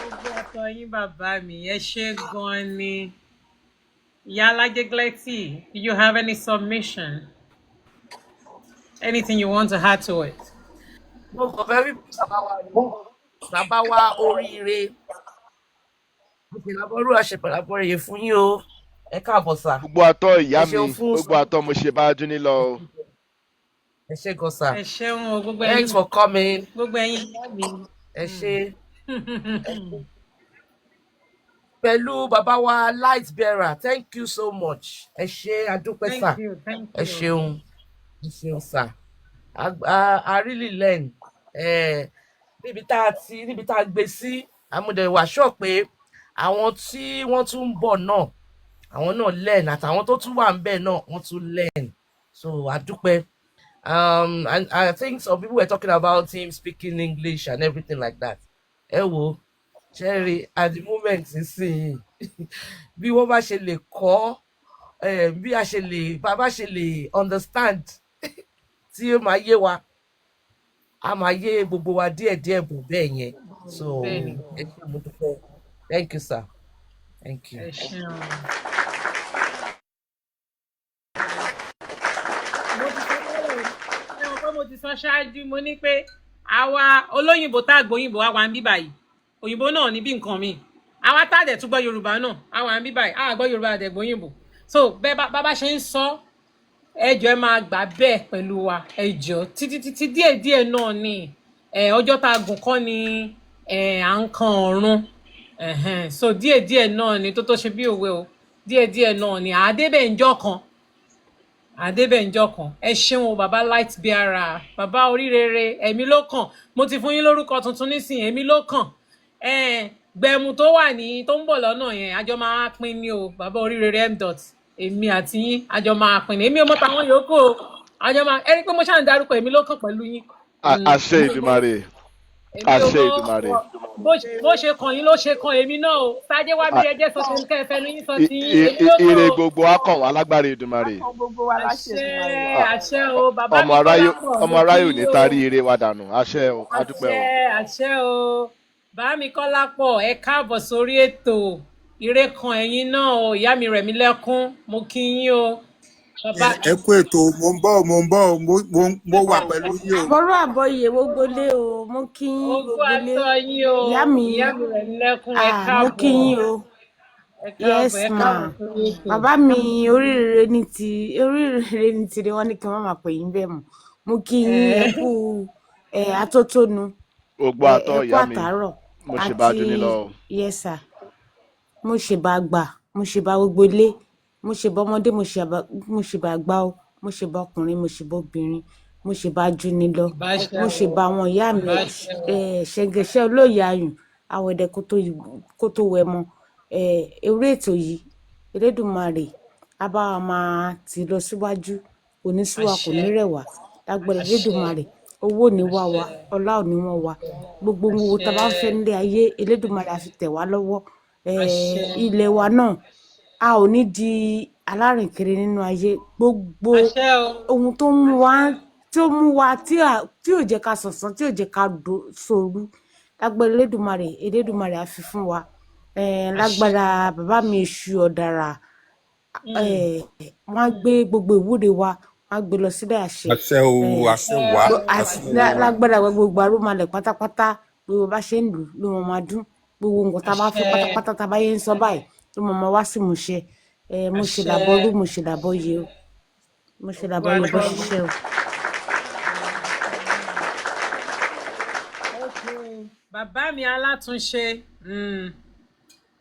ògbó àtọyín bàbá mi ẹ ṣé gan ni. Yala Jegleti, do you have any submission? Anything you want to add to it? Mo kàn fẹ́ rí bàbá wa oríire. Ìlàbọ̀rú àṣepàlábọ̀rẹ̀ fún yín o. Ẹ káàbọ̀ sà. Gbogbo àtọ́ ìyá mi, gbogbo àtọ́ mo ṣe bá jóní lọ. Ẹ ṣé gan sà. Ẹ ṣeun o, gbogbo ẹ̀yin. Thanks for coming. Gbogbo ẹ̀yin ìyá mi. Ẹ ṣé. Pẹ̀lú bàbá wa light bearer, thank you so much. Ẹ ṣé adúpẹ́ sà. Ẹ ṣeun sà. I really learn. Níbi tá a gbé sí, àmúdẹ̀wà ṣọ́ pé àwọn tí wọ́n tún ń bọ̀ náà, àwọn náà learn àtàwọn tó tún wà ń bẹ̀ náà wọ́n tún learn. So adúpẹ́. And I think some people were talking about him speaking English and everything like that. Ẹ wo. Cherry at the moment nísìnyí bí wọ́n bá ṣe lè kọ́ bí bàbá ṣe lè understand tí ó máa yé wa a máa yé gbogbo wa díẹ̀díẹ̀ bò bẹ́ẹ̀ yẹn so ẹ ṣé mo dúpẹ́ thank you sir thank you. mo ti sọ ṣáájú mo ní pé àwa olóyìnbó tá àgbóyìnbó wa wà ń bí báyìí òyìnbó náà ní bí nǹkan mi àwa tá dẹ̀ tún gbọ́ yorùbá náà àwa ń bí báyìí àwa gbọ́ yorùbá àdẹ̀ gbóyìnbó so bẹ́ẹ̀ bàbá ṣe ń sọ ẹjọ́ ẹ máa gbà bẹ́ẹ̀ pẹ̀lú wa ẹjọ́ títí díẹ̀díẹ̀ náà ni ọjọ́ tá a gùn kọ́ ni à ń kan ọ̀run so díẹ̀díẹ̀ náà ni tó ṣe bí òwe o díẹ̀díẹ̀ náà ni àdébẹ̀njọ́ kan ẹ ṣeun o bàbá light bearer bàbá oríire ẹ̀mí ló kàn mo ti fún yín lórúkọ tuntun nísìnyí ẹ̀mí ló kàn gbẹ̀mù tó wà ní tó ń bọ̀ lọ́nà yẹn àjọ máa pín ní o bàbá oríire m. èmi àti yín àjọ máa pín ní èmi ò mọ̀ táwọn yòókù o àjọ máa ẹni pé mo ṣáà ń darúkọ èmi ló kàn pẹ̀lú yín. àṣẹ Èdùmàrè àṣẹ Èdùmàrè. bó ṣe kàn yín ló ṣe kàn èmi náà o sáájé wá bí ẹjẹ sọ sí nǹkan ẹfẹ lóyún sọ sí èmi ló kàn o. ire gbogbo akàn wà lágbára Èdùmàrè. àṣẹ o bàbá mi ọmọ aráyò ní tarí ire wa dànù àṣẹ o adúpẹ́ o. àṣẹ o Bàámi Kọ́lápọ̀ ẹ káàbọ̀ sórí ètò ire kan ẹ̀yin náà o ìyá mi Rẹ̀mílẹ́kún mo kí yín o. Bàbá ẹ kú ètò mo ń bọ̀ mo wà pẹ̀lú yín o. Àbọ̀rọ̀ àbọ̀yè gbogbo lé o, mo kí yín ogún gbogbo lé. àtọ yín o Ìyá mi, ìyá mi Rẹ̀mílẹ́kún ẹ mo kí káàbọ̀ yín o. Yes ẹ ma. káàbọ̀ sórí ètò. Bàbá mi oríire ní tiri wọ́n ní kí wọ́n máa pè yín bẹ́ẹ̀ mọ̀. Mo kí yín ẹ kú atótónu. Ogbó Ẹ àtọ kú ìyá mi àtàárọ̀. mo ṣe bá jù ní lọ. Yes sir. Mo ṣe bá gbà, mo ṣe bá gbogbo ilé, mo ṣe bá ọmọdé, mo ṣe bá gbà o, mo ṣe bá ọkùnrin, mo ṣe bá obìnrin, mo ṣe bá jù ní lọ, mo ṣe bá àwọn ìyá mi ṣẹ̀ǹgẹ̀ṣẹ̀ olóyè ayùn àwẹ̀dẹ kó tó wẹ̀ mọ́. Eré ètò yìí Elédùmarè á bá wa máa tì lọ síwájú, kò ní sú wa, kò ní rẹ̀ wá, lágbára Elédùmarè. Owó ò ní wá wa, ọlá ò ní wọ́n wa, gbogbo owó tá a bá ń fẹ́ nílé ayé Elédùmarè á fi tẹ̀ wá lọ́wọ́. Ilé wa náà a ò ní di alárìnkiri nínú ayé. Gbogbo ohun tó mú wa tí ò jẹ́ ká sọ̀sán, tí ò jẹ́ ká sòru, lágbára Elédùmarè á fi fún wa. Lágbára bàbá mi Èṣù Ọ̀dàrà, wọ́n á gbé gbogbo ìwúre wa, wọ́n á gbé lọ sílẹ̀ àṣẹ. Àṣẹ o, àṣẹ wá, àṣẹ wá. Lágbára gbogbo àrùmalẹ̀ pátápátá, gbogbo bá ṣe ń lù ló mọ̀ máa dún, gbogbo nǹkan tá a bá fẹ́ pátápátá tá a bá yẹ ń sọ báyìí ló mọ̀ wá sí ìmúṣẹ. Mo ṣe làbọ̀ rú, mo ṣe làbọ̀ yẹ o, mo ṣe làbọ̀ yẹ bó ṣiṣẹ́ o. Bàbá mi Alátúnṣe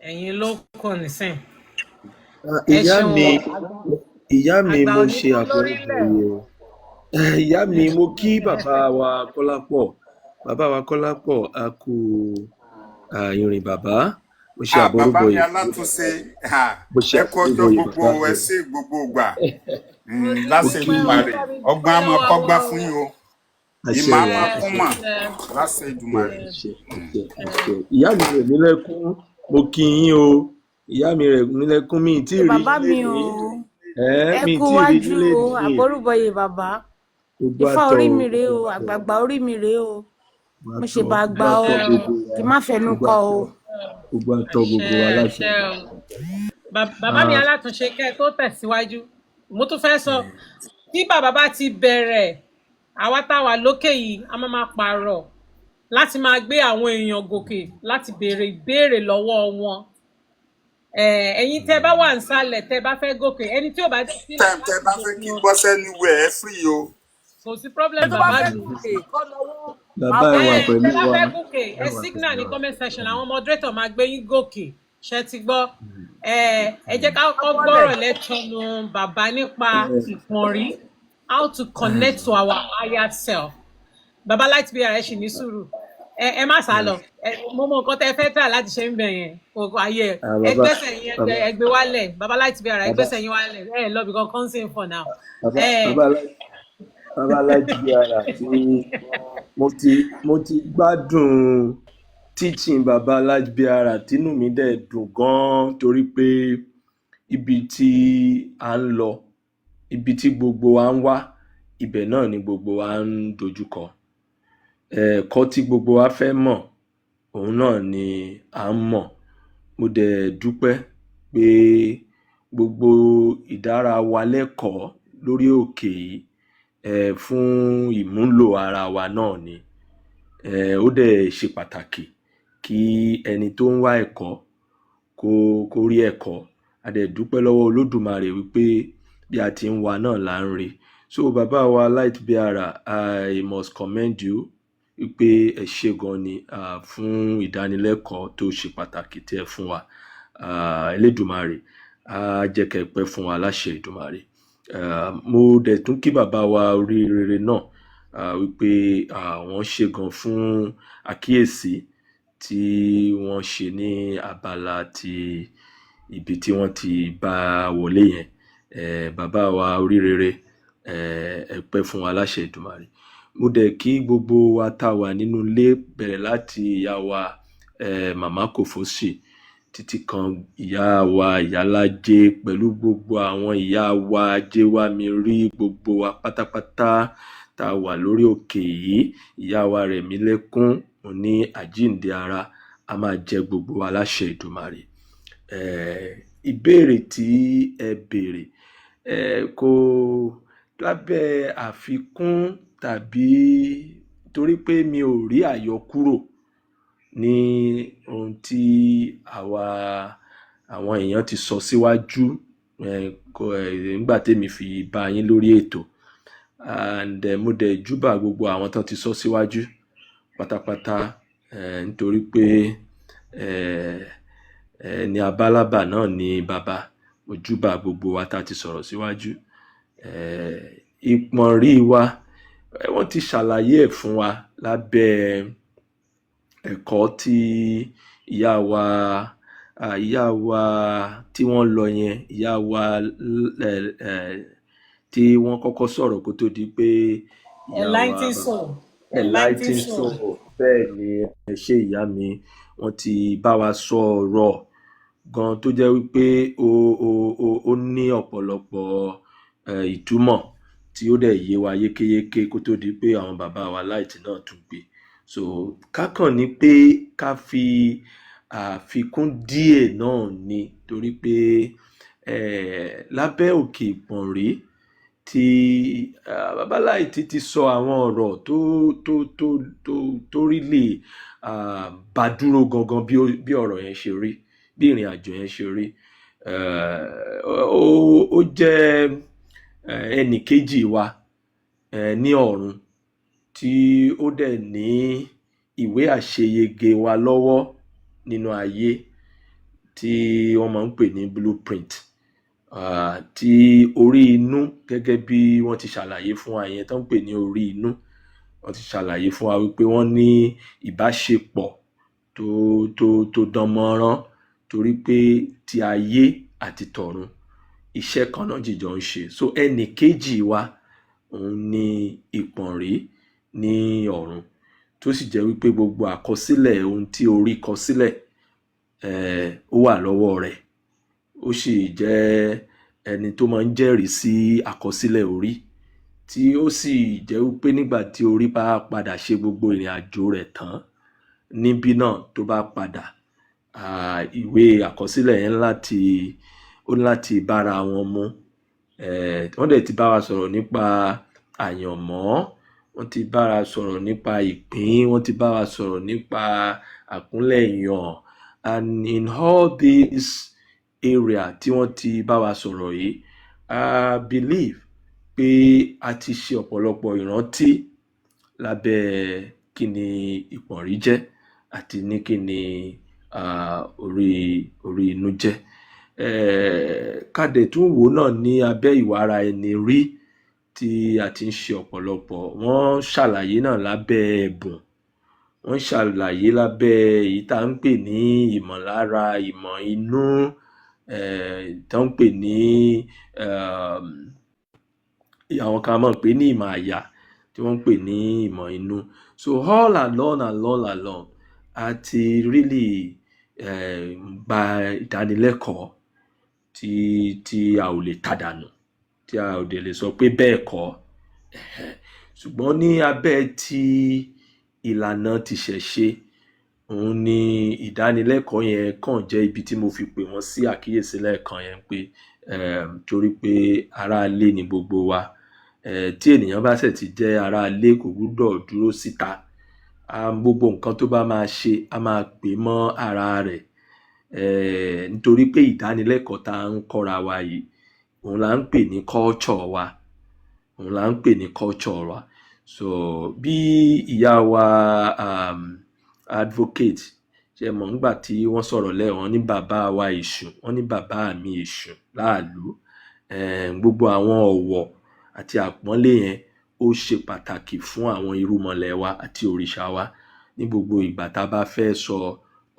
ẹ̀yin ló kàn nísìn. ìyá mi mo ṣe àbọ̀rọ̀bọ̀yè o. Ìyá mi mo kí bàbá wa Kọ́lápọ̀ a kú ìrìn bàbá mo ṣe àbọ̀rọ̀bọ̀yè. Bàbá mi Alátúnṣe ẹ kú ọjọ́ gbogbo ẹ sí gbogbo ìgbà láṣẹ Èdùmàrè ọgbọ́n àmọ́ kọ́gbá fún yín o. Ìmọ̀ àmọ́ kún mọ̀ láṣẹ Èdùmàrè. Ìyá mi Rẹ̀mílẹ́kún mo kí yín o. Ìyá mi Rẹ̀mílẹ́kún mi tí rí bàbá mi o, ẹ kú wájú o, àbọ̀rúbọyè bàbá. Ifá orí mi rèé o, àgbààgbà orí mi rèé o, mo ṣe bá gbà o, kì má fẹnu kọ o. Gbogbo àtọ gbogbo aláṣẹ. Bàbá mi Alátúnṣe kẹ́ ẹ tó tẹ̀síwájú mo tún fẹ́ sọ bí bàbá bá ti bẹ̀rẹ̀ àwa táwa lókè yìí a máa pààrọ̀ láti máa gbé àwọn èèyàn gòkè láti béèrè ìbéèrè lọ́wọ́ wọn. Ẹ̀yin tẹ́ bá wà nísàlẹ̀ tẹ́ bá fẹ́ gòkè, ẹni tí ò bá ti sí tẹ́ bá fẹ́ kí gbọ́sẹ́ níwẹ̀ ẹ́ free o. kò sí problem bàbá mi. Bàbá ẹ wà pẹ̀lú tẹ́ bá wa. fẹ́ gòkè ẹ signal ní comment section, àwọn moderator máa gbé yín gòkè, ṣe ti gbọ́. Ẹ jẹ́ ká kọ́ gbọ́rọ̀ lẹ́tọ̀ọ̀nù bàbá nípa ìpọ̀nrí, how to connect to our higher self. Bàbá Light BR ẹ ṣì ní sùúrù, ẹ má sá lọ, mo mọ nǹkan tẹ́ fẹ́ tà láti ṣe ń bẹ̀ yẹn kò ayé ẹgbẹ́sẹ̀ yín ẹgbẹ́ wálẹ̀. Bàbá Light BR ẹgbẹ́sẹ̀ yín wálẹ̀ lọ bí kankan sí for now. Bàbá Light BR tí mo ti gbádùn teaching bàbá Light BR tínú mi dẹ̀ dùn gan torí pé ibi tí a ń lọ, ibi tí gbogbo wa ń wá, ibẹ̀ náà ni gbogbo wa ń dojúkọ. Ẹ̀kọ́ tí gbogbo wa fẹ́ mọ̀ òun náà ni à ń mọ̀. Mo dẹ̀ dúpẹ́ pé gbogbo ìdára wa lẹ́kọ̀ọ́ lórí òkè yìí fún ìmúlò ara wa náà ni. Ó dẹ̀ ṣe pàtàkì kí ẹni tó ń wá ẹ̀kọ́ kó rí ẹ̀kọ́. A dẹ̀ dúpẹ́ lọ́wọ́ Olódùmarè wípé bí a ti ń wá náà là ń rí. So bàbá wa Light BR, I must commend you wípé ẹ ṣé gan ni fún ìdánilẹ́kọ̀ọ́ tó ṣe pàtàkì tí ẹ fún wa. Elédùmarè á jẹ́ kẹ́ pẹ́ fún wa láṣẹ Èdùmarè. Mo dẹ̀ tún kí bàbá wa Oríire náà wípé wọ́n ṣe gan fún àkíyèsí tí wọ́n ṣe ní abala ti ibi tí wọ́n ti bá wọlé yẹn. Bàbá wa Oríire ẹ pẹ́ fún wa láṣẹ Èdùmarè. Mo dẹ̀ kí gbogbo wa tá wà nínú ilé bẹ̀rẹ̀ láti ìyá wa Màmá Kòfósì títí kan ìyá wa Ìyálájé pẹ̀lú gbogbo àwọn ìyá wa Ajéwámirí, gbogbo wa pátápátá tá wà lórí òkè yìí. Ìyá wa Rẹ̀mílẹ́kún òní àjíǹde ara a máa jẹ gbogbo wa láṣẹ Èdùmàrè. Ìbéèrè tí ẹ béèrè kò lábẹ́ àfikún tàbí torí pé mi ò rí àyọkúrò ní ohun tí àwọn èèyàn ti sọ síwájú nígbà tèmi fi bá yín lórí ètò, and mo dẹ̀ júbà gbogbo àwọn tán ti sọ síwájú pátápátá, nítorí pé ẹni abálábà náà ni bàbá. Mo júbà gbogbo wa tá ti sọ̀rọ̀ síwájú. Ìpọ̀nrí wa wọ́n ti ṣàlàyé ẹ̀ fún wa lábẹ́ ẹ̀kọ́ tí ìyá wa tí wọ́n lọ yẹn, ìyá wa tí wọ́n kọ́kọ́ sọ̀rọ̀ kó tó di pé Enlighten Soul. Enlighten Soul. Bẹ́ẹ̀ ni, ẹ ṣé ìyá mi, wọ́n ti bá wa sọ ọ̀rọ̀ gan tó jẹ́ wípé ó ní ọ̀pọ̀lọpọ̀ ìtumọ̀ tí ó dẹ̀ yé wa yékéyéké kó tó di pé àwọn bàbá wa Light náà tún gbé. So kákàn ní pé ká fi àfikún díẹ̀ náà ni, torí pé lábẹ́ òkè ìpọ̀nrí tí bàbá Light ti sọ àwọn ọ̀rọ̀ tó rí lè bá dúró gangan bí ọ̀rọ̀ yẹn ṣe rí, bí ìrìn àjò yẹn ṣe rí. Ó jẹ́ ẹnì kejì wa ní ọ̀run tí ó dẹ̀ ní ìwé àṣeyege wa lọ́wọ́ nínú ayé tí wọ́n máa ń pè ní blueprint, tí orí inú, gẹ́gẹ́ bí wọ́n ti ṣàlàyé fún wa yẹn tó ń pè ní orí inú. Wọ́n ti ṣàlàyé fún wa wípé wọ́n ní ìbáṣepọ̀ tó dánmọ́rán, torí pé ti ayé àti tọ̀run iṣẹ́ kan náà jìjọ ń ṣe. So ẹnì kejì wa òun ni ìpọ̀nrí ní ọ̀run, tó sì jẹ́ wípé gbogbo àkọsílẹ̀ ohun tí orí kọ sílẹ̀ ó wà lọ́wọ́ rẹ̀. Ó sì jẹ́ ẹni tó máa ń jẹ́rìí sí àkọsílẹ̀ orí, tí ó sì jẹ́ wípé nígbà tí orí bá padà ṣe gbogbo ìrìn àjò rẹ̀ tán níbí náà, tó bá padà, ìwé àkọsílẹ̀ yẹn láti bára wọn mu. Wọ́n dẹ̀ ti bá wa sọ̀rọ̀ nípa àyànmọ́, wọ́n ti bá wa sọ̀rọ̀ nípa ìpín, wọ́n ti bá wa sọ̀rọ̀ nípa àkúnlẹ̀yàn, and in all these area tí wọ́n ti bá wa sọ̀rọ̀ yìí, I believe pé a ti ṣe ọ̀pọ̀lọpọ̀ ìrántí lábẹ́ kíni ìpọ̀nrí jẹ́ àti ní kíni orí inú jẹ́. Ká dẹ̀ tún wò náà ní abẹ́ ìwà ara ẹni rí tí a ti ń ṣe ọ̀pọ̀lọpọ̀. Wọ́n ṣàlàyé náà lábẹ́ ẹ̀bùn, wọ́n ṣàlàyé lábẹ́ èyí tá ń pè ní ìmọ̀lára, ìmọ̀ inú, tó ń pè ní àwọn kan máa ń pè ní ìmọ̀ àyà, tí wọ́n ń pè ní ìmọ̀ inú. So all along a ti really gba ìdánilẹ́kọ̀ọ́ tí a ò lè tàdánù, tí a ò dẹ̀ lè sọ pé bẹ́ẹ̀ kọ́. Ṣùgbọ́n ní abẹ́ ti ìlànà ti ṣẹ̀ṣe, òun ni ìdánilẹ́kọ̀ọ́ yẹn kàn jẹ́ ibi tí mo fi pè wọ́n sí àkíyèsí lẹ́ẹ̀kan yẹn pé torí pé ará ilé ni gbogbo wa. Tí ènìyàn bá ṣẹ̀ ti jẹ́ ará ilé, kò gbúdọ̀ dúró síta. Gbogbo nǹkan tó bá máa ṣe, a máa pè mọ́ ara rẹ̀, nítorí pé ìdánilẹ́kọ̀ọ́ tá ń kọ́ra wa yìí, òun là ń pè ní culture wa. So bí ìyá wa advocate ṣe mọ̀ nígbà tí wọ́n sọ̀rọ̀ lẹ́wọ̀n ní bàbá wa èṣù, wọ́n ní bàbá mi èṣù láàlú. Gbogbo àwọn ọ̀wọ̀ àti àpọ́nlé yẹn ó ṣe pàtàkì fún àwọn irúnmọlẹ̀ wa àti òrìṣà wa ní gbogbo ìgbà tá bá fẹ́ sọ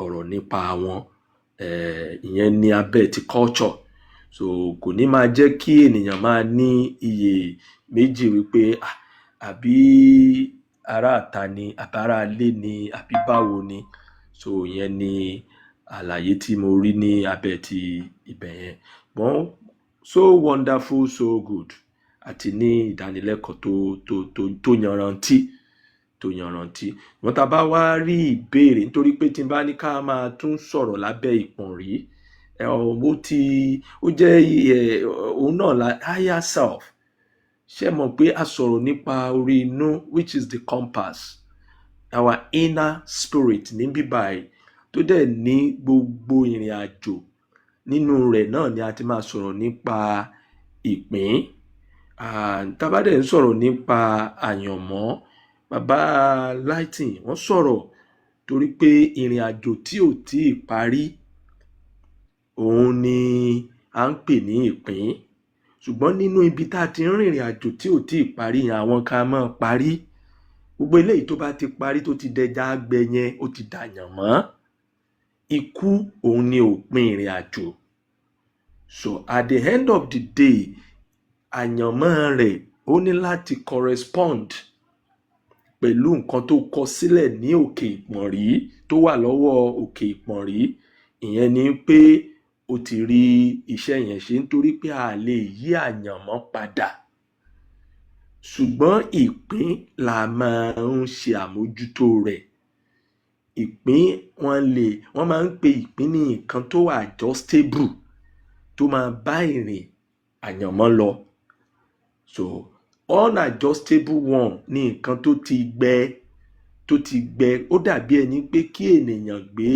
ọ̀rọ̀ nípa wọn. Ìyẹn ní abẹ́ ti culture. So kò ní máa jẹ́ kí ènìyàn máa ní iyè méjì wípé àbí ará ìta ni, àbí ará ilé ni, àbí báwo ni. So ìyẹn ni àlàyé tí mo rí ní abẹ́ ti ibẹ̀ yẹn. But so wonderful, so good, àti ní ìdánilẹ́kọ̀ọ́ tó yanrantí, tó yanrantí. Wọ́n tá bá wá rí ìbéèrè nítorí pé tí n bá ní ká máa tún sọ̀rọ̀ lábẹ́ ìpọ̀nrí ó jẹ́ òun náà la higher self. Ṣé mọ̀ pé a sọ̀rọ̀ nípa orí inú which is the compass, our inner spirit ní bíbáyìí tó dẹ̀ ní gbogbo ìrìn àjò nínú rẹ̀ náà ni a ti máa sọ̀rọ̀ nípa ìpín. Tá bá dẹ̀ ń sọ̀rọ̀ nípa àyànmọ́, bàbá Lighting wọ́n sọ̀rọ̀ torí pé ìrìn àjò tí ò tí ì parí òun ni à ń pè ní ìpín. Ṣùgbọ́n nínú ibi tá a ti ń rìnrìn àjò tí ò tí ì parí yẹn àwọn kan máa parí. Gbogbo eléyìí tó bá ti parí tó ti dẹja gbẹ yẹn ó ti dàyànmọ́. Ikú òun ni òpin ìrìn àjò. So at the end of the day àyànmọ́ rẹ̀ ó ní láti correspond pẹ̀lú nǹkan tó kọ sílẹ̀ ní òkè ìpọ̀nrí tó wà lọ́wọ́ òkè ìpọ̀nrí. Ìyẹn ni pé ó ti rí iṣẹ́ yẹn ṣe nítorí pé a lè yí àyànmọ́ padà. Ṣùgbọ́n ìpín la máa ń ṣe àmójútó rẹ̀. Ìpín wọ́n máa ń pe ìpín ní nǹkan tó wà adjustable tó máa bá ìrìn àyànmọ́ lọ. So unadjustable one ní nǹkan tó ti gbẹ ó dàbí ẹni pé kí ènìyàn gbé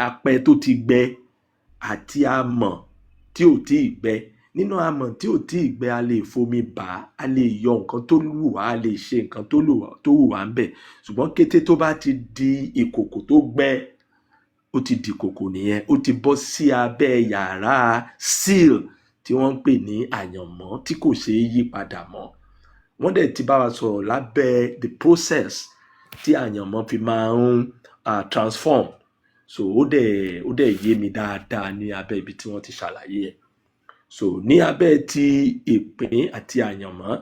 apẹ tó ti gbẹ àti amọ̀ tí ò tí ì gbẹ. Nínú amọ̀ tí ò tí ì gbẹ a lè fomi bà á, a lè yọ nǹkan tó lù wá, a lè ṣe nǹkan tó wù wá ń bẹ̀. Ṣùgbọ́n kété tó bá ti di ìkòkò tó gbẹ ó ti di ìkòkò nìyẹn, ó ti bọ́ sí abẹ́ yàrá seal tí wọ́n ń pè ní àyànmọ́ tí kò ṣeé yí padà mọ́. Wọ́n dẹ̀ ti bá wa sọ̀rọ̀ lábẹ́ the process tí àyànmọ́ fi máa ń transform. So ó dẹ̀ yé mi dáadáa ní abẹ́ ibi tí wọ́n ti ṣàlàyé ẹ̀. So ní abẹ́ ti ìpín àti àyànmọ́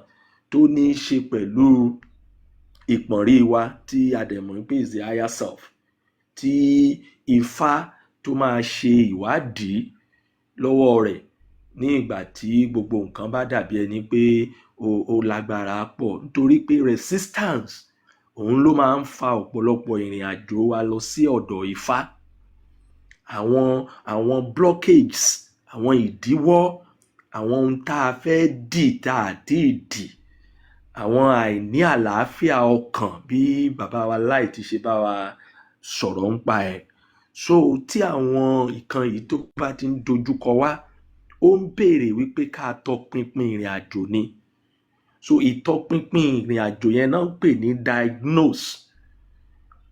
tó ní í ṣe pẹ̀lú ìpọ̀nrí wa tí a dẹ̀ mọ̀ pé is the higher self, tí Ifá tó máa ṣe ìwádìí lọ́wọ́ rẹ̀ ní ìgbà tí gbogbo nǹkan bá dàbí ẹni pé ó lágbára pọ̀, nítorí pé resistance òun ló máa ń fa ọ̀pọ̀lọpọ̀ ìrìn àjò wa lọ sí ọ̀dọ̀ Ifá. Àwọn blockages, àwọn ìdíwọ́, àwọn ohun tá a fẹ́ dì tá a ti dì, àwọn àìní àlàáfíà ọkàn bí bàbá wa Light ṣe bá wa sọ̀rọ̀ ń pa ẹ̀. So tí àwọn nǹkan yìí tó bá ti ń dojúkọ wá ó ń béèrè wípé ká tọpinpin ìrìn àjò ni. So ìtọpinpin ìrìn àjò yẹn náà ń pè ní diagnose.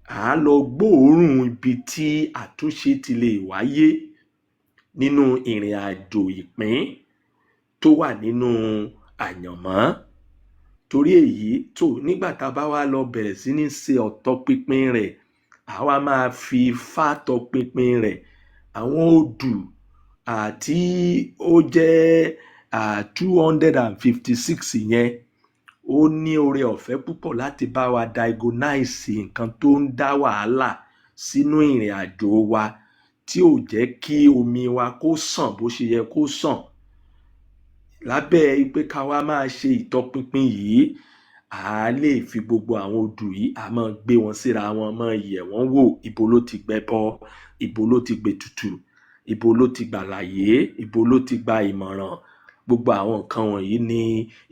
À á lọ gbóòórùn ibi tí àtúnṣe ti lè wáyé nínú ìrìn àjò ìpín tó wà nínú àyànmọ́. Torí èyí tó nígbà tá a bá wá lọ bẹ̀rẹ̀ sí ní ṣe ọ̀tọpinpin rẹ̀, àwa máa fi Ifá tọpinpin rẹ̀. Àwọn odù tí ó jẹ́ 256 yẹn ó ní oore ọ̀fẹ́ púpọ̀ láti bá wa diagnose nǹkan tó ń dá wàhálà sínú ìrìn àjò wa tí ò jẹ́ kí omi wa kó sàn bó ṣe yẹ kó sàn. Lábẹ́ pé ká wá máa ṣe ìtọpinpin yìí, a lè fi gbogbo àwọn odù yìí a máa gbé wọn síra wọn, máa yẹ̀ wọ́n wò, ibo ló ti gbẹbọ, ibo ló ti gbètùtù, ibo ló ti gbàlàyé, ibo ló ti gba ìmọ̀ràn. Gbogbo àwọn nǹkan wọ̀nyí ni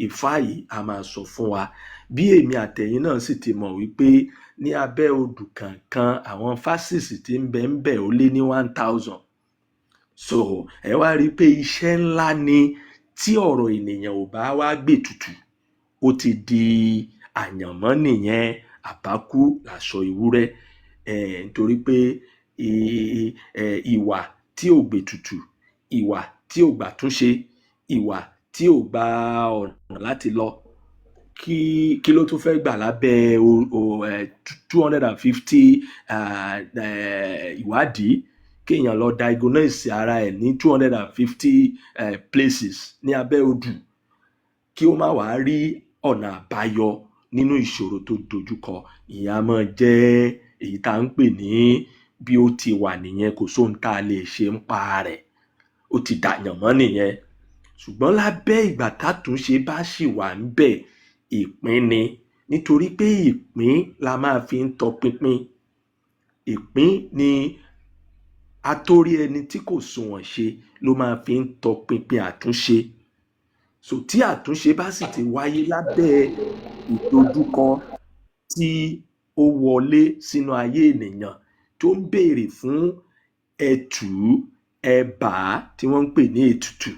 Ifá yìí a máa sọ fún wa. Bí èmi àtẹ̀yin náà sì ti mọ̀ wípé ní abẹ́ odù kankan àwọn fásìsì tí ń bẹ ó lé ní 1000. So ẹ wá rí i pé iṣẹ́ ńlá ni tí ọ̀rọ̀ ènìyàn ò bá wá gbètùtù ó ti di àyànmọ́ nìyẹn, àbákú làṣọ ìwúrẹ́. Nítorí pé ìwà tí ò gbètùtù, ìwà tí ò gbàtúnṣe, ìwà tí ò gba ọ̀nà láti lọ, kí ló tún fẹ́ gbà lábẹ́ 250 ìwádìí kéèyàn lọ diagnose ara ẹ̀ ní 250 places ní abẹ́ odù kí ó má wàá rí ọ̀nà àbáyọ nínú ìṣòro tó dojúkọ. Ìyẹn á máa jẹ́ èyí tá à ń pè ní bí ó ti wà nìyẹn, kò sóhun tá a lè ṣe ń pa rẹ̀, ó ti dàyànmọ́ nìyẹn. ṣùgbọ́n lábẹ́ ìgbà tátúnṣe bá ṣì wà ń bẹ̀, ìpín ni, nítorí pé ìpín la máa fi ń tọpinpin. Ìpín ni atórí ẹni tí kò sunwọ̀n ṣe ló máa fi ń tọpinpin àtúnṣe. So tí àtúnṣe bá sì ti wáyé lábẹ́ ìdojúkọ tí ó wọlé sínú ayé ènìyàn tó ń béèrè fún ẹ̀tù, ẹ̀bà tí wọ́n ń pè ní ètùtù,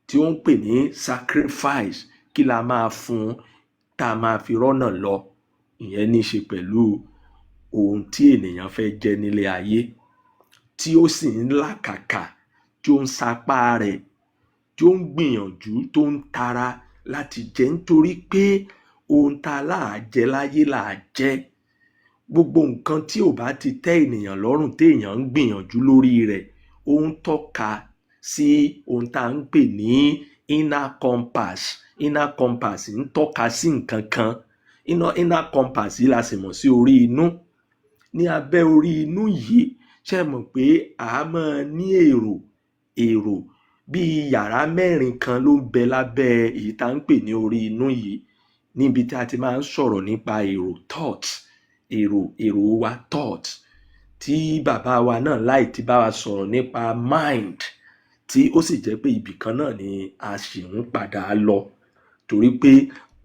tí wọ́n ń pè ní sacrifice, kí la máa fún tá a máa fi rọ́nà lọ. Ìyẹn ní í ṣe pẹ̀lú ohun tí ènìyàn fẹ́ jẹ́ nílé ayé, tí ó sì ń làkàkà, tí ó ń sapá rẹ̀, tí ó ń gbìyànjú, tó ń tara láti jẹ́, nítorí pé ohun tá a láà jẹ láyé làá jẹ́. Gbogbo nǹkan tí ò bá ti tẹ́ ènìyàn lọ́rùn téèyàn ń gbìyànjú lórí rẹ̀, ó ń tọ́ka sí ohun tá à ń pè ní inner compass. Inner compass ń tọ́ka sí nǹkan kan. Inner compass yìí la sì mọ̀ sí orí inú. Ní abẹ́ orí inú yìí, ṣé mọ̀ pé a máa ní èrò bíi yàrá 4 kan ló ń bẹ lábẹ́ èyí tá ń pè ní orí inú yìí, níbi tí a ti máa ń sọ̀rọ̀ nípa èrò, thoughts, èrò wa, thoughts, tí bàbá wa náà láì ti bá wa sọ̀rọ̀ nípa mind, tí ó sì jẹ́ pé ibì kan náà ni a sì ń padà lọ, torí pé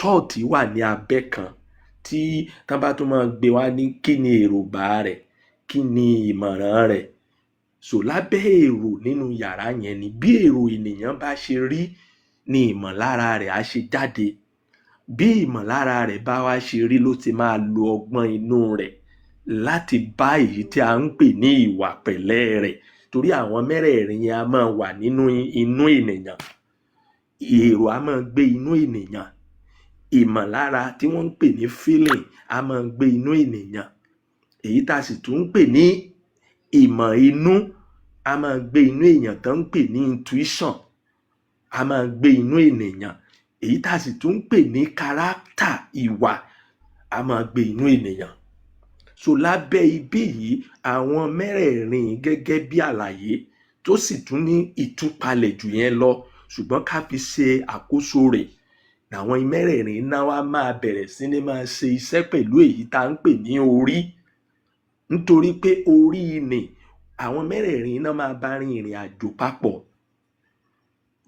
thought wà ní abẹ́ kan tí tán bá tún máa gbé wá ní kí ni èròǹgbà rẹ̀, kí ni ìmọ̀ràn rẹ̀. So lábẹ́ èrò nínú yàrá yẹn ni bí èrò ènìyàn bá ṣe rí ni ìmọ̀lára rẹ̀ á ṣe jáde. Bí ìmọ̀lára rẹ̀ bá wá ṣe rí ló ti máa lo ọgbọ́n inú rẹ̀ láti bá èyí tí a ń pè ní ìwà pẹ̀lẹ́ rẹ̀, torí àwọn mẹ́rẹ̀ẹ̀rin yẹn a máa wà nínú inú ènìyàn. Èrò a máa gbé inú ènìyàn, ìmọ̀lára tí wọ́n ń pè ní feeling a máa gbé inú ènìyàn, èyí tá a sì tún ń pè ní ìmọ̀ inú a máa gbé inú èèyàn tó ń pè ní intuition a máa gbé inú ènìyàn, èyí tá a sì tún ń pè ní character, ìwà, a máa gbé inú ènìyàn. So lábẹ́ ibí yìí, àwọn mẹ́rẹ̀ẹ̀rin gẹ́gẹ́ bí àlàyé tó sì tún ní ìtúpalẹ̀ jù yẹn lọ, ṣùgbọ́n ká fi ṣe àkóso rẹ̀, àwọn mẹ́rẹ̀ẹ̀rin náà wá máa bẹ̀rẹ̀ sí ní máa ṣe iṣẹ́ pẹ̀lú èyí tá ń pè ní orí, nítorí pé orí ni àwọn mẹ́rẹ̀ẹ̀rin náà máa bá rin ìrìn àjò papọ̀,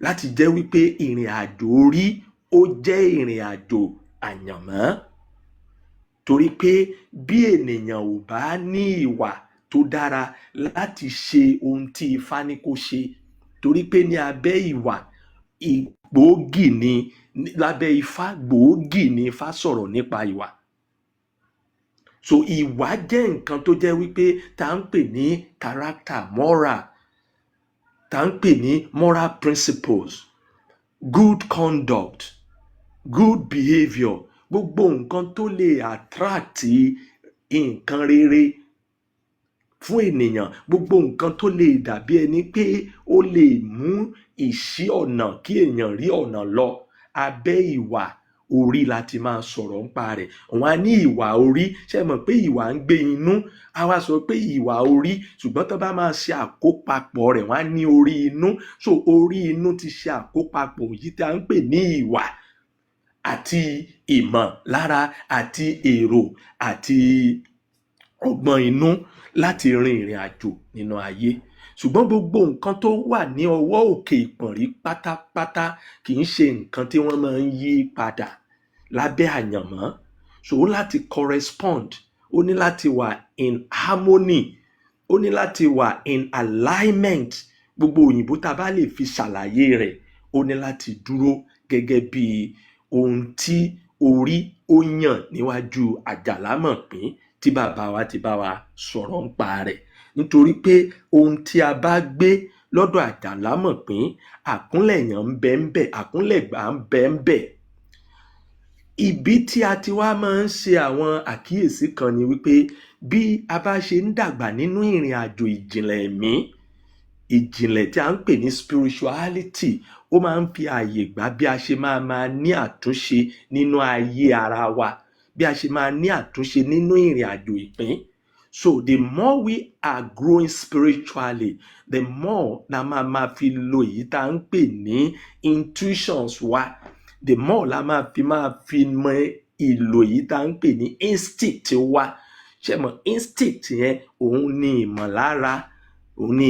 láti jẹ́ wípé ìrìn àjò orí ó jẹ́ ìrìn àjò àyànmọ́. Torí pé bí ènìyàn ò bá ní ìwà tó dára láti ṣe ohun tí Ifá ní kó ṣe, torí pé ní abẹ́ ìwà gbòógì ni, lábẹ́ Ifá gbòógì ni Ifá sọ̀rọ̀ nípa ìwà. So ìwà jẹ́ nǹkan tó jẹ́ wípé tá ń pè ní character, moral, tá ń pè ní moral principles, good conduct, good behaviour, gbogbo nǹkan tó lè attract nǹkan rere fún ènìyàn, gbogbo nǹkan tó lè dàbí ẹni pé ó lè mú ìṣí ọ̀nà kí èèyàn rí ọ̀nà lọ, abẹ́ ìwà orí láti máa sọ̀rọ̀ nípa rẹ̀. Wọ́n á ní ìwà orí, ṣé mọ̀ pé ìwà ń gbé inú, a wá sọ pé ìwà orí, ṣùgbọ́n tó bá máa ṣe àkópapọ̀ rẹ̀ wọ́n á ní orí inú. So orí inú ti ṣe àkópapọ̀ yìí tí a ń pè ní ìwà àti ìmọ̀lára àti èrò àti ọgbọ́n inú láti rin ìrìn àjò nínú ayé. Ṣùgbọ́n gbogbo nǹkan tó wà ní ọwọ́ òkè ìpọ̀nrí pátápátá kì í ṣe nǹkan tí wọ́n máa ń yí padà lábẹ́ àyànmọ́. So ó láti correspond, ó ní láti wà in harmony, ó ní láti wà in alignment. Gbogbo òyìnbó tá a bá lè fi ṣàlàyé rẹ̀, ó ní láti dúró gẹ́gẹ́ bí ohun tí orí ó yàn níwájú àjàlámọ̀pín tí bàbá wa ti bá wa sọ̀rọ̀ nípa rẹ̀. Nítorí pé ohun tí a bá gbé lọ́dọ̀ àjàlámọ̀pín, àkúnlẹ̀yàn ń bẹ ń bẹ, àkúnlẹ̀gbà ń bẹ ń bẹ. Ibi tí a ti wá máa ń ṣe àwọn àkíyèsí kan ni wípé bí a bá ṣe ń dàgbà nínú ìrìn àjò ìjìnlẹ̀ ẹ̀mí, ìjìnlẹ̀ tí a ń pè ní spirituality, ó máa ń fi ààyè gbà bí a ṣe máa ní àtúnṣe nínú ayé ara wa, bí a ṣe máa ní àtúnṣe nínú ìrìn àjò ìpín. So the more we are growing spiritually, the more la máa fi lo èyí tá à ń pè ní intuitions wa, the more la máa fi mọ ìlò èyí tá à ń pè ní instinct wa. Ṣé mọ̀ instinct yẹn òun ni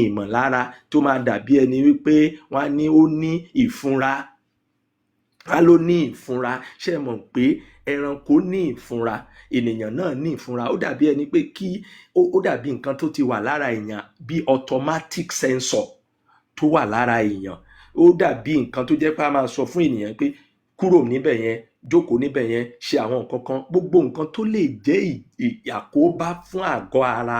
ìmọ̀lára tó máa dàbí ẹni wípé wọ́n á ní ó ní ìfúnra, a ló ní ìfúnra. Ṣé mọ̀ pé ẹranko ní ìfúnra, ènìyàn náà ní ìfúnra. Ó dàbí ẹni pé ó dàbí nǹkan tó ti wà lára èèyàn bí automatic sensor tó wà lára èèyàn. Ó dàbí nǹkan tó jẹ́ pé a máa sọ fún ènìyàn pé kúrò níbẹ̀ yẹn, jókòó níbẹ̀ yẹn, ṣe àwọn nǹkan kan, gbogbo nǹkan tó lè jẹ́ àkóbá fún àgọ́ ara,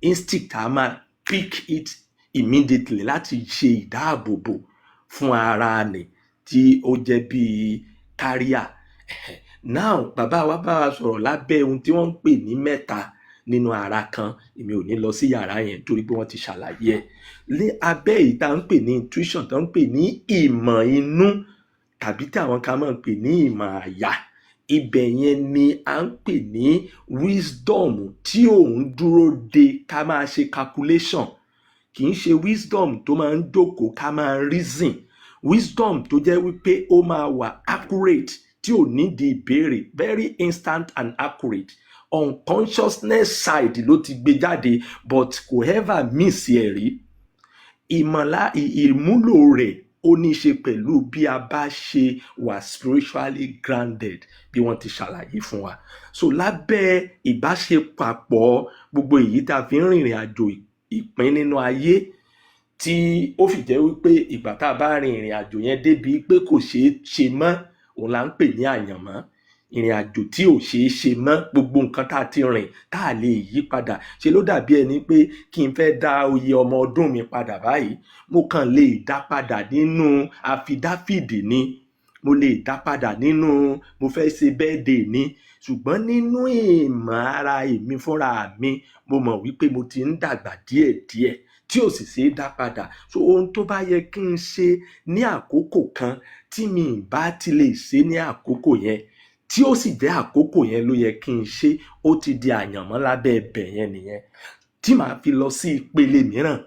instinct a máa pick it immediately láti ṣe ìdáàbòbò fún ara nì tí ó jẹ́ bí carrier. Now bàbá wa bá wa sọ̀rọ̀ lábẹ́ ohun tí wọ́n ń pè ní mẹ́ta nínú ara kan. Èmi ò ní lọ sí yàrá yẹn torí pé wọ́n ti ṣàlàyé ẹ̀. Ní abẹ́ èyí tá ń pè ní intuition, tá ń pè ní ìmọ̀ inú, tàbí tí àwọn kan máa ń pè ní ìmọ̀ àyà, ibẹ̀ yẹn ni à ń pè ní wisdom tí òun dúró de ká máa ṣe calculation. Kì í ṣe wisdom tó máa ń jókòó ká máa reason. Wisdom tó jẹ́ wípé ó máa wà accurate, tí ò ní di ìbéèrè, very instant and accurate. Unconsciousness side ló ti gbé jáde, but kò ever miss ẹ̀ rí. Ìmúlò rẹ̀ ó ní í ṣe pẹ̀lú bí a bá ṣe wà spiritually grounded, bí wọ́n ti ṣàlàyé fún wa. So lábẹ́ ìbáṣepapọ̀ gbogbo èyí tá a fi ń rìnrìn àjò ìpín nínú ayé, tí ó fi jẹ́ wípé ìgbà tá a bá rin ìrìn àjò yẹn débi pé kò ṣeé ṣe mọ́, òun là ń pè ní àyànmọ́. Ìrìn àjò tí ò ṣeé ṣe mọ́, gbogbo nǹkan tá a ti rìn tá a lè yí padà. Ṣe ló dàbí ẹni pé kí n fẹ́ dá oyè ọmọ ọdún mi padà báyìí, mo kàn lè dá padà nínú àfidáfìdì ni, mo lè dá padà nínú mo fẹ́ ṣe birthday ni, ṣùgbọ́n nínú ìmọ̀ ara èmi fúnra mi, mo mọ̀ wípé mo ti ń dàgbà díẹ̀díẹ̀ tí ò sì ṣe é dá padà. So ohun tó bá yẹ kí n ṣe ní àkókò kan tí mi ì bá ti lè ṣe ní àkókò yẹn, tí ó sì jẹ́ àkókò yẹn ló yẹ kí n ṣe, ó ti di àyànmọ́ lábẹ́ ẹbẹ̀ yẹn nìyẹn, tí màá fi lọ sí ìpele mìíràn.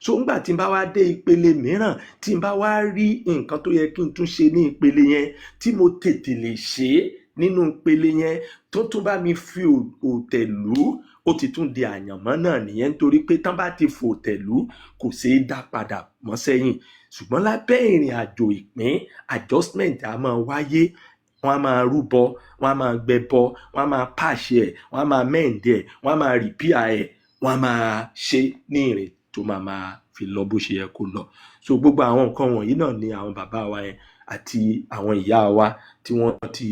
So ńgbà tí n bá wá dé ìpele mìíràn, tí n bá wá rí nǹkan tó yẹ kí n tún ṣe ní ìpele yẹn, tí mo tètè lè ṣe é nínú ìpele yẹn, tó tún bá mi fi òtẹ̀lú, ó ti tún di àyànmọ́ náà nìyẹn, nítorí pé tán bá ti fòtẹ̀lú kò ṣeé dá padà mọ́ sẹ́yìn. Ṣùgbọ́n lábẹ́ ìrìn àjò ìpín, adjustment a máa wáyé. Wọ́n á máa rúbọ, wọ́n á máa gbẹbọ, wọ́n á máa pàṣẹ ẹ̀, wọ́n á máa mẹ́ǹdẹ̀ ẹ̀, wọ́n á máa rìpíà ẹ̀, wọ́n á máa ṣe ní ìrìn tó máa fi lọ bó ṣe yẹ kó lọ. So gbogbo àwọn nǹkan wọ̀nyí náà ni àwọn bàbá wa yẹn àti àwọn ìyá wa tí wọ́n ti